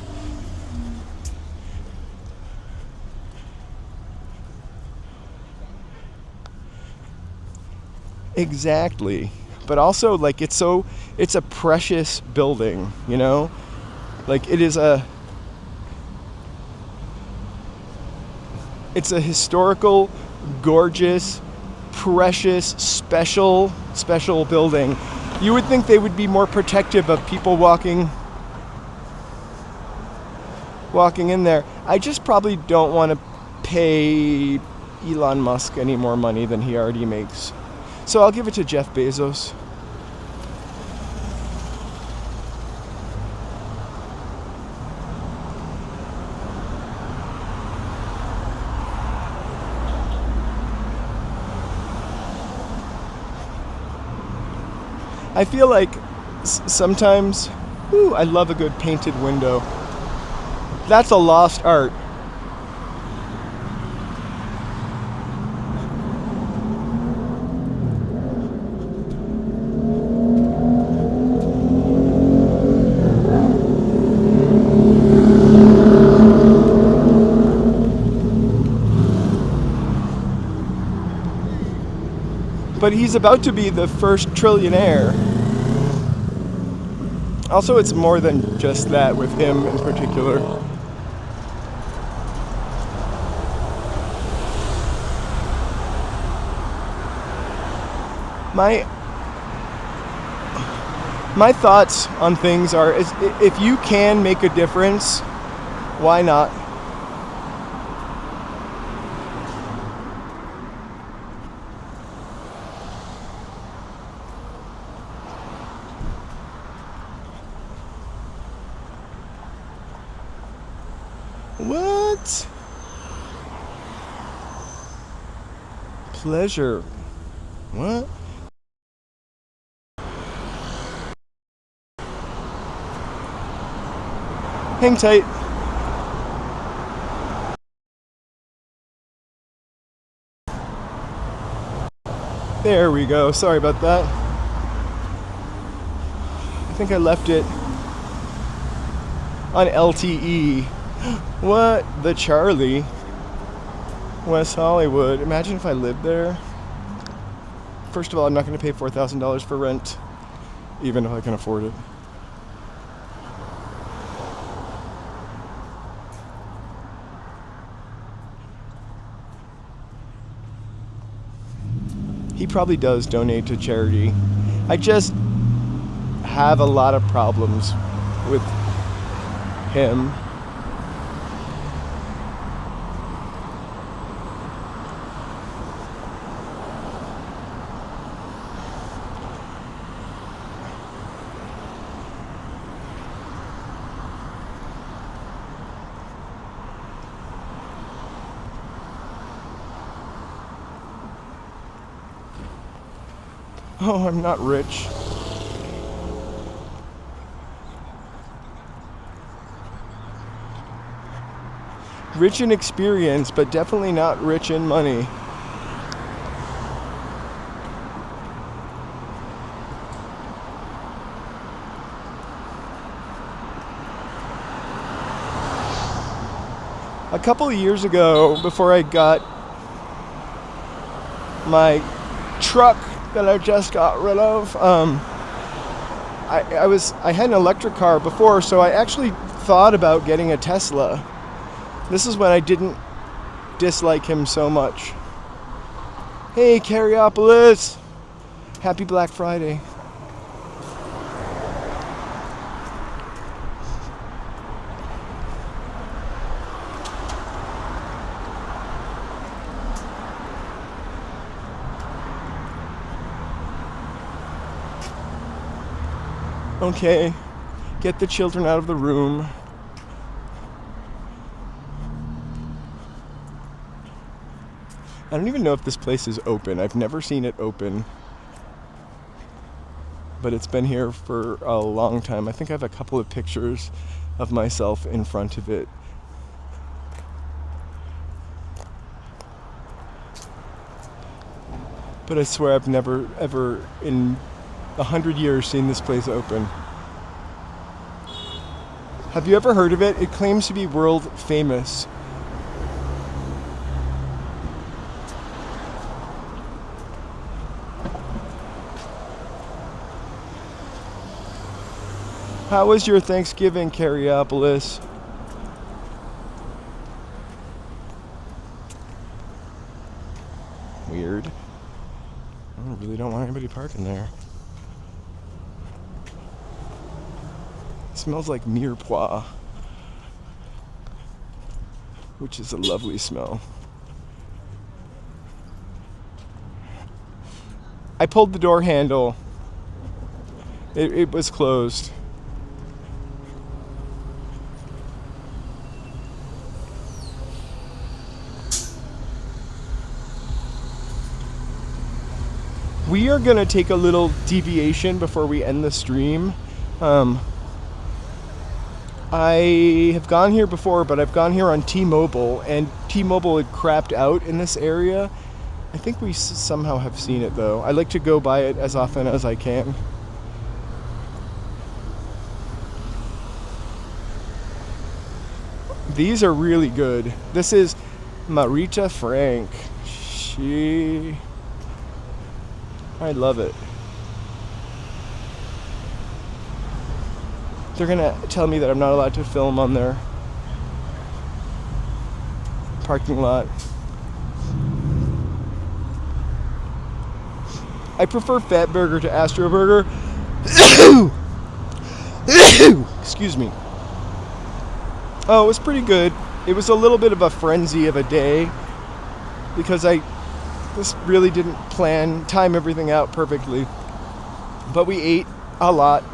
Exactly. But also, like, it's a precious building, you know? Like, it's a historical, gorgeous, precious, special building. You would think they would be more protective of people walking in there. I just probably don't want to pay Elon Musk any more money than he already makes. So I'll give it to Jeff Bezos. I feel like sometimes, I love a good painted window. That's a lost art. But he's about to be the first trillionaire. Also, it's more than just that with him in particular. My thoughts on things are, if you can make a difference, why not? What? Pleasure. What? Hang tight. There we go. Sorry about that. I think I left it on LTE. What? The Charlie. West Hollywood. Imagine if I lived there. First of all, I'm not going to pay $4,000 for rent, even if I can afford it. He probably does donate to charity. I just have a lot of problems with him. Oh, I'm not rich. Rich in experience, but definitely not rich in money. A couple of years ago, before I got my truck that I just got rid of, I had an electric car before, so I actually thought about getting a Tesla. This is when I didn't dislike him so much. Hey, Carriopolis! Happy Black Friday. Okay, get the children out of the room. I don't even know if this place is open. I've never seen it open. But it's been here for a long time. I think I have a couple of pictures of myself in front of it. But I swear I've never, ever in 100 years seen this place open. Have you ever heard of it? It claims to be world famous. How was your Thanksgiving, Carriopolis? Weird. I really don't want anybody parking there. It smells like mirepoix, which is a lovely smell. I pulled the door handle. It was closed. We are going to take a little deviation before we end the stream. I have gone here before, but I've gone here on T-Mobile, and T-Mobile had crapped out in this area. I think we somehow have seen it, though. I like to go by it as often as I can. These are really good. This is Marita Frank. I love it. They're gonna tell me that I'm not allowed to film on their parking lot. I prefer Fat Burger to Astro Burger. Excuse me. Oh, it was pretty good. It was a little bit of a frenzy of a day because I just really didn't time everything out perfectly. But we ate a lot.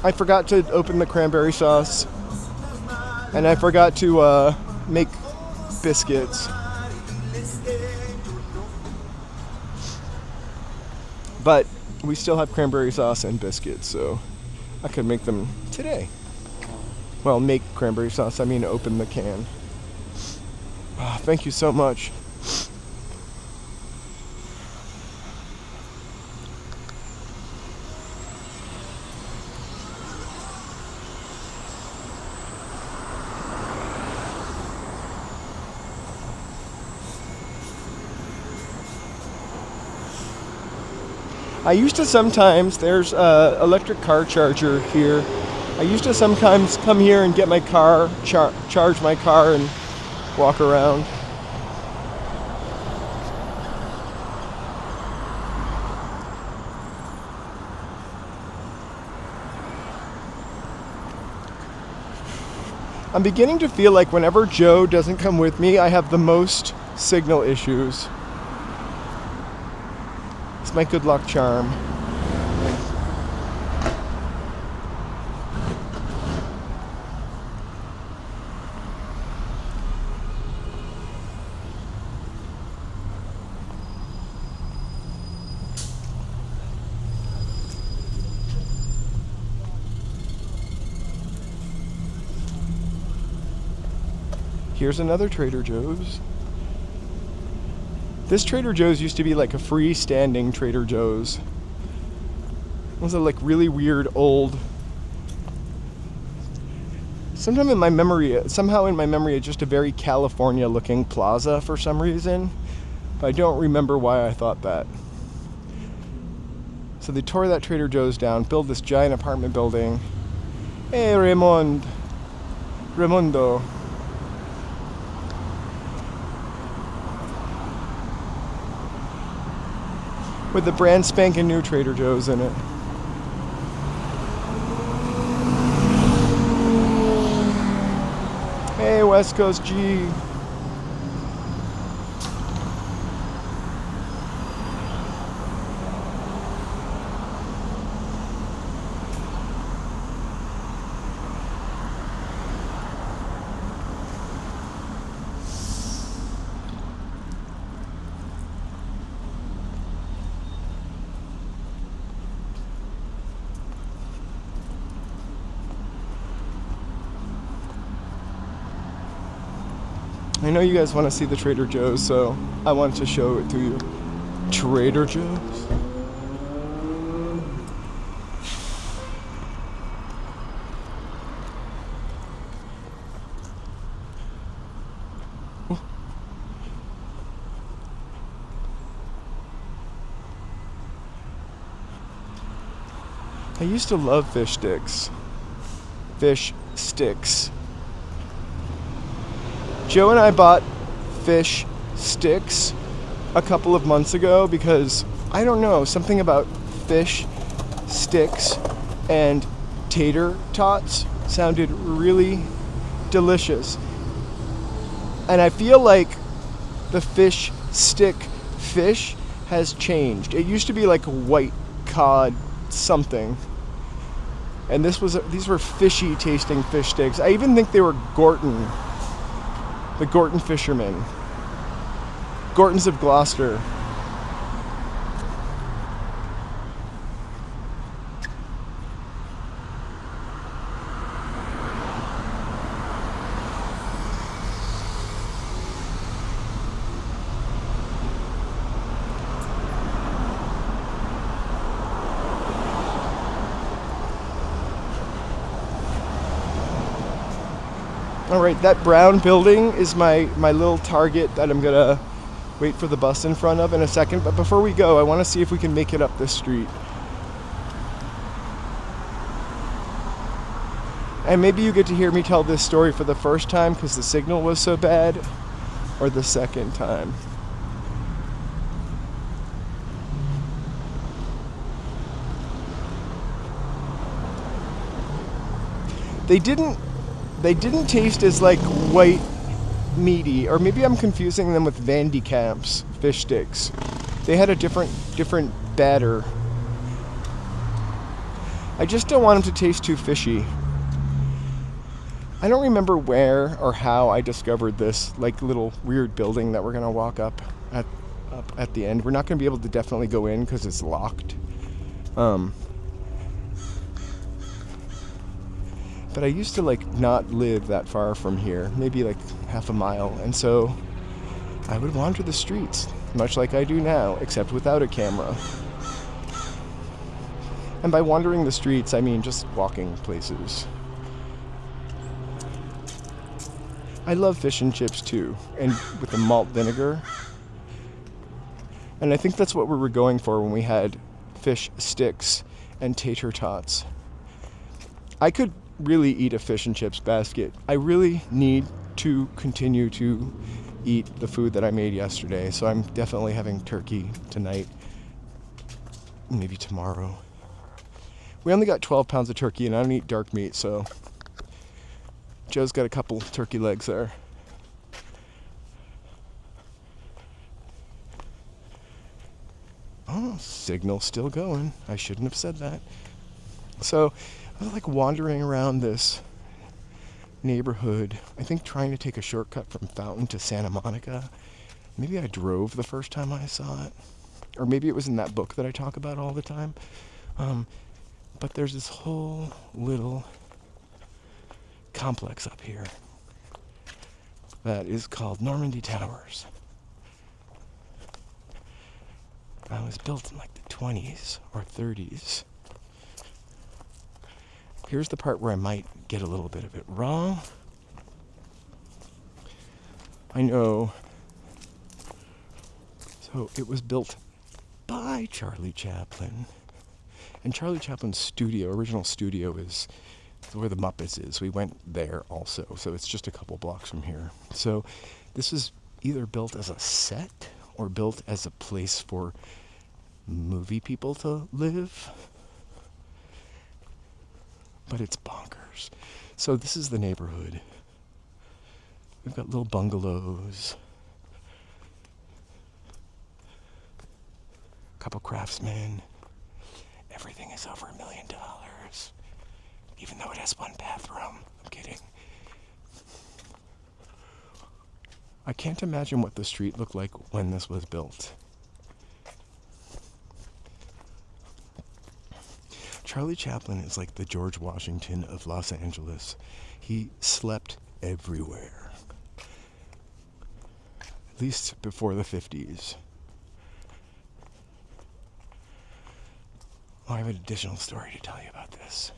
I forgot to open the cranberry sauce, and I forgot to make biscuits. But we still have cranberry sauce and biscuits, so I could make them today. Well, make cranberry sauce, I mean open the can. Oh, thank you so much. I used to sometimes, there's a electric car charger here. I used to sometimes come here and get my car, charge my car and walk around. I'm beginning to feel like whenever Joe doesn't come with me, I have the most signal issues. It's my good luck charm. Here's another Trader Joe's. This Trader Joe's used to be like a freestanding Trader Joe's. It was a like really weird old. Somehow in my memory, it's just a very California-looking plaza for some reason. But I don't remember why I thought that. So they tore that Trader Joe's down, built this giant apartment building. Hey, Raimundo. With the brand spanking new Trader Joe's in it. Hey, West Coast G. I know you guys want to see the Trader Joe's, so I wanted to show it to you. Trader Joe's. I used to love fish sticks. Fish sticks. Joe and I bought fish sticks a couple of months ago because, I don't know, something about fish sticks and tater tots sounded really delicious. And I feel like the fish stick fish has changed. It used to be like a white cod something. And these were fishy tasting fish sticks. I even think they were Gorton. The Gorton fishermen. Gortons of Gloucester. All right, that brown building is my little target that I'm gonna wait for the bus in front of in a second. But before we go, I want to see if we can make it up this street. And maybe you get to hear me tell this story for the first time because the signal was so bad, or the second time. They didn't taste as like white meaty, or maybe I'm confusing them with Van de Kamp's fish sticks. They had a different batter. I just don't want them to taste too fishy. I don't remember where or how I discovered this like little weird building that we're gonna walk up at the end. We're not gonna be able to definitely go in because it's locked. But I used to like not live that far from here, maybe like half a mile, and so I would wander the streets, much like I do now, except without a camera. And by wandering the streets, I mean just walking places. I love fish and chips too, and with the malt vinegar. And I think that's what we were going for when we had fish sticks and tater tots. I could really eat a fish and chips basket. I really need to continue to eat the food that I made yesterday, so I'm definitely having turkey tonight, maybe tomorrow. We only got 12 pounds of turkey, and I don't eat dark meat, so Joe's got a couple turkey legs there. Oh, signal still going. I shouldn't have said that. So I was like wandering around this neighborhood, I think trying to take a shortcut from Fountain to Santa Monica. Maybe I drove the first time I saw it, or maybe it was in that book that I talk about all the time. But there's this whole little complex up here that is called Normandy Towers. It was built in like the 20s or 30s. Here's the part where I might get a little bit of it wrong. I know. So it was built by Charlie Chaplin. And Charlie Chaplin's studio, original studio, is where the Muppets is. We went there also, so it's just a couple blocks from here. So this is either built as a set or built as a place for movie people to live. But it's bonkers. So this is the neighborhood. We've got little bungalows, a couple craftsmen. Everything is over $1 million, even though it has one bathroom. I'm kidding. I can't imagine what the street looked like when this was built. Charlie Chaplin is like the George Washington of Los Angeles. He slept everywhere. At least before the 50s. Oh, I have an additional story to tell you about this.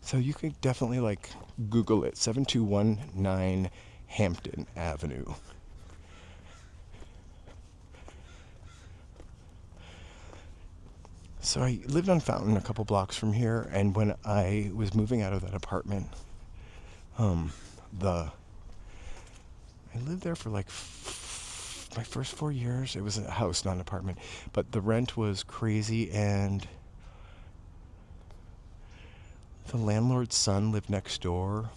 So you could definitely like Google it, 7219 Hampton Avenue. So I lived on Fountain a couple blocks from here, and when I was moving out of that apartment, I lived there for like my first 4 years. It was a house, not an apartment, but the rent was crazy, and the landlord's son lived next door.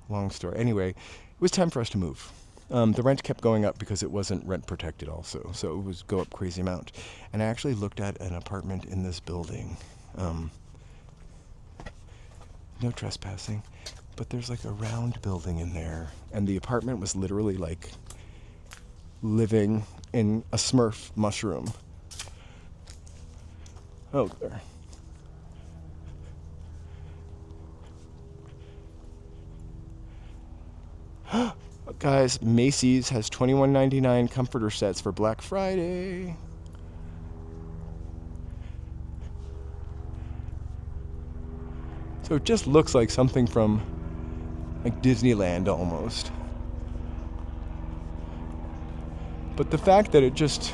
Long story. Anyway, it was time for us to move. The rent kept going up because it wasn't rent protected also, so it was go up crazy amount. And I actually looked at an apartment in this building. No trespassing, but there's like a round building in there, and the apartment was literally like living in a Smurf mushroom. Oh, there. Guys, Macy's has $21.99 comforter sets for Black Friday. So it just looks like something from like Disneyland almost. But the fact that it just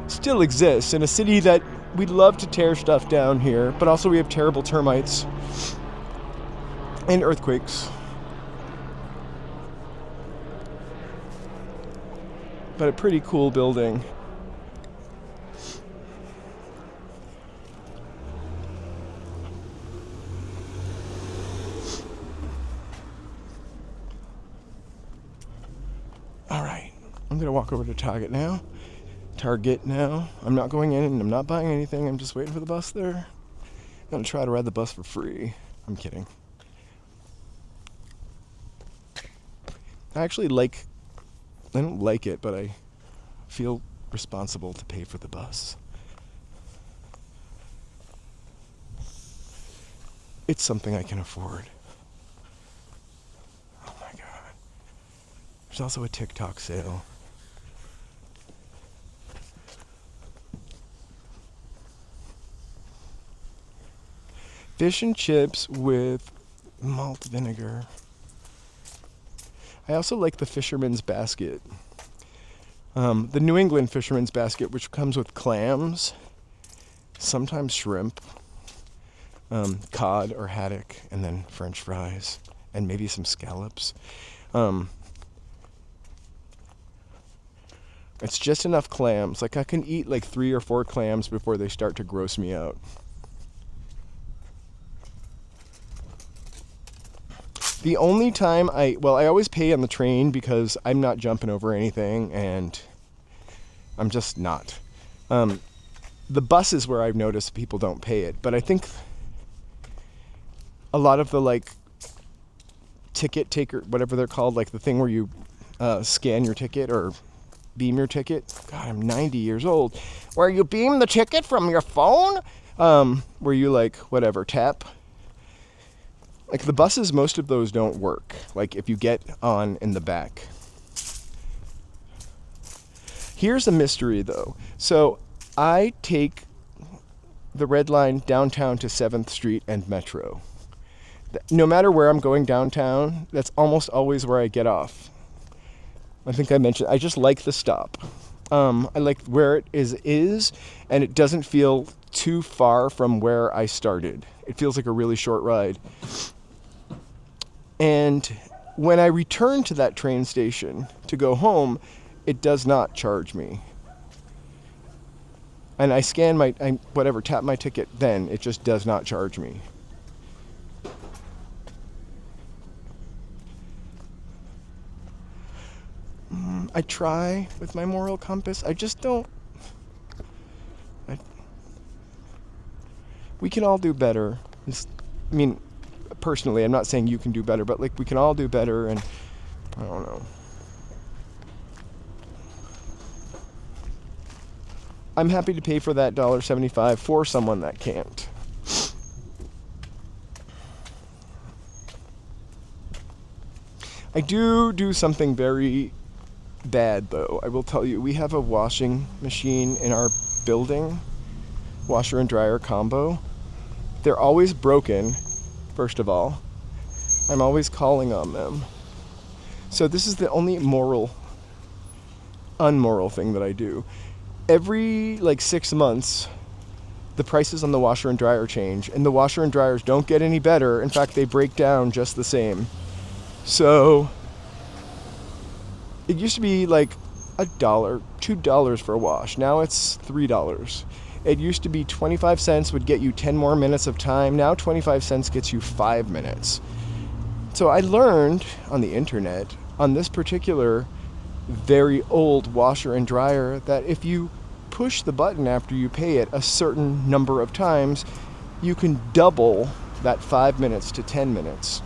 still exists in a city that we'd love to tear stuff down here, but also we have terrible termites and earthquakes. But a pretty cool building. All right, I'm gonna walk over to Target now. I'm not going in and I'm not buying anything. I'm just waiting for the bus there. I'm gonna try to ride the bus for free. I'm kidding. I don't like it, but I feel responsible to pay for the bus. It's something I can afford. Oh my God. There's also a TikTok sale. Fish and chips with malt vinegar. I also like the fisherman's basket. The New England fisherman's basket, which comes with clams, sometimes shrimp, cod or haddock, and then French fries, and maybe some scallops. It's just enough clams. Like, I can eat like 3 or 4 clams before they start to gross me out. The only time I always pay on the train because I'm not jumping over anything, and I'm just not. The bus is where I've noticed people don't pay it, but I think a lot of the like ticket taker, whatever they're called, like the thing where you scan your ticket or beam your ticket. God, I'm 90 years old. Where you beam the ticket from your phone, where you like whatever tap. Like the buses, most of those don't work. Like if you get on in the back. Here's a mystery though. So I take the red line downtown to 7th Street and Metro. No matter where I'm going downtown, that's almost always where I get off. I think I mentioned, I just like the stop. I like where it is, and it doesn't feel too far from where I started. It feels like a really short ride. And when I return to that train station to go home, it does not charge me. And I scan tap my ticket, then it just does not charge me. I try with my moral compass. I just don't. We can all do better. Personally, I'm not saying you can do better, but like we can all do better, and I don't know. I'm happy to pay for that $1.75 for someone that can't. I do something very bad though. I will tell you, we have a washing machine in our building, washer and dryer combo. They're always broken. First of all, I'm always calling on them. So this is the only unmoral thing that I do. Every like 6 months, the prices on the washer and dryer change, and the washer and dryers don't get any better. In fact, they break down just the same. So it used to be like $1, $2 for a wash. Now it's $3. It used to be 25 cents would get you 10 more minutes of time. Now 25 cents gets you 5 minutes. So I learned on the internet, on this particular very old washer and dryer, that if you push the button after you pay it a certain number of times, you can double that 5 minutes to 10 minutes.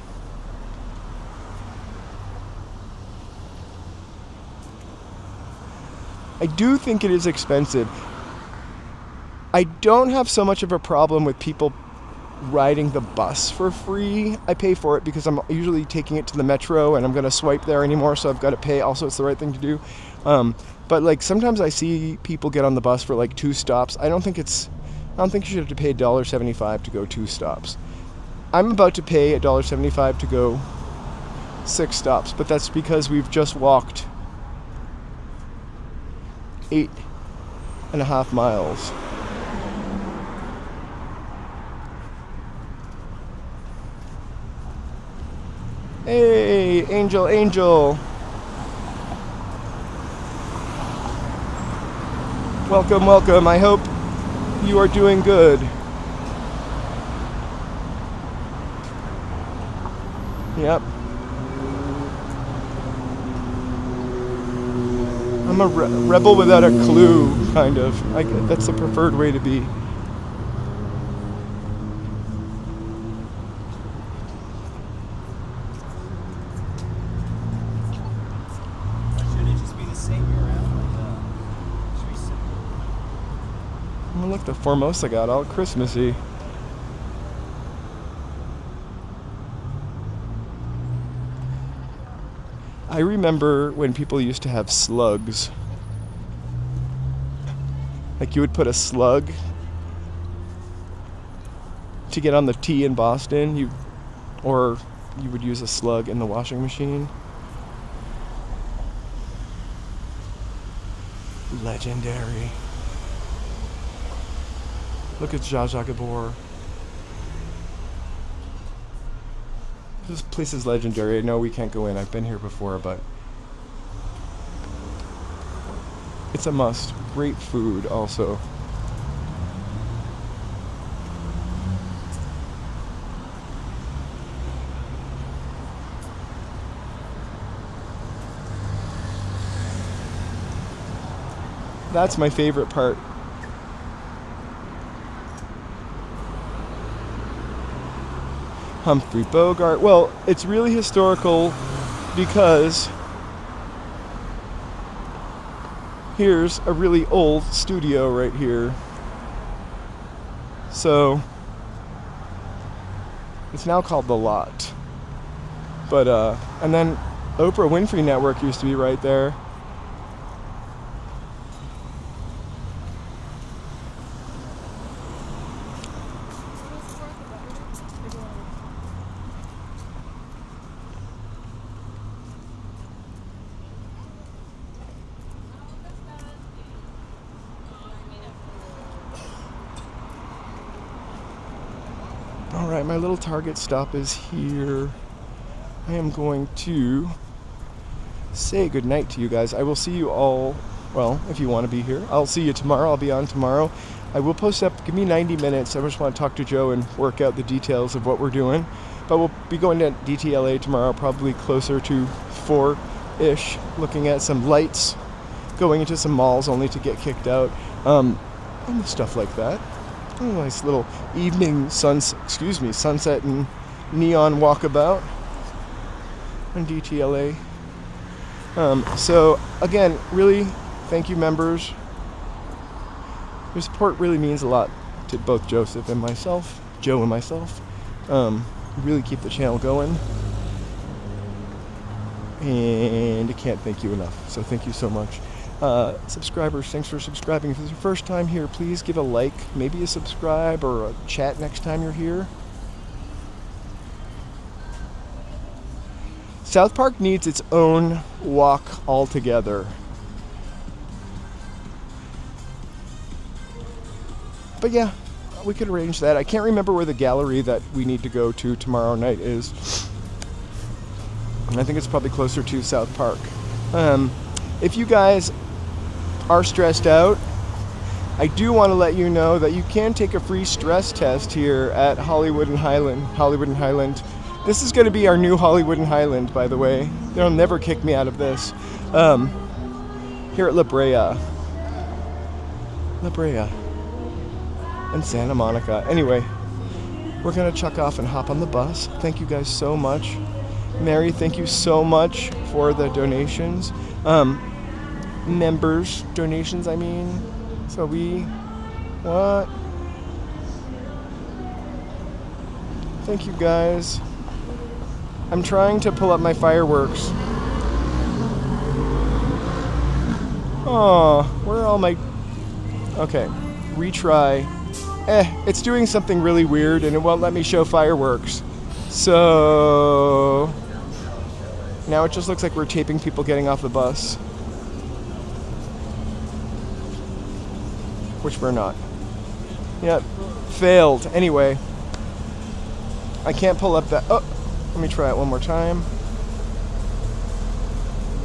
I do think it is expensive. I don't have so much of a problem with people riding the bus for free. I pay for it because I'm usually taking it to the metro and I'm going to swipe there anymore, so I've got to pay. Also, it's the right thing to do. But like sometimes I see people get on the bus for like 2 stops. I don't think you should have to pay $1.75 to go 2 stops. I'm about to pay $1.75 to go 6 stops, but that's because we've just walked 8.5 miles. Hey, Angel. Welcome. I hope you are doing good. Yep. I'm a rebel without a clue, kind of. That's the preferred way to be. Oh, look, the Formosa got all Christmassy. I remember when people used to have slugs. Like you would put a slug to get on the T in Boston, or you would use a slug in the washing machine. legendary. Look at Zsa Zsa Gabor. This place is legendary. I know we can't go in. I've been here before, but it's a must. Great food also. That's my favorite part. Humphrey Bogart. Well, it's really historical because here's a really old studio right here. So it's now called The Lot. But and then Oprah Winfrey Network used to be right there. Alright, my little Target stop is here. I am going to say goodnight to you guys. I will see you all, well, if you want to be here. I'll see you tomorrow. I'll be on tomorrow. I will post up, give me 90 minutes. I just want to talk to Joe and work out the details of what we're doing. But we'll be going to DTLA tomorrow, probably closer to 4-ish, looking at some lights, going into some malls only to get kicked out, and stuff like that. A nice little evening sunset and neon walkabout on DTLA. So again, really, thank you, members. Your support really means a lot to both Joe and myself. Really keep the channel going, and I can't thank you enough. So thank you so much. Subscribers, thanks for subscribing. If it's your first time here, please give a like, maybe a subscribe or a chat next time you're here. South Park needs its own walk altogether. But yeah, we could arrange that. I can't remember where the gallery that we need to go to tomorrow night is. And I think it's probably closer to South Park. If you guys are stressed out, I do want to let you know that you can take a free stress test here at Hollywood and Highland. This is going to be our new Hollywood and Highland, by the way. They'll never kick me out of this. Here at La Brea and Santa Monica. Anyway, we're going to chuck off and hop on the bus. Thank you guys so much. Mary, thank you so much for the donations. Members donations, I mean. So what? Thank you guys. I'm trying to pull up my fireworks. Oh, where are all my... Okay, retry. It's doing something really weird and it won't let me show fireworks. So now it just looks like we're taping people getting off the bus. Which we're not. Yep, failed. Anyway, I can't pull up that. Oh, let me try it one more time.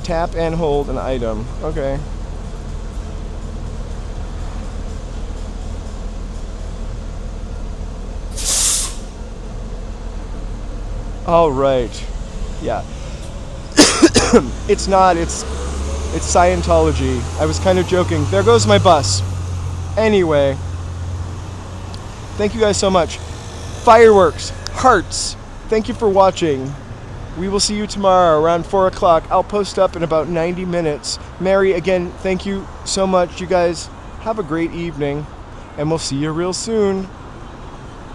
Tap and hold an item. Okay. All right. Yeah. It's not. It's Scientology. I was kind of joking. There goes my bus. Anyway, thank you guys so much. Fireworks, hearts, thank you for watching. We will see you tomorrow around 4 o'clock. I'll post up in about 90 minutes. Mary, again, thank you so much. You guys have a great evening, and we'll see you real soon.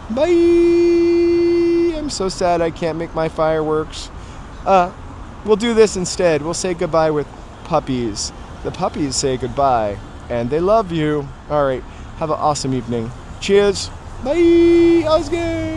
Bye. I'm so sad I can't make my fireworks. We'll do this instead. We'll say goodbye with puppies. The puppies say goodbye. And they love you. All right. Have an awesome evening. Cheers. Bye. Oscar.